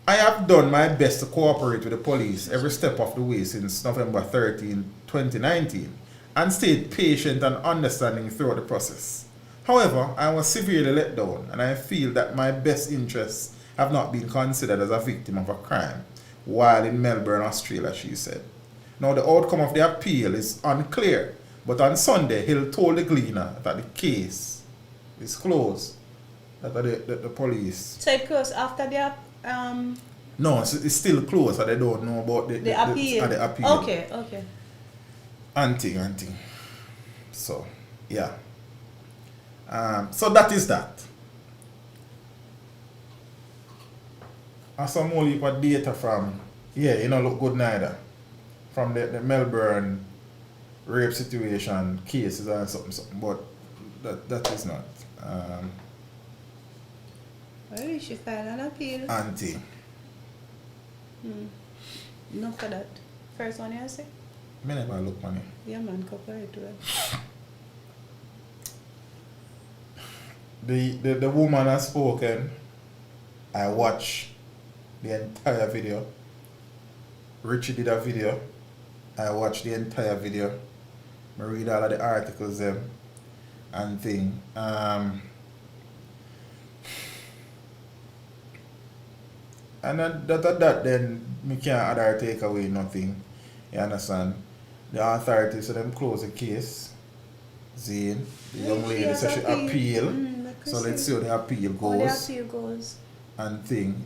I have done my best to cooperate with the police every step of the way since November 13, 2019 and stayed patient and understanding throughout the process. However, I was severely let down and I feel that my best interests have not been considered as a victim of a crime while in Melbourne, Australia, she said. Now the outcome of the appeal is unclear, but on Sunday, Hill told the Gleaner that the case is closed. That the police... So it closed after the... No, it's still closed, so they don't know about the appeal. The appeal. Okay. Anting. So, yeah. So that is that. And some more heap of data from, look good neither. From the Melbourne rape situation cases and something, but that is not. Well, she filed an appeal. Auntie. No for that. First one you say? I never look money. Yeah man, cooperate to it. The woman has spoken. I watched the entire video. Richie did a video. I watched the entire video. I read all of the articles them and thing. And that then me can't other take away nothing. You understand? The authorities so them close the case. Zane, the young lady said she appeal. So let's see how the appeal goes. And thing.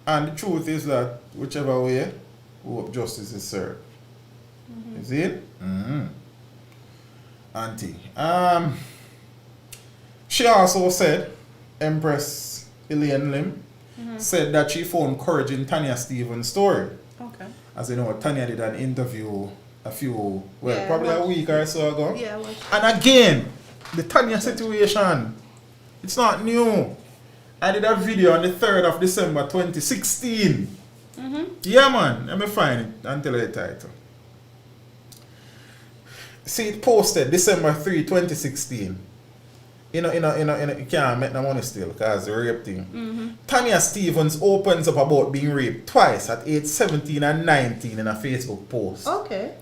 And the truth is that whichever way, we hope justice is served. Is it? Auntie. She also said, Empress Elaine Lim, said that she found courage in Tanya Stevens' story. Okay. As you know, Tanya did an interview probably a week or so ago. Yeah, and again, the Tanya situation, it's not new. I did a video on the 3rd of December 2016. Yeah man, let me find it and tell you the title. See it posted December 3, 2016. you can't make no money still because the rape thing. Tanya Stevens opens up about being raped twice at age 17 and 19 in a Facebook post. Okay.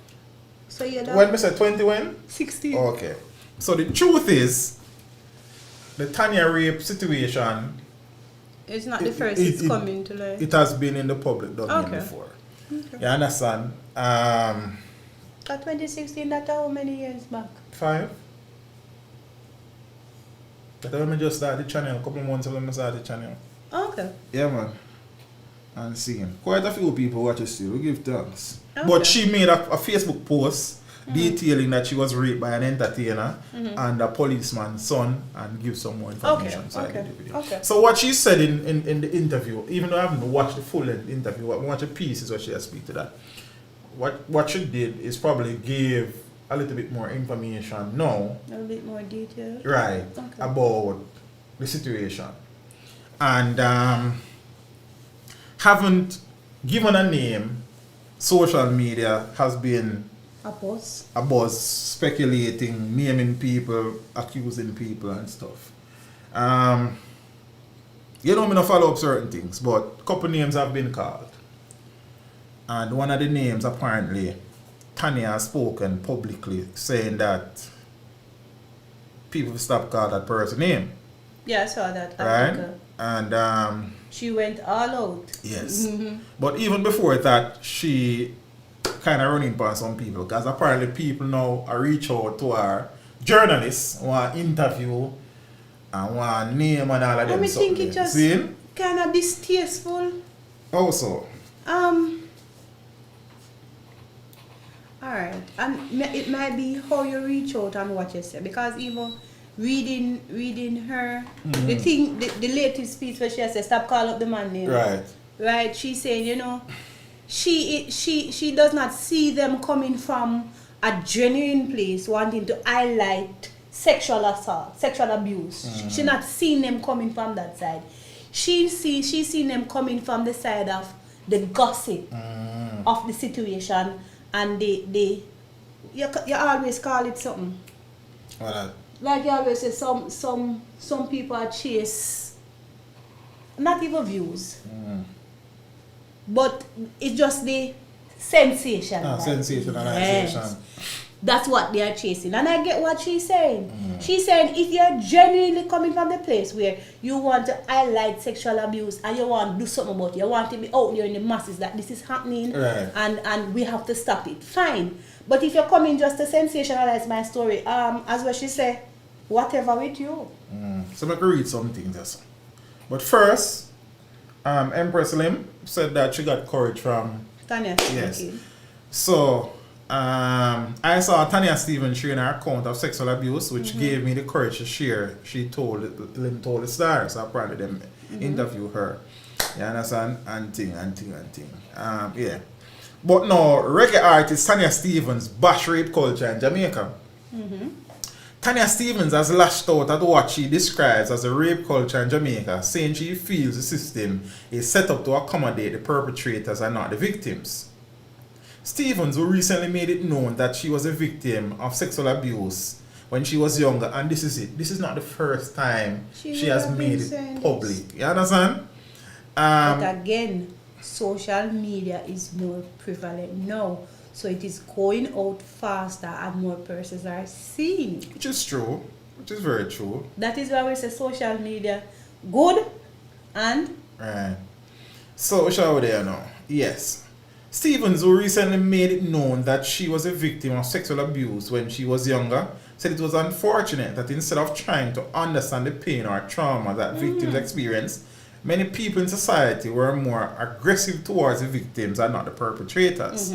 So you're When we say 20 when? 16. Okay. So the truth is, the Tanya rape situation, It's not the first it's coming to light. it has been in the public domain before. Okay. You understand? That 2016, that's how many years back? 5. But when I just started the channel, a couple of months ago I started the channel. Okay. Yeah, man. And seeing quite a few people watch it still. We give thanks. Okay. But she made a Facebook post detailing that she was raped by an entertainer and a policeman's son, and give some more information. Okay. So I did the video. Okay. So what she said in the interview, even though I haven't watched the full interview, I watched a piece is what she has speak to that. What she did is probably give a little bit more information now. A little bit more detail. Right. Okay. About the situation. And haven't given a name. Social media has been A boss. a buzz, speculating, naming people, accusing people and stuff. You know me not follow up certain things, but a couple names have been called. And one of the names apparently Tanya has spoken publicly saying that people stop calling that person name. Yeah, I saw that Right? article. And She went all out. yes. But even before that, she kind of running past some people because apparently people now are reach out to her journalists, want interview and want name and all of them. I think it just see? kind of distasteful. Also, Alright, and it might be how you reach out and what you say, because even reading her the thing, the latest speech where she has said stop calling up the man name. Right, she's saying, you know, she does not see them coming from a genuine place wanting to highlight sexual assault, sexual abuse. She not seeing them coming from that side. She's seen them coming from the side of the gossip of the situation, and you always call it something. Like you always say, some people are chase not even views, but it's just the sensation. Sensationalization. Yes. That's what they are chasing, and I get what she's saying. She's saying if you're genuinely coming from the place where you want to highlight sexual abuse and you want to do something about it, you want to be out there in the masses that this is happening, and we have to stop it, fine. But if you're coming just to sensationalize my story, as what she said, whatever with you. So I can read some things. But first, Empress Lim said that she got courage from Tanya. Yes. Okay. So I saw Tanya Stevens sharing her account of sexual abuse, which gave me the courage to share. She told the stars, so apparently them interview her. You understand? And thing. Yeah. But no, reggae artist Tanya Stevens bash rape culture in Jamaica. Tanya Stevens has lashed out at what she describes as a rape culture in Jamaica, saying she feels the system is set up to accommodate the perpetrators and not the victims. Stevens, who recently made it known that she was a victim of sexual abuse when she was younger, and this is it. This is not the first time she has made it public. You understand? But again, social media is more prevalent now, so it is going out faster and more persons are seeing. Which is true. Which is very true. That is why we say social media good and right. So shall we there now? Yes. Stevens, who recently made it known that she was a victim of sexual abuse when she was younger, said it was unfortunate that instead of trying to understand the pain or trauma that victims experience, many people in society were more aggressive towards the victims and not the perpetrators.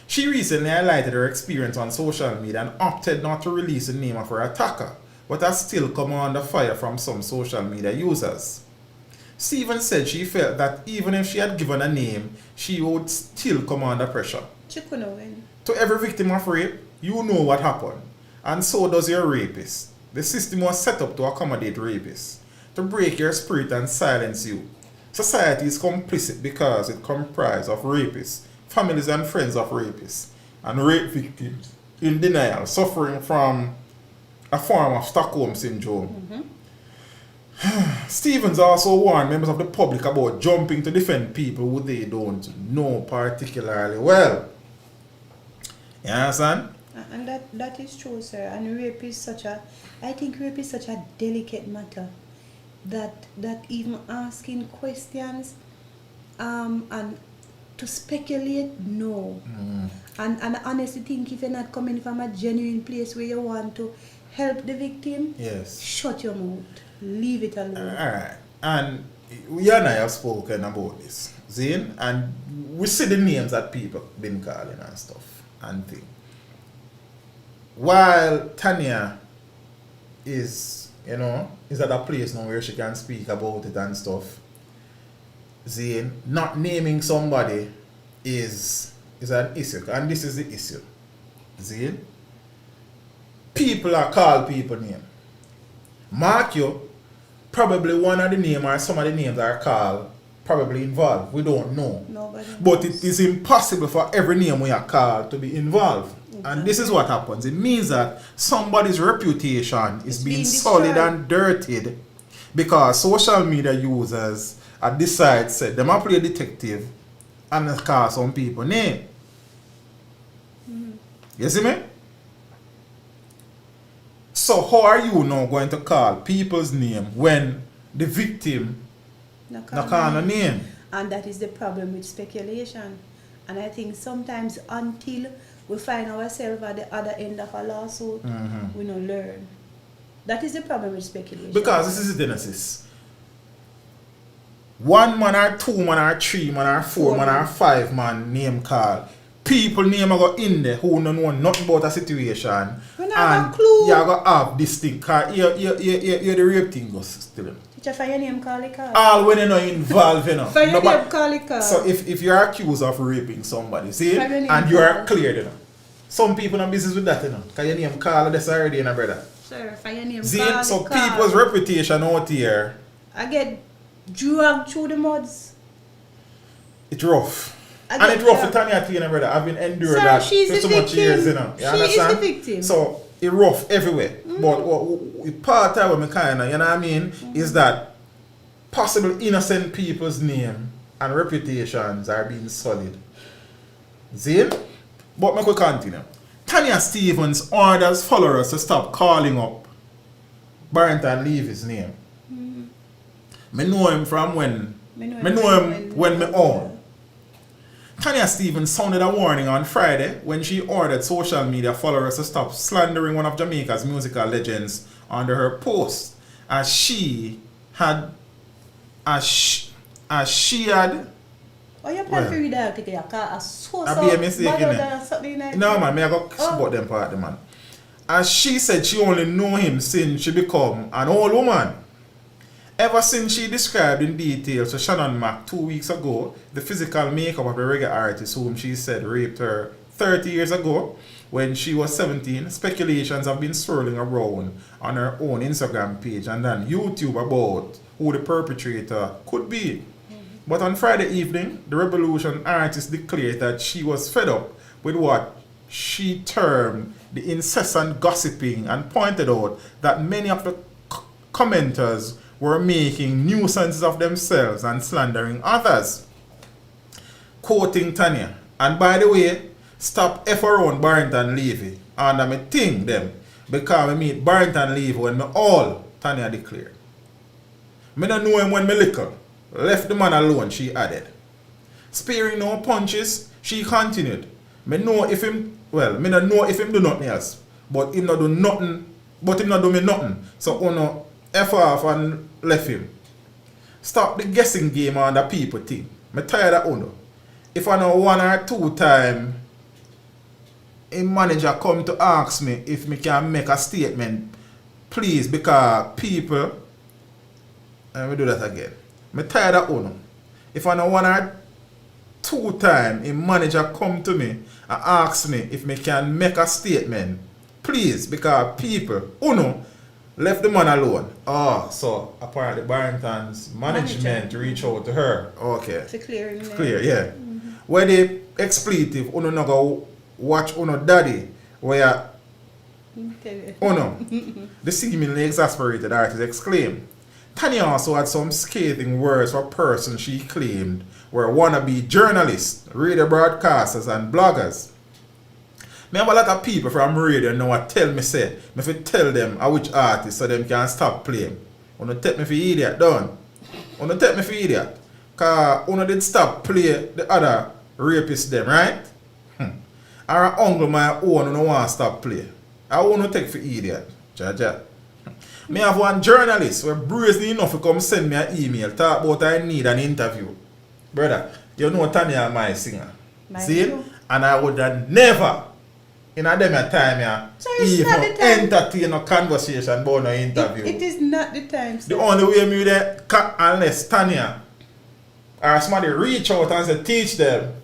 She recently highlighted her experience on social media and opted not to release the name of her attacker, but has still come under fire from some social media users. Stevens said she felt that even if she had given a name, she would still come under pressure. she couldn't win. To every victim of rape, you know what happened, and so does your rapist. The system was set up to accommodate rapists, to break your spirit and silence you. Society is complicit because it comprises of rapists, families and friends of rapists, and rape victims in denial, suffering from a form of Stockholm syndrome. Stevens also warned members of the public about jumping to defend people who they don't know particularly well. You understand? And that is true, sir. And rape is I think rape is such a delicate matter that even asking questions and to speculate, no. And I honestly think if you're not coming from a genuine place where you want to help the victim, Yes. shut your mouth. Leave it alone. Alright. And you and I have spoken about this, Zane, and we see the names that people been calling and stuff and things. While Tanya is at a place now where she can speak about it and stuff, Zane, not naming somebody is an issue, and this is the issue. Zane, people are called people name. Mark you, probably one of the names or some of the names are called probably involved. We don't know. Nobody But knows. it is impossible for every name we are called to be involved. And this is what happens. It means that somebody's reputation is being sullied and dirtied because social media users at this side said them are play detective and they call some people name. You see me? So how are you now going to call people's name when the victim not call a name? And that is the problem with speculation. And I think sometimes until we find ourselves at the other end of a lawsuit, we don't learn. That is the problem with speculation. Because this is the genesis. 1 man or 2 man or 3 man or 4 man or 5 man name call. People name go in there who don't know nothing about a situation. We not have a clue. You go have this thing. Cause you the rape thing goes still. Teacher, for your name, call it call. All when you're not involved, For your name, call it call. So if you're accused of raping somebody, see, For your name, and you are call. cleared, some people in business with that, Because your name call this already, brother. Sir, for your name, See, call so it call. people's reputation out here, I get dragged through the muds. it's rough. I And get it's rough for dragged. Tanya Tina, brother. I've been enduring Sir, that she's for the so much victim. years, You She is the understand? victim. So it's rough everywhere. But what part of what I kinda, you know what I mean, is that possible innocent people's name and reputations are being sullied. See? But I could continue. Tanya Stevens orders followers to stop calling up Barrington Levy's name. I know him from when. I know him when me own. Tanya Stevens sounded a warning on Friday when she ordered social media followers to stop slandering one of Jamaica's musical legends under her post, as she had. Oh, you can't read that article. You can't. So I be a mistake in it. something like No that. man, me I go support them part man. As she said she only know him since she become an old woman. Ever since she described in detail to Shannon Mack 2 weeks ago the physical makeup of the reggae artist whom she said raped her 30 years ago when she was 17, speculations have been swirling around on her own Instagram page and on YouTube about who the perpetrator could be. But on Friday evening, the Revolution artist declared that she was fed up with what she termed the incessant gossiping and pointed out that many of the commenters were making nuisances of themselves and slandering others. Quoting Tanya, and by the way, stop F around Barrington Levy and me think them because I meet Barrington Levy when me all, Tanya declared. Me don't know him when me little. Left the man alone, she added. Sparing no punches, she continued. Me don't know if him do nothing else, but him not do nothing, but him not do me nothing. So uno F off and left him. Stop the guessing game on the people thing. Me tired of uno. If I know 1 or 2 times, a manager come to ask me if me can make a statement, please, because people, and we do that again. Me tired of uno. If I know 1 or 2 times, a manager come to me and ask me if me can make a statement, please, because people, uno, left the man alone. Oh, so apparently Barrington's management reach out to her. Okay. It's clear. Clear, yeah. Where the expletive, uno no go watch uno daddy, where Oh no. The seemingly exasperated artist exclaimed. Tanya also had some scathing words for persons she claimed were wannabe journalists, radio broadcasters, and bloggers. Me have a lot of people from radio now what tell me say, me fi tell them a which artist so them can stop playing. Wanna take me for idiot, done. Wanna take me for idiot. Cause wanna did stop play the other rapists them, right? Or a uncle my own who want stop play. I wanna take for idiot. Jaja. Me have one journalist who brazen enough to come send me an email talk about I need an interview. Brother, you know Tanya my singer. See? Too. And I would have never in a dem time even entertain a conversation about no interview. It is not the time, sir. The only way me there unless Tanya or somebody reach out and say teach them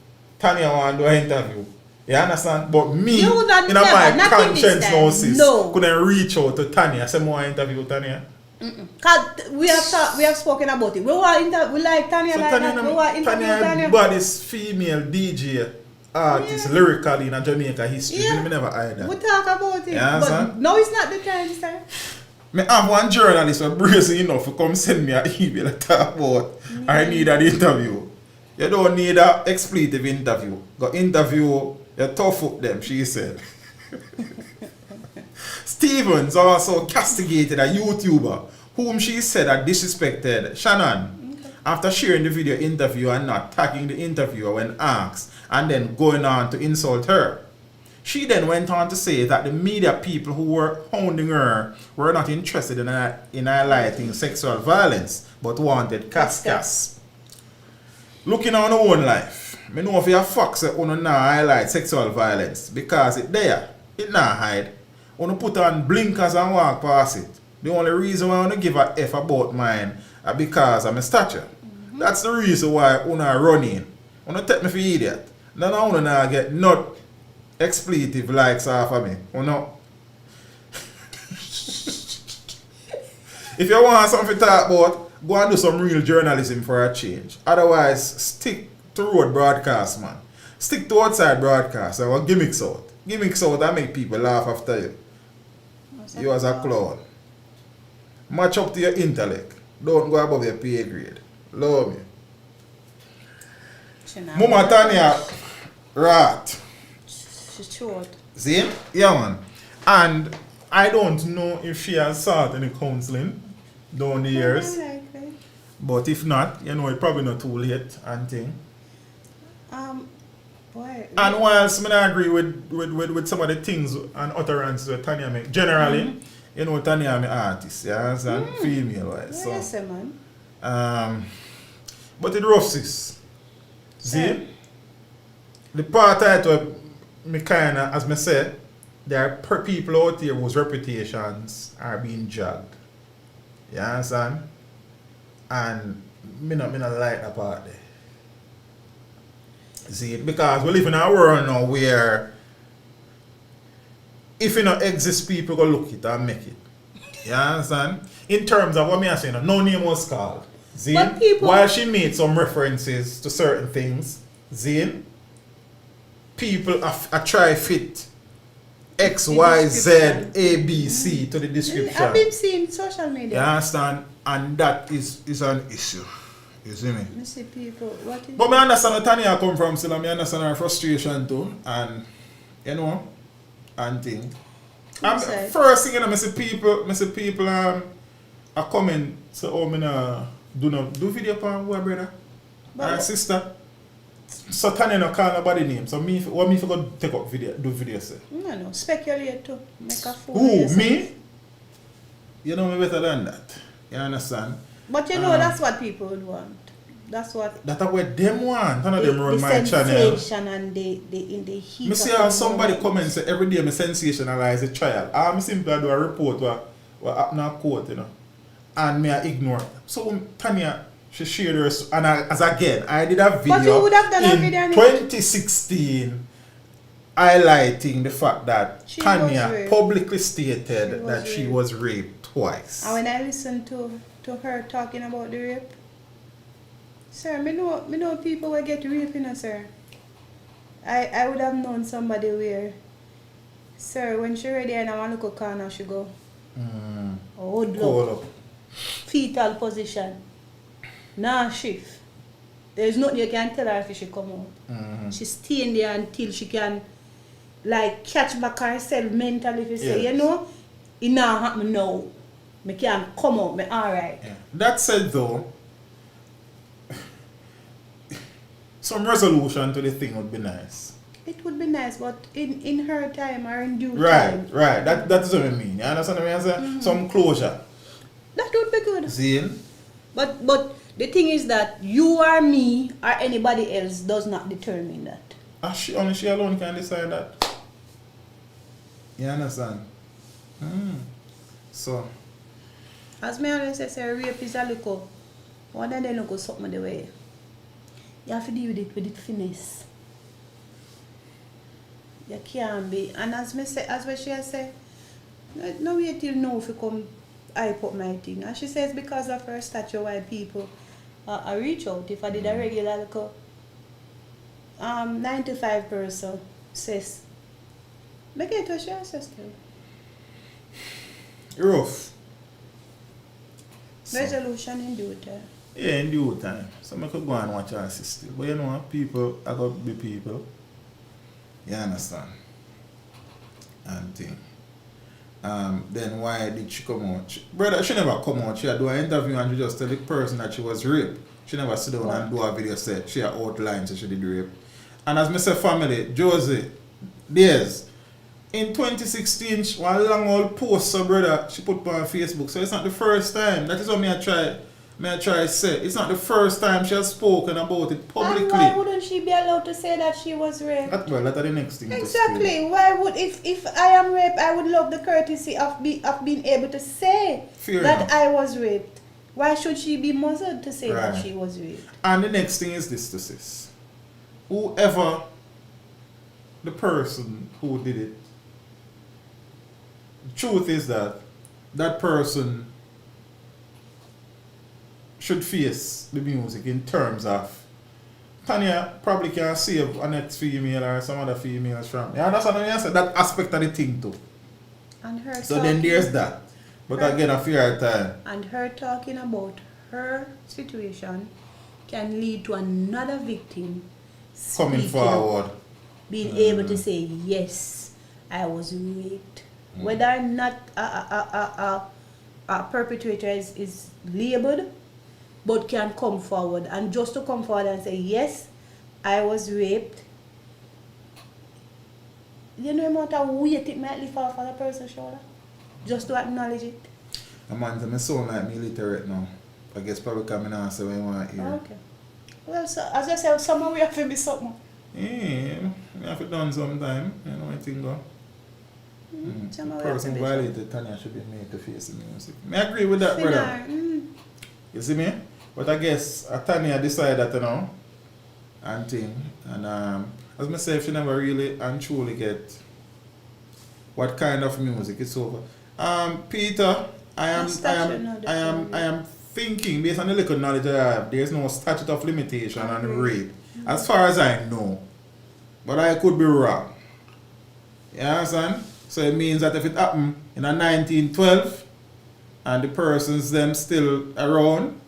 Tanya want to do an interview. You understand? But me, in my conscience now, sis, couldn't reach out to Tanya. Say more interview Tanya. Cause we have spoken about it. We like Tanya So like Tanya, that. We want interview Tanya baddest female DJ artist lyrically in Jamaica history. Yeah. Me never heard that. We talk about it. You But understand? no, it's not the time, sir. Me have one journalist who brazen enough to come send me an email and talk about I need an interview. You don't need an expletive interview. Go interview you tough up them, she said. Stevens also castigated a YouTuber whom she said had disrespected Shannon after sharing the video interview and not tagging the interviewer when asked and then going on to insult her. She then went on to say that the media people who were hounding her were not interested in highlighting sexual violence but wanted cascas. Looking on our own life, I know if you have facts that you not highlight sexual violence because it's there, it not hide. You put on blinkers and walk past it. The only reason why I want to give a F about mine is because of my stature. That's the reason why I not running. You take me for idiot. Then I want to get not expletive likes off of me. You know? If you want something to talk about, go and do some real journalism for a change. Otherwise, stick to road broadcast, man. Stick to outside broadcast. I want gimmicks out. Gimmicks out that make people laugh after you. You as a clown. Match up to your intellect. Don't go above your pay grade. Love me. Mama Tanya, rat. She's short. See? Yeah, man. And I don't know if she has sought any counseling down the years. But if not, you know, it's probably not too late and thing. Boy. And whilst I agree with some of the things and utterances that Tanya make, generally, you know, Tanya is an artist, yeah, and female wise. So, Yes, man. but it rough, sis. See? The part that me kinda, as me say, there are people out there whose reputations are being dragged. You understand? And me not like that part there. See, because we live in a world now where if you not exist, people go look it and make it. You understand? In terms of what me I say, no name was called. Zane, while she made some references to certain things, Zane, people are try fit X, Y, Z, A, B, C to the description. I've been seeing social media. You understand? And that is an issue. You see me? I see people. What is But I understand where Tanya come from, so I understand her frustration too. And you know, and thing. First thing, you know, I see people are coming, so oh, me do video upon what, brother? Our sister. So Tanya no call nobody name. So what me forgot take up video, do video say? No, speculate too. Make a fool. Who, me? You know me better than that. You understand? But you know that's what people would want. That's what. That's what them want. None of them run my channel. Sensation and the heat. Me see how somebody comments say every day me sensationalize the trial. I simply do a report what happened in court, you know. And me I ignore. So Tanya, she shared her, and I did a video. But you would have done a video in 2016 highlighting the fact that Tanya publicly stated that she was raped twice. And when I listened to her talking about the rape, sir, me know people will get raped, you know, sir. I would have known somebody where Sir, when she ready and I want to look at corner, she go. Hold Call up. up. Fetal position. Nah, shift. There's nothing you can tell her if she come out. She stay in there until she can like catch back herself mentally. If you say, Yes. you know, it not happen now. Me can come out, me alright. Yeah. That said though, some resolution to the thing would be nice. It would be nice, but in her time or in due time. Right. That's what I mean. You understand what I say? Some closure. That would be good. See? But the thing is that you or me or anybody else does not determine that. Only she alone can decide that. You understand? So, As me always say, rape is a little, one of them look something the way. You have to deal with it finesse. You can't be. And as what she say, no wait till now if you come hype up my thing. And she says because of her stature why people I reach out. If I did a regular little 95% says make it what she says to. rough. So, Resolution in due time. yeah, in due time. So I could go and watch her sister. But you know, people are going to be people. You understand? And thing. Then why did she come out? Brother, she never come out. She had do an interview and she just tell the person that she was raped. She never sit down and do a video set. She had outlined so she did rape. And as I say family, Josie, there's in 2016, one long old post, so brother, she put on Facebook. So it's not the first time. That is what I try to say. It's not the first time she has spoken about it publicly. And why wouldn't she be allowed to say that she was raped? That's the next thing. Exactly. Why would if I am raped, I would love the courtesy of being able to say Fair that enough. I was raped. Why should she be muzzled to say that Right. she was raped? And the next thing is this, sis. Whoever the person who did it, the truth is that that person should face the music in terms of Tanya probably can save a next female or some other females from. You understand what I said? That aspect of the thing too. And her So then there's that. But Right. again, a fair time. And her talking about her situation can lead to another victim Coming speaking, forward. being able to say, yes, I was raped. Whether or not a perpetrator is labeled, but can come forward. And just to come forward and say, yes, I was raped. You know the amount of weight it might lift off of a person's shoulder? Just to acknowledge it. Man, I sound like me literate now. I guess probably coming and say what you want to hear. Okay. Well, so, as I said, somehow we have to be something. Yeah, we have to done sometime. You know what I think go. Somehow we have to Person be violated Tanya should be made to face the music. I agree with that, brother. You see me? But I guess Tanya decided that, you know, and thing. And as I say, if she never really and truly get what kind of music it's over. Peter, I am thinking, based on the little knowledge I have, there's no statute of limitation on rape. As far as I know. But I could be wrong. You understand? So it means that if it happened in a 1912 and the persons them still around,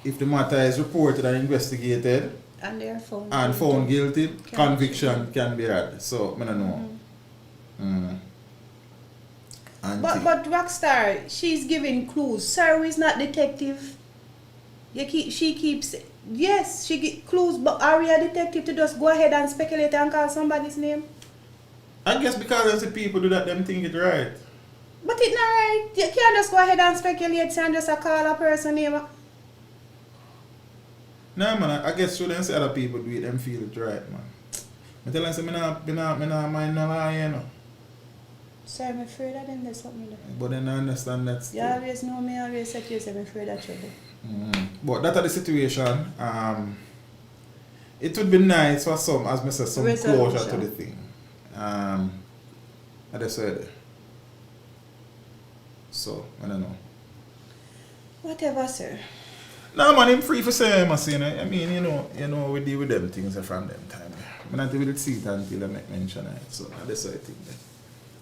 if the matter is reported and investigated and they are found and found guilty, conviction can be had. So I don't know. But Rockstar, she's giving clues. Sarah is not detective. She keeps yes, she give clues, but are we a detective to just go ahead and speculate and call somebody's name? I guess because the people do that, them think it right. But it's not right. You can't just go ahead and speculate and just call a person name. No man, I guess shouldn't say other people do it, them feel it right, man. I tell them say me not mind no lie, you know. So I'm afraid of them there's something there. But then I understand that You still. always know me, always say to you, I'm afraid of trouble. But that are the situation. It would be nice for some, as I said, some closure to the thing. I just said. So, I don't know. Whatever, sir. No man, I'm free for saying, I mean, you know, we deal with them things from them time. I'm not able to see it until I make mention of it. So, that's what I think.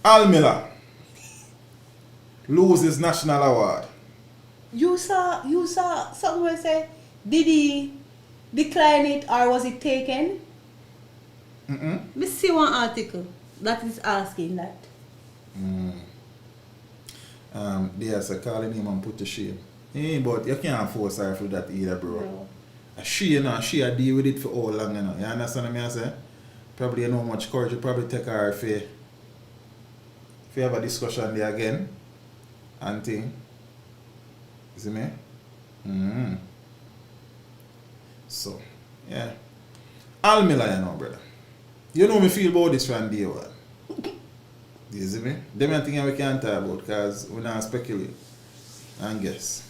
Al Miller loses national award. You saw someone say, did he decline it or was it taken? Me see one article that is asking that. There's a calling him and put to shame. But you can't force her for that either, bro. No. She a deal with it for all long, you know. You understand what I say? Probably you know how much courage you probably take her if you have a discussion there again and thing. You see me? So, yeah. Al Miller, you know, brother. You know me feel about this from day one. You see me? Them are things we can't talk about because we not speculate and guess.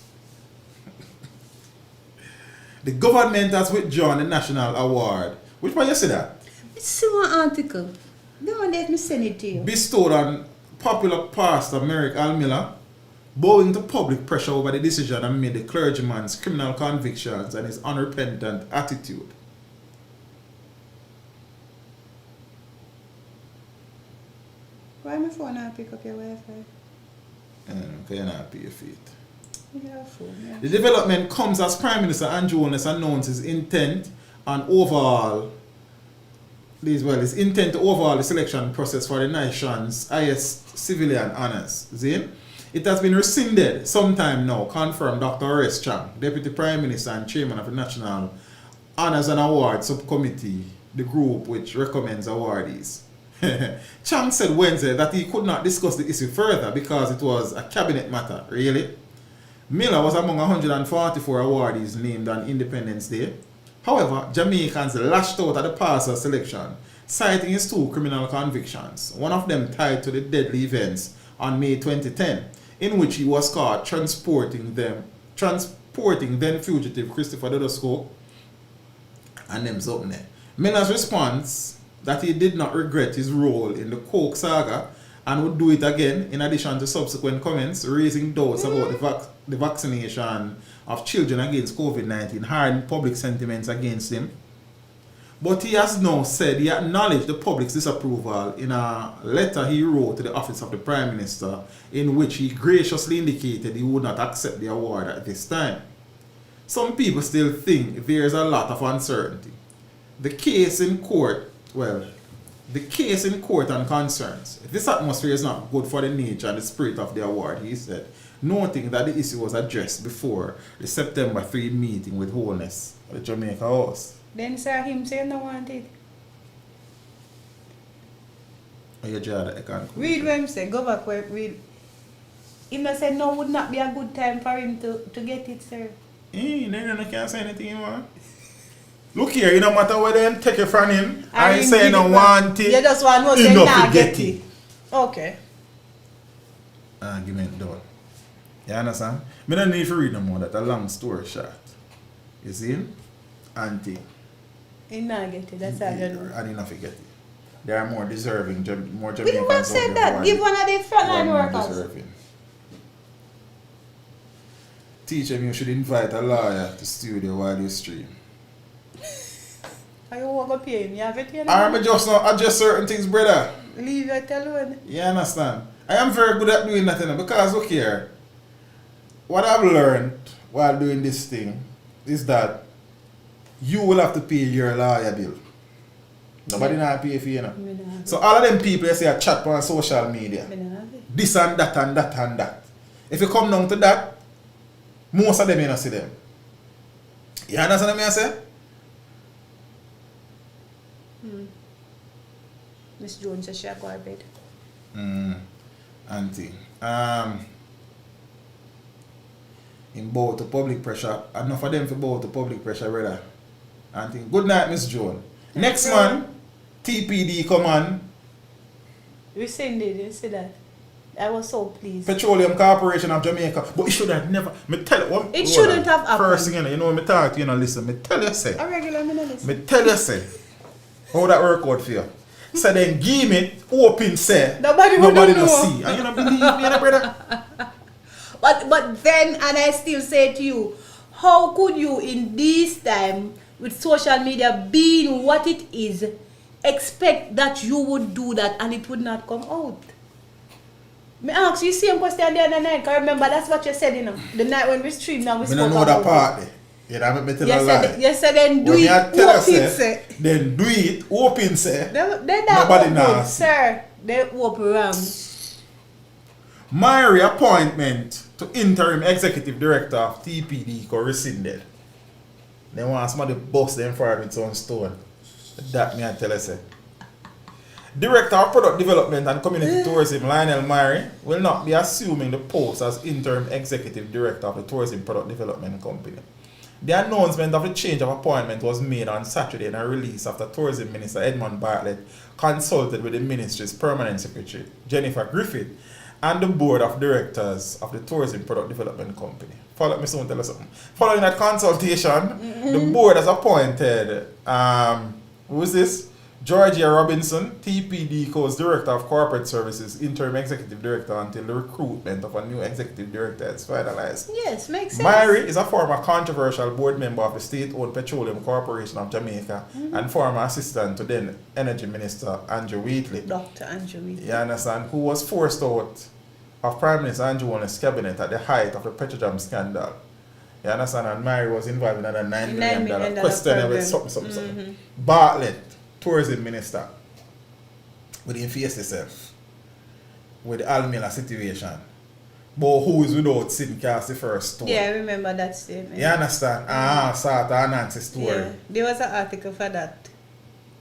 The government has withdrawn the national award. Which one you see that? I see one article. The one that me send it to you. Bestowed on popular pastor Merrick Al Miller, bowing to public pressure over the decision amid the clergyman's criminal convictions and his unrepentant attitude. Why my phone not pick up your Wi-Fi? Because you're not pay your feet. Yeah, phone, yeah. The development comes as Prime Minister Andrew Holness announced his intent to overhaul the selection process for the nation's highest civilian honors. See? It has been rescinded sometime now, confirmed Dr. Horace Chang, Deputy Prime Minister and Chairman of the National Honors and Awards Subcommittee, the group which recommends awardees. Chang said Wednesday that he could not discuss the issue further because it was a cabinet matter. Really? Miller was among 144 awardees named on Independence Day. However, Jamaicans lashed out at the passer selection, citing his 2 criminal convictions, one of them tied to the deadly events on May 2010, in which he was caught transporting then fugitive Christopher Dodosco and them something there. Miller's response that he did not regret his role in the Coke saga and would do it again, in addition to subsequent comments raising doubts about the vaccination of children against COVID-19, hardened public sentiments against him. But he has now said he acknowledged the public's disapproval in a letter he wrote to the office of the Prime Minister, in which he graciously indicated he would not accept the award at this time. Some people still think there is a lot of uncertainty. The case in court and concerns. This atmosphere is not good for the nature and the spirit of the award, he said, noting that the issue was addressed before the September 3 meeting with Holness at the Jamaica House. Then sir, him say no want it. Read what him say, go back where read. Him said no would not be a good time for him to get it, sir. No can't say anything, man. Look here, it no matter whether them take it from him and he say no want it. You just want to say nah get it. Okay. Argument done. You understand? I don't need to read no more. That's a long story short. You see? Auntie. He not get it. That's all you know. I didn't forget it. There are more deserving, more We Jamaicans. never said that. Give one of the frontline workers. Deserving. Teach him you should invite a lawyer to studio while you stream. Are you want to pay him? You have it here? I'm just not adjust certain things, brother. Leave it alone. You understand? I am very good at doing that, you know, because look here. What I've learned while doing this thing is that you will have to pay your lawyer bill. Nobody not pay for you, know. So all of them people you see a chat on social media. This and that and that and that. If you come down to that, most of them you don't see them. You understand what I say? Miss Jones says she go to bed. Auntie. In bow to public pressure. Enough of them for bow to public pressure, brother. Auntie. Good night, Miss Jones. Next man, TPD come on. Rescinding, you see that? I was so pleased. Petroleum Corporation of Jamaica. But it should have never. Me tell you, it shouldn't have happened. First thing, you know, me talk to you, listen. Me tell you, say. A regular, me no listen. Me tell you, say. How that work out for you? So then give me open say. Nobody no see. And you don't believe me, brother? But then, and I still say to you, how could you in this time, with social media being what it is, expect that you would do that and it would not come out? Me ask you same question the other night, because remember that's what you said, the night when we streamed and we spoke know about that part there. You know, me tell a lie. You said then do when it, open say. Then do it, open say. They Nobody open, knows. sir. They open wrong. My reappointment to interim executive director of TPD got rescinded. They want somebody bust them for with some stone. That me I tell you say. Director of Product Development and Community Tourism Lionel Myrie will not be assuming the post as interim executive director of the Tourism Product Development Company. The announcement of the change of appointment was made on Saturday in a release after Tourism Minister Edmund Bartlett consulted with the ministry's permanent secretary, Jennifer Griffith, and the board of directors of the Tourism Product Development Company. Follow me soon, tell us something. Following that consultation, the board has appointed, who is this? Georgia Robinson, TPDCO's Director of Corporate Services, Interim Executive Director until the recruitment of a new Executive Director is finalized. Yes, makes sense. Myrie is a former controversial board member of the State-Owned Petroleum Corporation of Jamaica and former assistant to then Energy Minister Andrew Wheatley. Dr. Andrew Wheatley. You understand? Who was forced out of Prime Minister Andrew Wheatley's cabinet at the height of the Petrojam scandal. You understand? And Myrie was involved in another $9 million question with something. Bartlett, Tourism Minister, with him face himself with the Almila situation. But who is without sin cast the first story? Yeah, I remember that statement. You understand? Sort of Nancy story. Yeah, there was an article for that.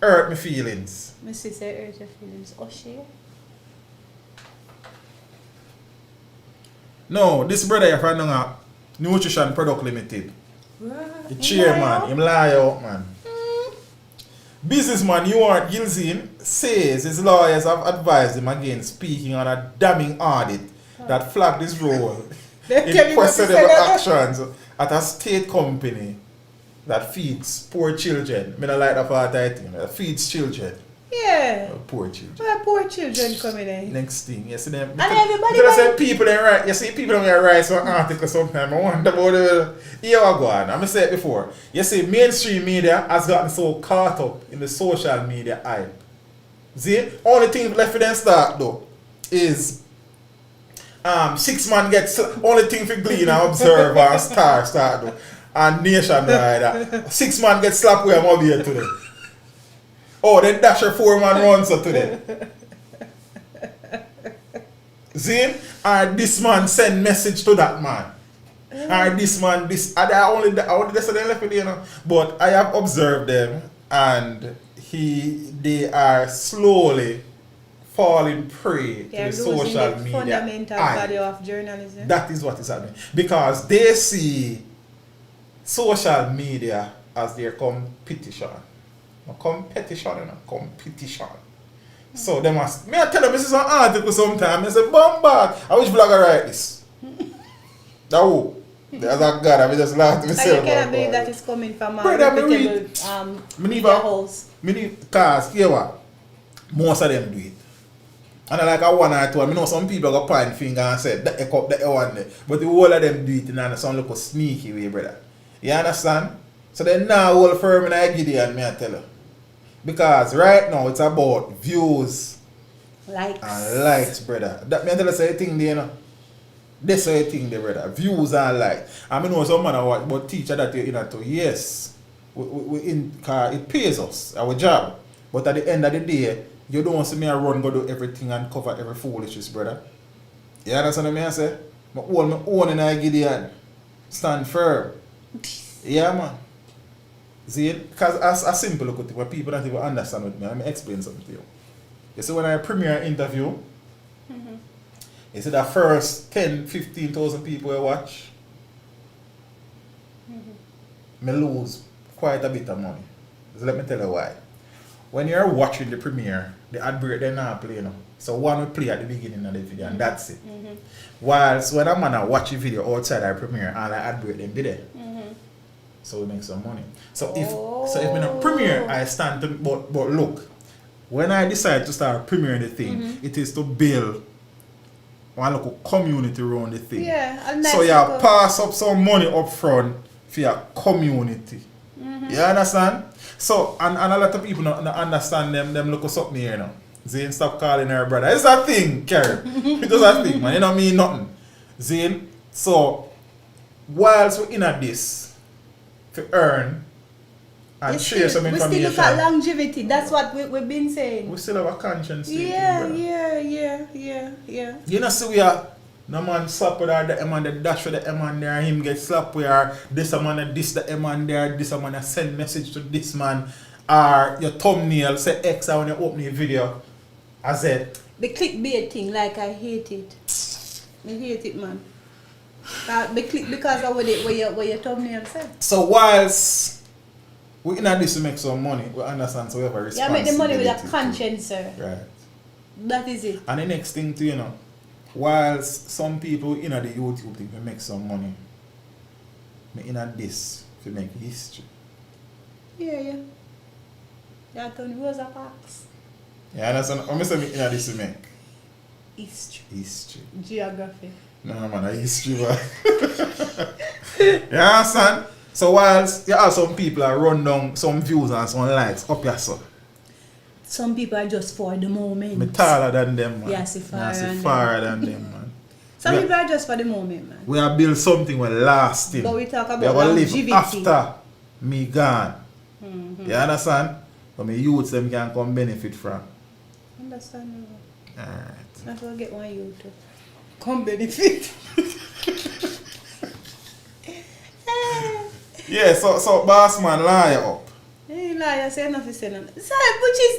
Hurt my feelings. My sister hurt your feelings. Oh, she? No, this brother here from Nutrition Product Limited. Right. The chairman, him lie out, man. Businessman Ewart Gilzine says his lawyers have advised him against speaking on a damning audit that flagged his role in questionable actions at a state company that feeds poor children. I don't like that part I think. That feeds children. Yeah. Poor children. Where poor children coming in? Next thing, you see them. And everybody. Say people they write. You see people they write some article sometimes. I wonder about it. Here I go on. I'm gonna say it before. You see, mainstream media has gotten so caught up in the social media hype. See, only thing left for them start though is 6 man gets only thing for Glean and Observer and Star start though. And Nationwide. 6 man get slapped with a mobile today. Oh, then Dasher 4 man runs up today. See? And this man send message to that man. And this man, I only that's what they left with you know. But I have observed them and they are slowly falling prey to the social media. Fundamental value of journalism. That is what is happening. Because they see social media as their competition. No competition, competition. So they must. Me I tell them this is an article sometimes. They say, bombard. I wish blogger write this. That who? There's a God. I just laugh to myself. And you cannot believe that is coming from a reputable media house. Because here what? Most of them do it. And I like a one or two. I know some people go point finger and say that cup that one there. But the whole of them do it in some little sneaky way, brother. You understand? So then now whole firm in I Gideon, me I tell you. Because right now it's about views. Likes. And likes, brother. That me I tell you say thing there, you know. That's a thing there, brother. Views and likes. I know some man what but teacher that you're in to. Yes. We it pays us, our job. But at the end of the day, you don't see me run go do everything and cover every foolishness, brother. You understand what I say? I hold my own in I Gideon. Stand firm. Yeah, man. See, because as a simple look at it, where people don't even understand with me, let me explain something to you. You see, when I premiere an interview, you see the first 10,000-15,000 people I watch, me lose quite a bit of money. So let me tell you why. When you're watching the premiere, the ad break they're not playing. So one will play at the beginning of the video and that's it. Whilst when a man watch a video outside our premiere, all the ad break them be there. So we make some money. So if in a premiere I stand to but look, when I decide to start premiering the thing, it is to build one local community around the thing. Yeah, nice. So you pass up some money up front for your community. You understand? So and a lot of people don't understand them look something here now. Zane, stop calling her brother. It's a thing, Kerry. It does a thing, man. You don't mean nothing. Zane, so whilst we're in at this to earn and share some information. We still look at longevity. That's what we've been saying. We still have a conscience. Yeah. You know, so we are no man slap with her, the M and the dash with the M and there, him get slapped with her, this a man this the M and there, this a man send message to this man, or your thumbnail say X when you open your video. I said the clickbait thing, like I hate it. I hate it, man. Because of what your thumbnail said. So whilst we in this to make some money, we understand, so we have a responsibility. Yeah, make the money with a conscience, sir. Right. That is it. And the next thing too, you know, whilst some people in the YouTube think we make some money, me in this to make history. Yeah. Yeah, Tony Rosa Parks. Yeah, that's what I'm saying in this to make. History. Geography. No, man, a history, man. You understand? So whilst you have some people that run down some views and some likes up your son. Some people are just for the moment. Me taller than them, man. Yeah, far than them, man. Some people are just for the moment, man. We have built something will lasting. But we talk about longevity. live After me gone. You understand? But my youths them can come benefit from. Understandable. Alright. That's what I get one youth to come benefit. Yeah, so boss man lie up. Hey, liar say nothing say nothing. Sir, which is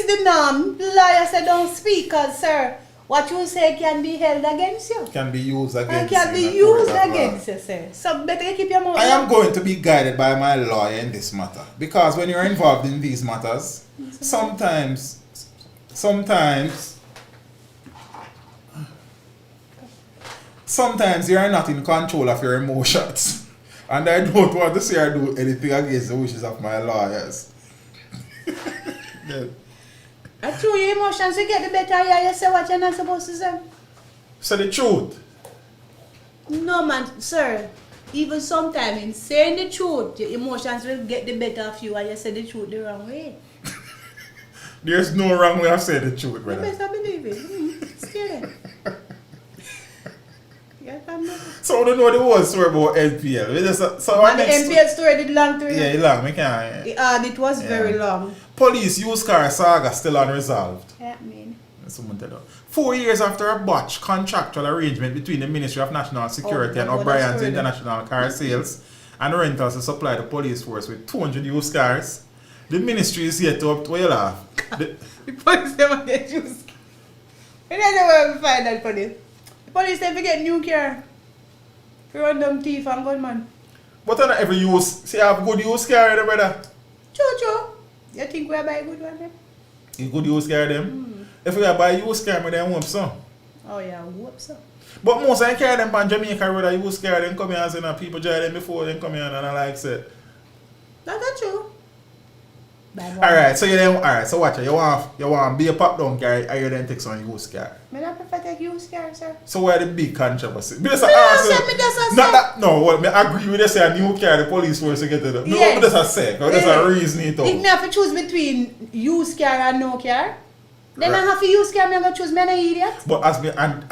the norm. The liar said don't speak, cause sir, what you say can be held against you. Can be used against you. Can be used against you, sir. So better you keep your mouth. I am going to be guided by my lawyer in this matter. Because when you're involved in these matters, sometimes you are not in control of your emotions. And I don't want to see her do anything against the wishes of my lawyers. I through your emotions, you get the better here, you say what you're not supposed to say. Say the truth. No man, sir. Even sometimes in saying the truth, your emotions will get the better of you and you say the truth the wrong way. There's no wrong way of saying the truth, brother. You better believe it. Scary. So I don't know the whole story about LPL. And the MPL story did long to you. Yeah, long. It was very long. Police used car saga still unresolved. Yeah, I mean. Someone tell you. 4 years after a botched contractual arrangement between the Ministry of National Security and O'Brien's International Car Sales and Rentals to supply the police force with 200 used cars, the ministry is yet to up to laugh. The police never get used cars. You don't know where we find that police. The police never get new car. We run them thief and gunman. But I not every use. See, I have good used car there, brother. True. You think we buy good one then? You good used car them? If we buy used car, then hope so. Oh yeah, hope so. But most of them carry them on Jamaica road, I used car, then come here and say, people drive them before they come here and I like say. That's true. Alright, so so watch it. You want to be a pop down car, or you then take some used car? I don't prefer take used car, sir. So where the big controversy? Me agree with this a new car, the police force to get it up. No, but that's a say, because that's a reason it If me have to choose between used car and no car, then I have to use car, I'm going to choose me an idiot. But as me and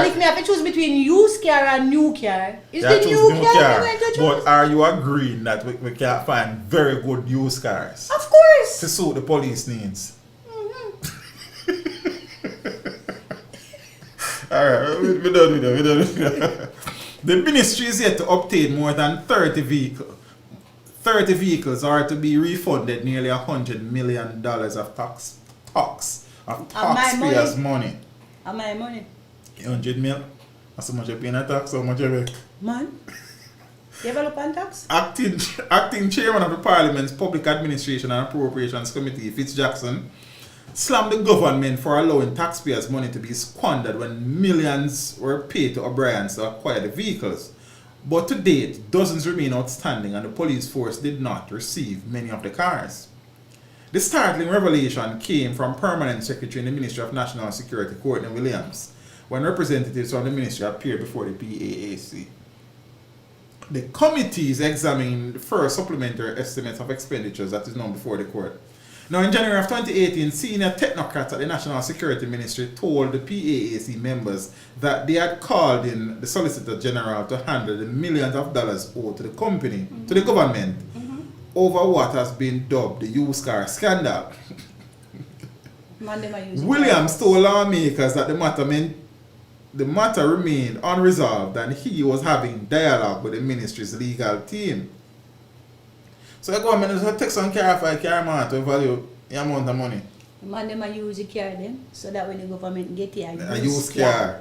if me have to choose between used car and new car, is the new car I'm going to choose? But are you agreeing that we can find very good used cars? Of course. To suit the police needs? Alright, we done with that. The ministry is yet to obtain more than 30 vehicles. 30 vehicles are to be refunded nearly $100 million of taxpayers' money. Of my money? 100 mil. That's how much you pay in tax, how much you make? Man, you ever look on tax? Acting chairman of the Parliament's Public Administration and Appropriations Committee, Fitz Jackson, slammed the government for allowing taxpayers' money to be squandered when millions were paid to O'Brien's to acquire the vehicles. But to date, dozens remain outstanding and the police force did not receive many of the cars. The startling revelation came from Permanent Secretary in the Ministry of National Security, Courtney Williams, when representatives from the ministry appeared before the PAAC. The committee is examining the first supplementary estimates of expenditures that is known before the court. Now, in January of 2018, senior technocrats at the National Security Ministry told the PAAC members that they had called in the Solicitor General to handle the millions of dollars owed to the company, to the government, over what has been dubbed the used car scandal. Williams told lawmakers that the matter remained unresolved and he was having dialogue with the ministry's legal team. So the government is going to take some car for a car man to value the amount of money. Man, them use the car them, so that when the government get here, A used car.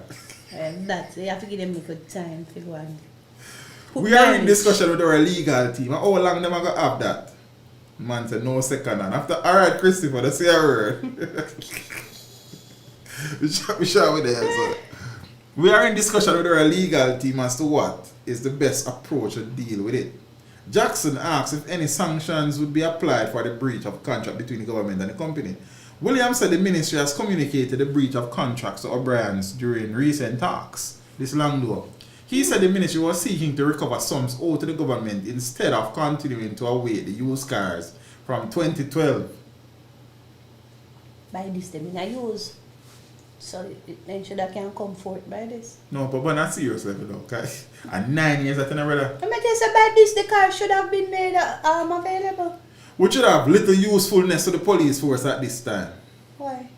That, you have to give them a good time for go and We are in discussion with our legal team. How long them are going to have that? Man said no second hand. After, alright Christopher, let's say a word. we shall with there. So. We are in discussion with our legal team as to what is the best approach to deal with it. Jackson asked if any sanctions would be applied for the breach of contract between the government and the company. Williams said the ministry has communicated the breach of contracts to O'Brien's during recent talks. This long though. He said the ministry was seeking to recover sums owed to the government instead of continuing to await the used cars from 2012. By this, they mean I use. So then should I can come forth by this? No, but we're not serious level though, okay? And 9 years at brother. I mean, say by this, the car should have been made available. We should have little usefulness to the police force at this time. Why?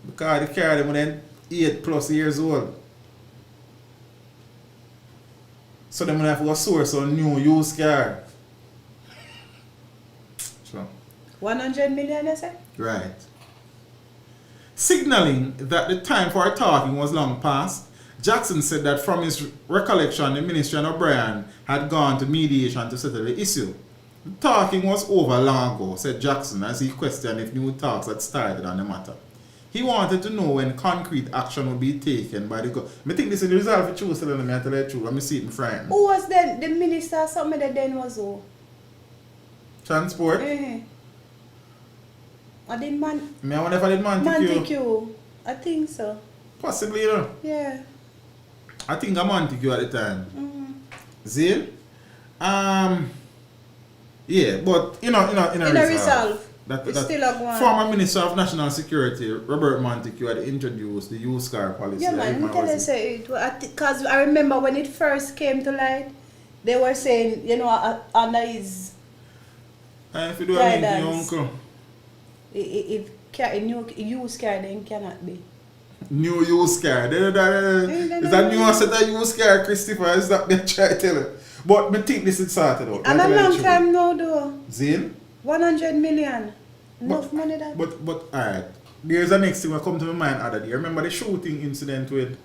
Because they carry them when they're 8+ years old. So they have to go source a new used car. So. 100 million, I say? Right. Signaling that the time for talking was long past, Jackson said that from his recollection, the ministry and O'Brien had gone to mediation to settle the issue. The talking was over long ago, said Jackson as he questioned if new talks had started on the matter. He wanted to know when concrete action would be taken by the government. I think this is the result for truth, telling me I tell you the truth. Let me see it in frightened. Who was then? The minister or something that then was who? Transport? I didn't man. I wonder if I did Montague. I think so. Possibly, you know. Yeah. I think I'm Montague at the time. See? Yeah, but in a resolve. It's still a one. Former Minister of National Security, Robert Montague, had introduced the used car policy. Yeah, man, because I remember when it first came to light, they were saying, under his if you do anything, uncle. If a new used car, then cannot be. New used car. Is that new set of used car, Christopher? Is that me try to tell you? But I think this is sorted out. And a long time now, though. Zane? 100 million. Enough money that. But alright. There's the next thing that come to my mind other day. Remember the shooting incident with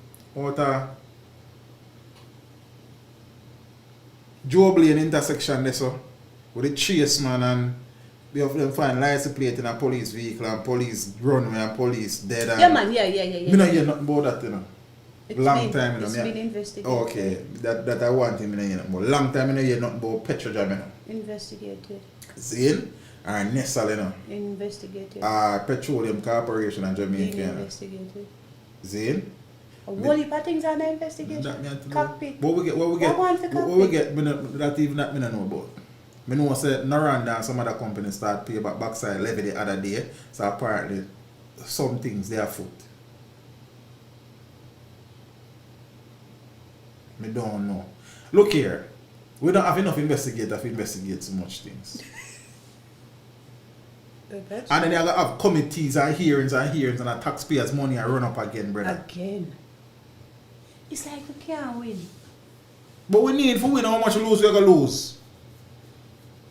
Joe Blaine intersection there, so with the chase man, and they have them find license plate in a police vehicle and police run and police dead. And yeah man, yeah. Me not hear nothing about that, you know. It's long been, time, you know. It's been investigated. Okay, that I want him to hear nothing about. Long time I hear nothing about Petrojam, you know. Investigated. See? Or Nessal, you know. Investigated. Petroleum Corporation and Jamaica, investigated. See? A whole heap of things are not investigated. Cockpit. What we get, that even that me don't know about. I know say Naranda and some other companies start pay back backside levy the other day, so apparently some things they are afoot. I don't know. Look here, we don't have enough investigators to investigate so much things. And then they have committees and hearings and the taxpayers' money are run up again, brother. Again. It's like we can't win. But we need for win. How much lose we are going to lose?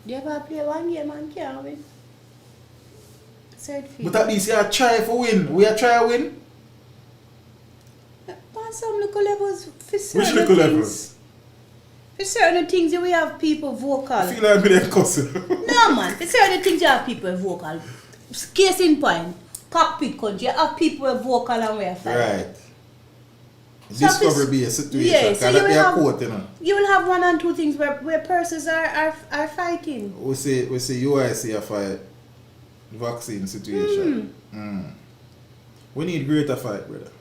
You ever play one game and can't win? But at least you are trying for win. We are trying to win. On some local levels, for certain which local levels? For certain things, we have people vocal. I feel like I'm being cussing. No, man. For certain things, you have people vocal. Case in point, cockpit country, you have people vocal and we are fighting. Right. Discovery be a situation. Yeah, so you will have one and two things where persons are fighting. We say UIC a fight vaccine situation. We need greater fight, brother.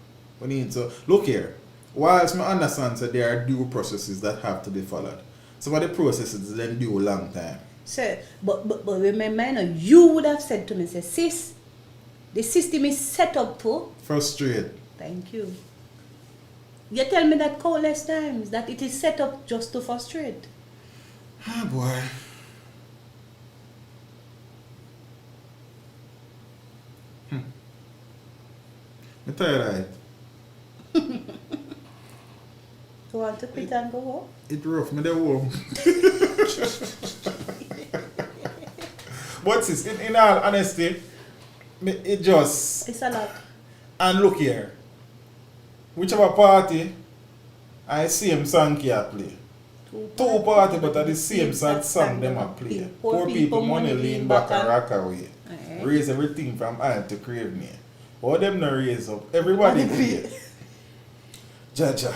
We need to look here. Whilst I understand that there are due processes that have to be followed. Some of the processes then do a long time. So, but remember, you know, you would have said to me, say, sis, the system is set up to Frustrate. Thank you. You tell me that countless times that it is set up just to frustrate. Ah, boy. I tell you that. You want to quit and go home? It rough, me dey home. But sis, in all honesty, it just... It's a lot. And look here. Whichever party, I same song here play. Two party, but at the same sad song them a play. Poor people money lean back and rock away. Raise everything from high to crave me. All them no raise up. Everybody play. Jaja.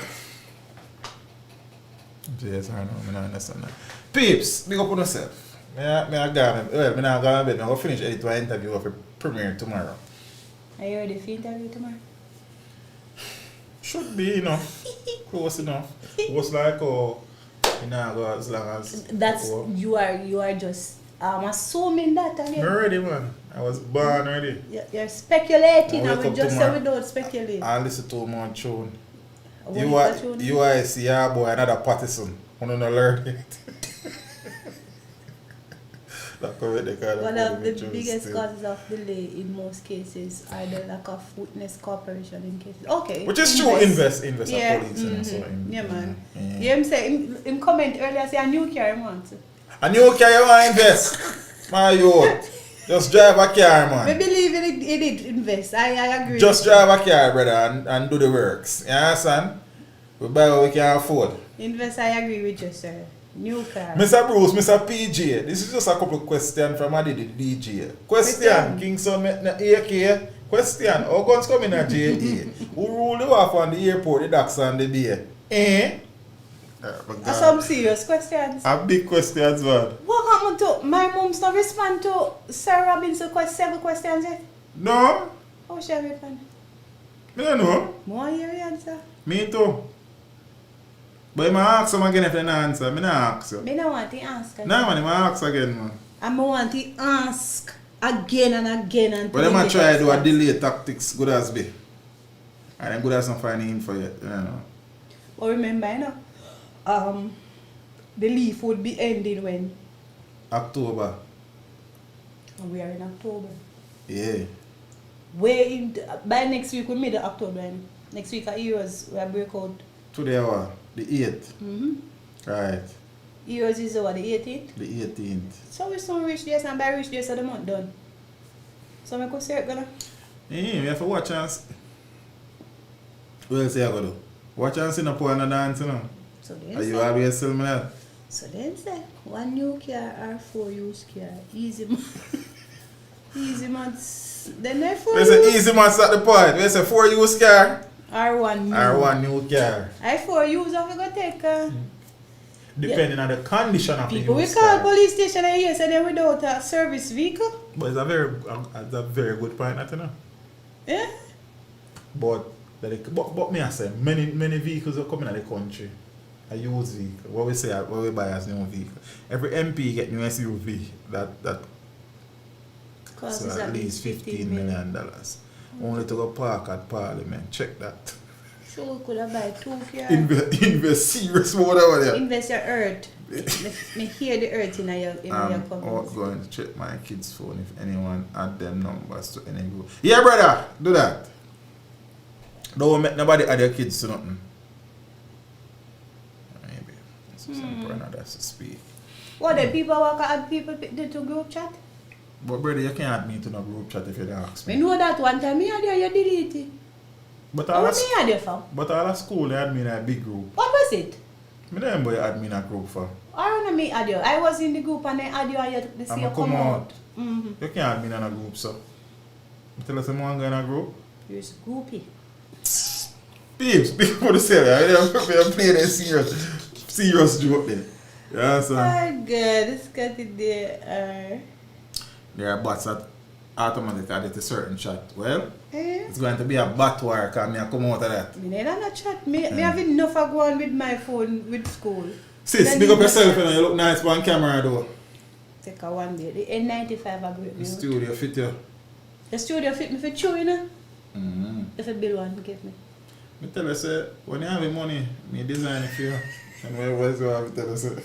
Yes, I know. I don't understand that. Peeps, big up on yourself. I'm not going to bed. I'm going to finish editing my interview of a premiere tomorrow. Are you ready for interview tomorrow? Should be, you know. Close enough. What's like, oh, you know, go as long as. That's, you are just assuming that again. I'm ready, man. I was born ready. You're speculating, I and we just say we don't speculate. I listen to my tune. Tune? You are a yeah, boy, another Patterson. I don't know learn it. One of the biggest causes of delay in most cases are the lack of witness cooperation in cases. Okay. Which is true, invest yeah. police. And so yeah, man. Yeah, I'm saying, in comment earlier, say a new car, man. A new car you want to invest? My youth. Just drive a car, man. We believe in it, invest. I agree. Just drive a car, brother, and do the works. You understand? We buy what we can afford. Invest, I agree with you, sir. New car. Mr. Bruce, Mr. PJ, this is just a couple of questions from the DJ. Question, Kingston AK. Question, how guns come in a JA? Who rule the off on the airport, the docks and the bay? Some serious questions. A big questions, man. What happened to my mom's not respond to Sir Robinson's several questions yet? No. How should I respond? I don't know. More hear your answer. Me too. But if I ask them again if they don't answer, I don't ask you. I don't want to ask again. No, man, I ask again, man. I want to ask again and again and but I try to do a delay tactics good as be. And I'm good as not finding info yet, you know. But remember, you know, the leaf would be ending when? October. And we are in October. Yeah. By next week, we mid October. Next week, Heroes will break out. Today, the 8th. Right. Heroes is over the 18th? The 18th. So we soon reach this, and by reach this, the month done. So I could say it gonna. Yeah, we have to watch and see. What else you have to do? Watch and see no porn and dance, you know. So then Are you always tell me that? So then say, one new car or 4 used car. Easy man. Easy man. Then they 4 they say easy man at the point. They say 4 used car. Or one new. Or one new car. I 4 used have to go take depending on the condition of people the used we call car. police station and here say they're without a service vehicle. But it's a very good point, you know. Yeah. But me I say many vehicles are coming in the country. A used vehicle. What we buy as new vehicle. Every MP get new SUV that Costs so at least $15 million. Only to go park at Parliament. Check that. So we could have buy 2 cars. Invest serious more over there. Invest your earth. Me hear the earth in your comments. I'm going to check my kids' phone if anyone add them numbers to any group. Yeah, brother, do that. Don't make nobody add your kids to nothing. Maybe. That's another to speak. What the people walk add people to group chat? But brother, you can't add me to no group chat if you don't ask me. I know that one time me add you delete it. But What me add you for? But all the school they had me in a big group. What was it? I don't remember you had me in a group for. I don't know me add you. I was in the group and I add you and you see you come out. You can't add me in a group, so. You tell us I'm going in a group? You're groupie. Babes, big for the sale. I'm playing a serious joke there. Yeah, so. Oh God, it's got it there. There are bots that automatically add it to certain chat. Well, it's going to be a bot work and I come out of that. I don't chat. Me have enough of going with my phone with school. Sis, big up yourself and you look nice on camera though. take a one day. The N95 I break me The out. studio fit you. The studio fit me for chew, you know? Mm-hmm. If a bill one give me. I tell you, say, when you have the money, me design it for you. And when you have it, tell you, say.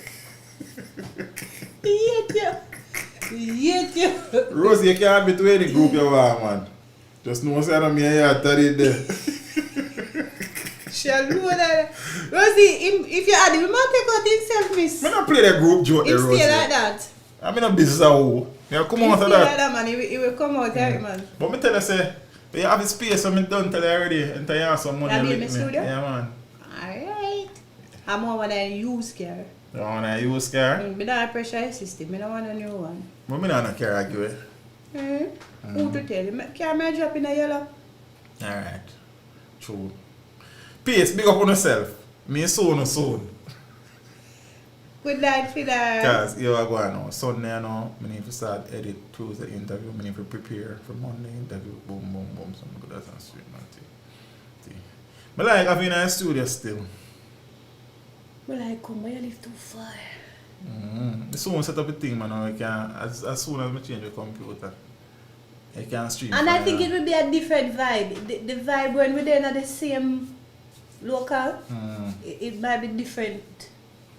Yet you. Rosie, you can't be to any group you want, man. Just know say I'm here to it there. Shall know that. Rosie, if you add him, he might take out himself, miss. I don't play the group joke there, Him Rosie. stay like that. I'm in a business of who. You come out of He stay that. like that, man. He will come out, right, man. But me tell you, say, you have the space, so I done tell you already, and tell you have some money. That be and in lick the me. studio? Yeah, man. Alright. I'm more than a used car. You want to use car? I don't pressure system. I don't want a new one. But me not care argue it. Who to tell you? Can I drop in a yellow? Alright. True. Peace, big up on yourself. Me soon. Good night for that. Because you are going now. Sunday now, I need to start edit Tuesday interview. I need to prepare for Monday interview. Boom. Something good as a street man. But like I've been in the studio still. Well, I come, but you live too far. The soon set up a thing, man. I can, as soon as I change the computer, I can stream. And I think it will be a different vibe. The vibe when we're there at the same local, it might be different.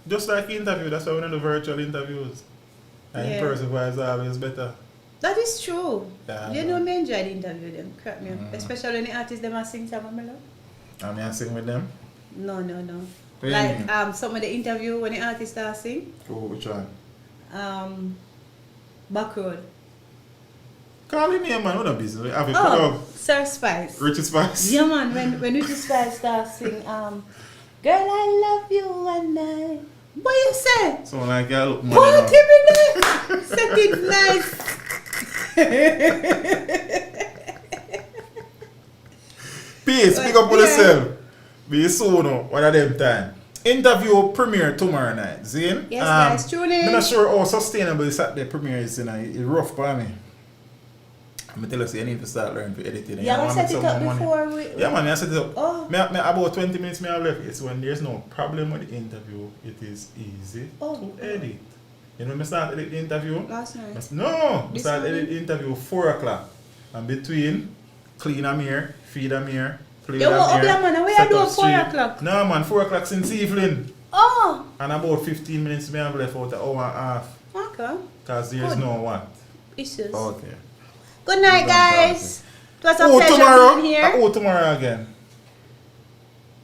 Just like interview, that's why we do the virtual interviews. And in person is always better. That is true. Yeah, You know, me enjoy the interview them. Crap me up. Especially when the artists them are sing Tamamelo. And I sing with them. No. What do you Like mean? some of the interview when the artists are sing. Oh, which one? Back road. Call him here, man. What a business. Have you put up Sir Spice. Richie Spice? Yeah, man. When Richie Spice starts sing, girl, I love you and I. What you say? So like, I look money Put now. him in there. Set it nice. Peace, pick up on yourself. Be soon, one of them time. Interview premiere tomorrow night. Zane? Yes, guys, tune in. I'm not sure how sustainable the Saturday premiere is. It's rough for me. I'm tell you, you need to start learning to edit it. Yeah, I set it up before we... Yeah, man, I set it up. Oh. Me about 20 minutes I have left. It's when there's no problem with the interview, it is easy to edit. You know, I start edit the interview. Last night. No, I start morning? edit the interview 4 o'clock. And between, clean a mirror, feed a mirror, play You a walk up mirror. there, man, and where set you do up 4 street. o'clock? No, man, 4 o'clock since evening. Oh, And about 15 minutes I have left out an hour and a half. okay. Because there's Good. no what. Issues. Okay. Good night, guys. It was a pleasure tomorrow? being here. Tomorrow again.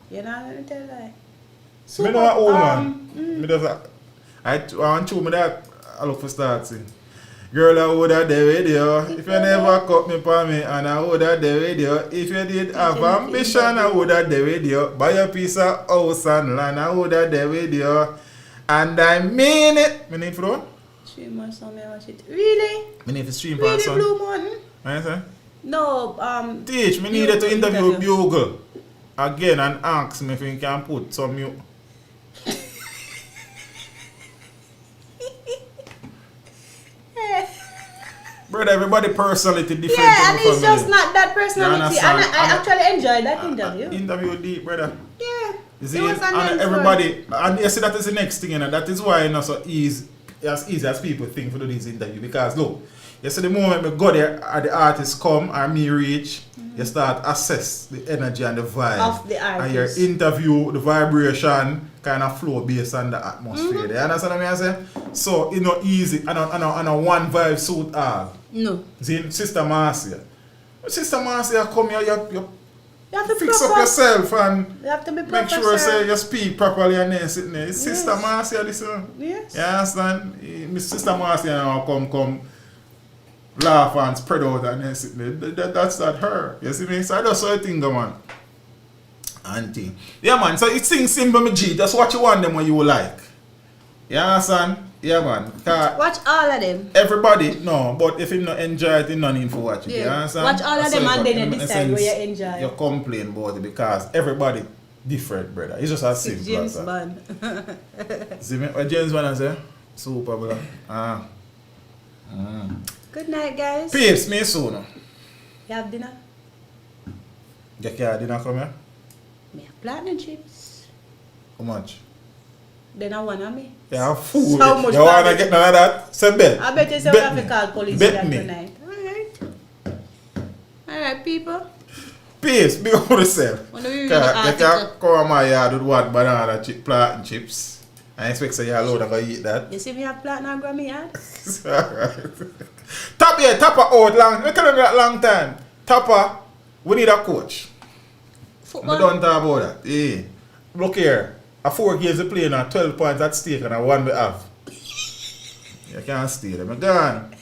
You're not going to tell lie. Me know what old man. Me just I want to me that I look for starting. Girl, I would have the video if you never cut me for me, and I would have the video if you did have ambition. I would have the video. Buy a piece of house and land. I would have the video, and I mean it. Me need for what? Stream or something, watch it. Really? Me need to stream for Really, son. Blue Mountain? What you say? No, Teach me needed to interview Bugle again and ask me if you can put some mute. Brother, everybody personality different. Yeah, and it's family. just not that personality. And understand? I actually enjoyed that interview. Interview deep, brother. Yeah. You see, It was a and nice everybody, and you see that is the next thing, you know, that is why it's not so easy as people think to do this interview. Because look, you see the moment we go there, the artist come or me reach, you start assess the energy and the vibe Of the and your artist. interview, the vibration kind of flow based on the atmosphere. You understand what I say? So it's not easy, and a one vibe suit all. No. See, Sister Marcia. Sister Marcia come here, you You have to fix up proper. yourself and You have to be proper. make sure sir. say you speak properly and then sitting there. It's Sister Marcia, listen. Yes. You understand? Miss Sister Marcia now come laugh and spread out and then sitting there. That's not her. You see me? So I just saw a thing, man. Auntie. Yeah, man. So it's things simple, me G. Just watch you want them when you like. You understand? Yeah, man. 'Cause Watch all of them. everybody, no, but if you not enjoy it, you no need for watch it. You Yeah. understand? Watch all of them and then you in a decide where sense, you enjoy. You complain about it because everybody different, brother. It's just as simple James as that. Bond. See me? What James Bond say? Super, brother. Good night, guys. Peeps, me soon. You have dinner? You can dinner come here? Me have platinum chips. How much? Then I wanna me. Yeah, fool. So much you wanna money. get none of that? Say bet. I bet you say we have to call police Bet that me. tonight. Alright, people. Peace, big up on yourself. When we read You the can't article. come to my yard with one banana chip, plant and chips. I expect say you're alone to go eat that. You see me have plant now, Grammy yard? Tapper out long. We tell him that long time. Tapper, we need a coach. Football. We don't talk about that. Yeah. Look here. A 4 games we play now, 12 points at stake and a 1 we have. You can't stay them. I'm gone.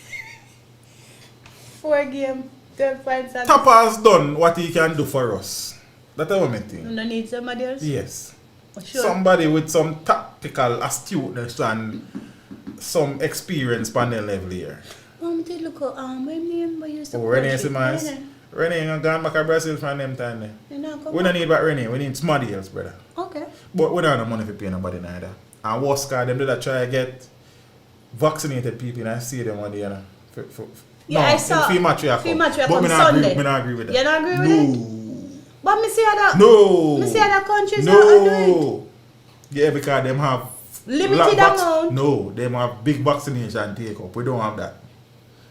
4 game, 12 points. Tapper has done what he can do for us. That's what I think. You don't need somebody else? Yes. Oh, sure. Somebody with some tactical astuteness and some experience on the level here. Mom did look at my name, but you used to Oh, coach Renee it. Simmons. Renee ain't gone back to Brazil from them time there. You know, come We on. don't need but Renee, we need somebody else, brother. Okay. But we don't have no money to pay nobody neither. And worse, cause them did that try to get vaccinated people and I see them one day, you know. Yeah, I saw. Free match we Free come. match we But come me not Sunday. agree, me not agree with that. You not agree with No. But me see other. No. Me see other countries are doing it. No. Yeah, because them have Limited amount. No, them have big vaccination take up. We don't have that.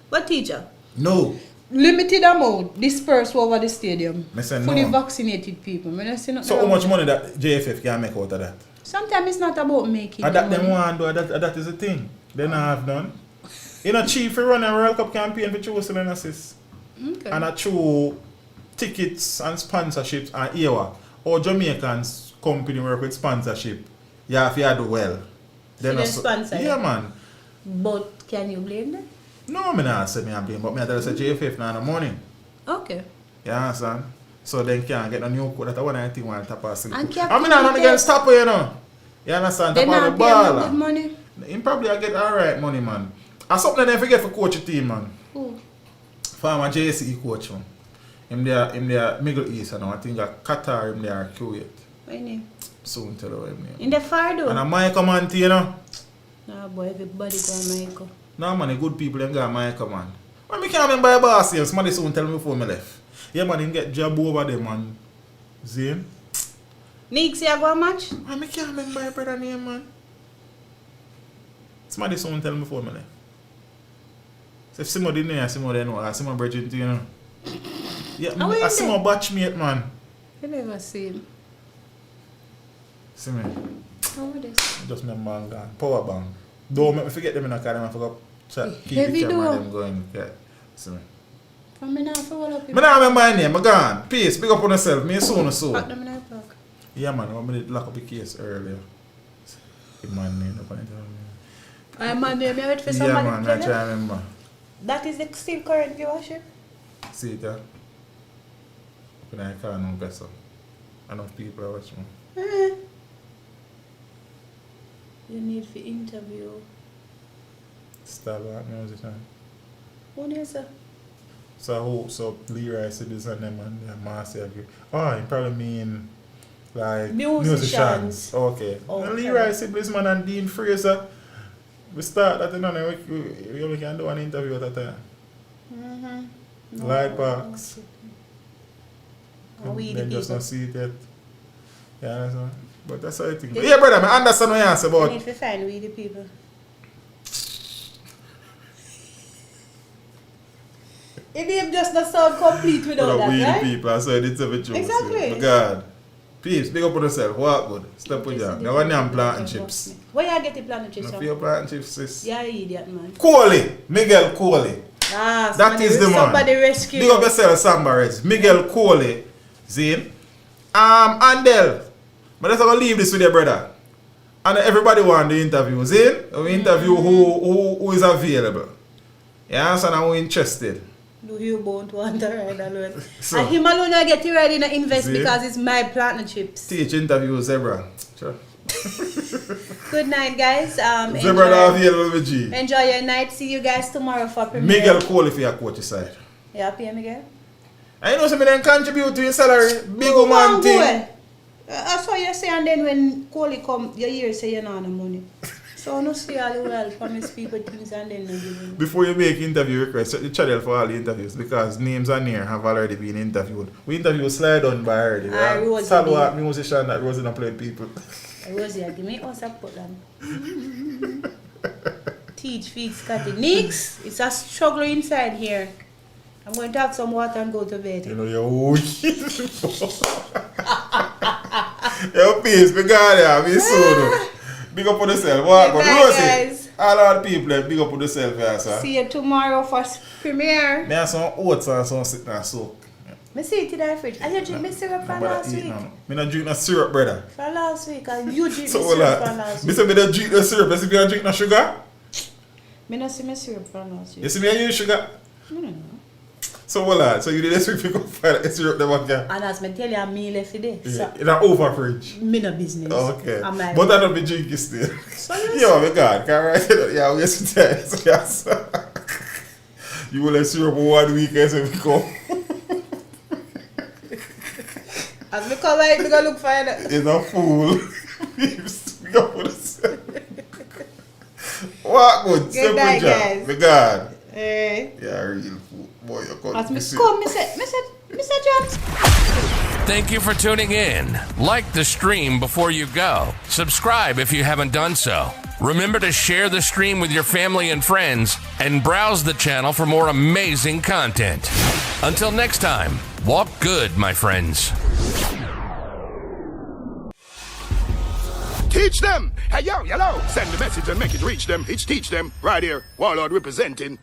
But teacher, No. limited amount dispersed over the stadium. Me say Fully no. vaccinated people. Me not see nothing So how wrong much with money that JFF can make out of that? it. Sometimes it's not about making And that the them money. want do, that is the thing. They not have done. You know, cheap for run a World Cup campaign for choosing an assist. Okay. And a true tickets and sponsorships and here or Jamaicans company work with sponsorship. You have to do well. So they sponsor Yeah, you? man. But can you blame them? No, me not say me a blame, but me I tell you say JFF now no money. Okay. You understand? So then can't get no new code. That's one I think one tap us. And I Captain mean, I'm not Details- against Tapper, you know. You understand? They Tapper not the pay them good baller. money. Him probably I get alright money, man. And something they forget for coach a team, man. Who? Former JCE coach, man. Him there Middle East, and I think that Qatar, him there Kuwait. What your name? Soon tell you him name. In the far though? And a Michael man, too, you know. Nah boy, everybody go Michael. No man, the good people them got Michael, man. When me can't remember a boss here, somebody soon tell me before me left. Yeah, man, him get job over there, man. Zane. Next year go match? I can't remember your brother name, man. Somebody soon tell me before me left. So if Simo didn't know, Simo didn't know. Simo Bridget, you know. Yeah, How you I Simo batchmate, man. You never see him. See me. How was this? Just my man gone. Power bank. Don't make me forget them in the car, I forgot. Keep Heavy the camera though. them going. Yeah. See me. From me now follow up. I don't remember my name, I gone. Peace, big up on yourself. Me soon. Pack them in the park. Yeah, man, I did lock up the case earlier. The man name, up on it. I'm on there, me wait for Yeah, somebody man, to I tell try them. remember. That is the still current viewership. See it, yeah? When I can't know better. Enough people are watching me. You need to interview. Star musician. Who is it? So Leroy said this and them and Marcy agree. Oh, you probably mean like Musicians. Okay. Okay. Leroy Sibley's and Dean Fraser. We start that and we only can do an interview at a time. Mm-hmm. Light Parks. We the Then just people. not see it yet. Yeah, understand? But that's how I think. Yeah, brother, I understand what you answer I about. need to find we the people. It name just not sound complete without that, We right? the people, I said it's a bit true. Exactly. My God. Peace, big up on yourself. Walk good. Step with you. Now when I'm planting chips. Where you get the planting chips Now from? for your planting chips, sis. Yeah, you idiot, man. Coley. Miguel Coley. Ah, That is the man. Somebody rescue. Big up yourself, Sambarez. Miguel Coley. Zane. Andel. But let's go leave this with your brother. And everybody want the interview. Zane, we interview who is available. Yeah, so now we're interested. Do you won't want to ride alone? So- And him alone I get you ready to invest See? because it's my planting chips. Teach interview Zebra. Sure. Good night, guys. Zebra not available with G. Enjoy your night. See you guys tomorrow for premiere. Miguel Coley for your coach side. You happy, Miguel? I know some of them contribute to your salary. Big Come man on, thing. boy. That's what you say, and then when Coley come, your ear say you don't have no money. So no see all the world promise people things and then no give them. Before you make interview requests, check the channel for all the interviews because names on here have already been interviewed. We interviewed Slide On by already. Rosie Salwa musician that Rosie don't play people. Rosie, give me us a put on. Teach feet Scotty. Nix, it's a struggle inside here. I'm going to have some water and go to bed. You know, you're wicked. Yo, peace, big guy, me soon. Big up on yourself. What? But Rosie, all the people, big up on yourself, yeah, sir. See you tomorrow for premiere. Me have some oats and some sitting and soak. Me see it in the fridge. I drink my syrup from last week. Me not drink no syrup, brother. From last week, and you drink So my syrup from last me week. say me don't drink no syrup. Let's see if you don't drink no sugar. Me not see my syrup from last week. You see me and use sugar. No. So so you did this week to find the syrup them again. And as me tell you, I'm me left today. Yeah. So, In an over fridge. me no business. Oh, okay. I'm like, But I don't be drinking still. So you Yo, my God, can I write it? Yeah, we used to tell you. So, yes. You will have syrup 1 week as we come. as me come out, me go look for it. You're a fool. We go for this. What good? Good night, Simple job. guys. My God. Eh. Yeah, real fool. Boy, you're going As me to come, me say, James. Thank you for tuning in. Like the stream before you go. Subscribe if you haven't done so. Remember to share the stream with your family and friends and browse the channel for more amazing content. Until next time, walk good, my friends. Teach them. Hey, yo, hello. Send the message and make it reach them. It's teach them right here. Warlord representing.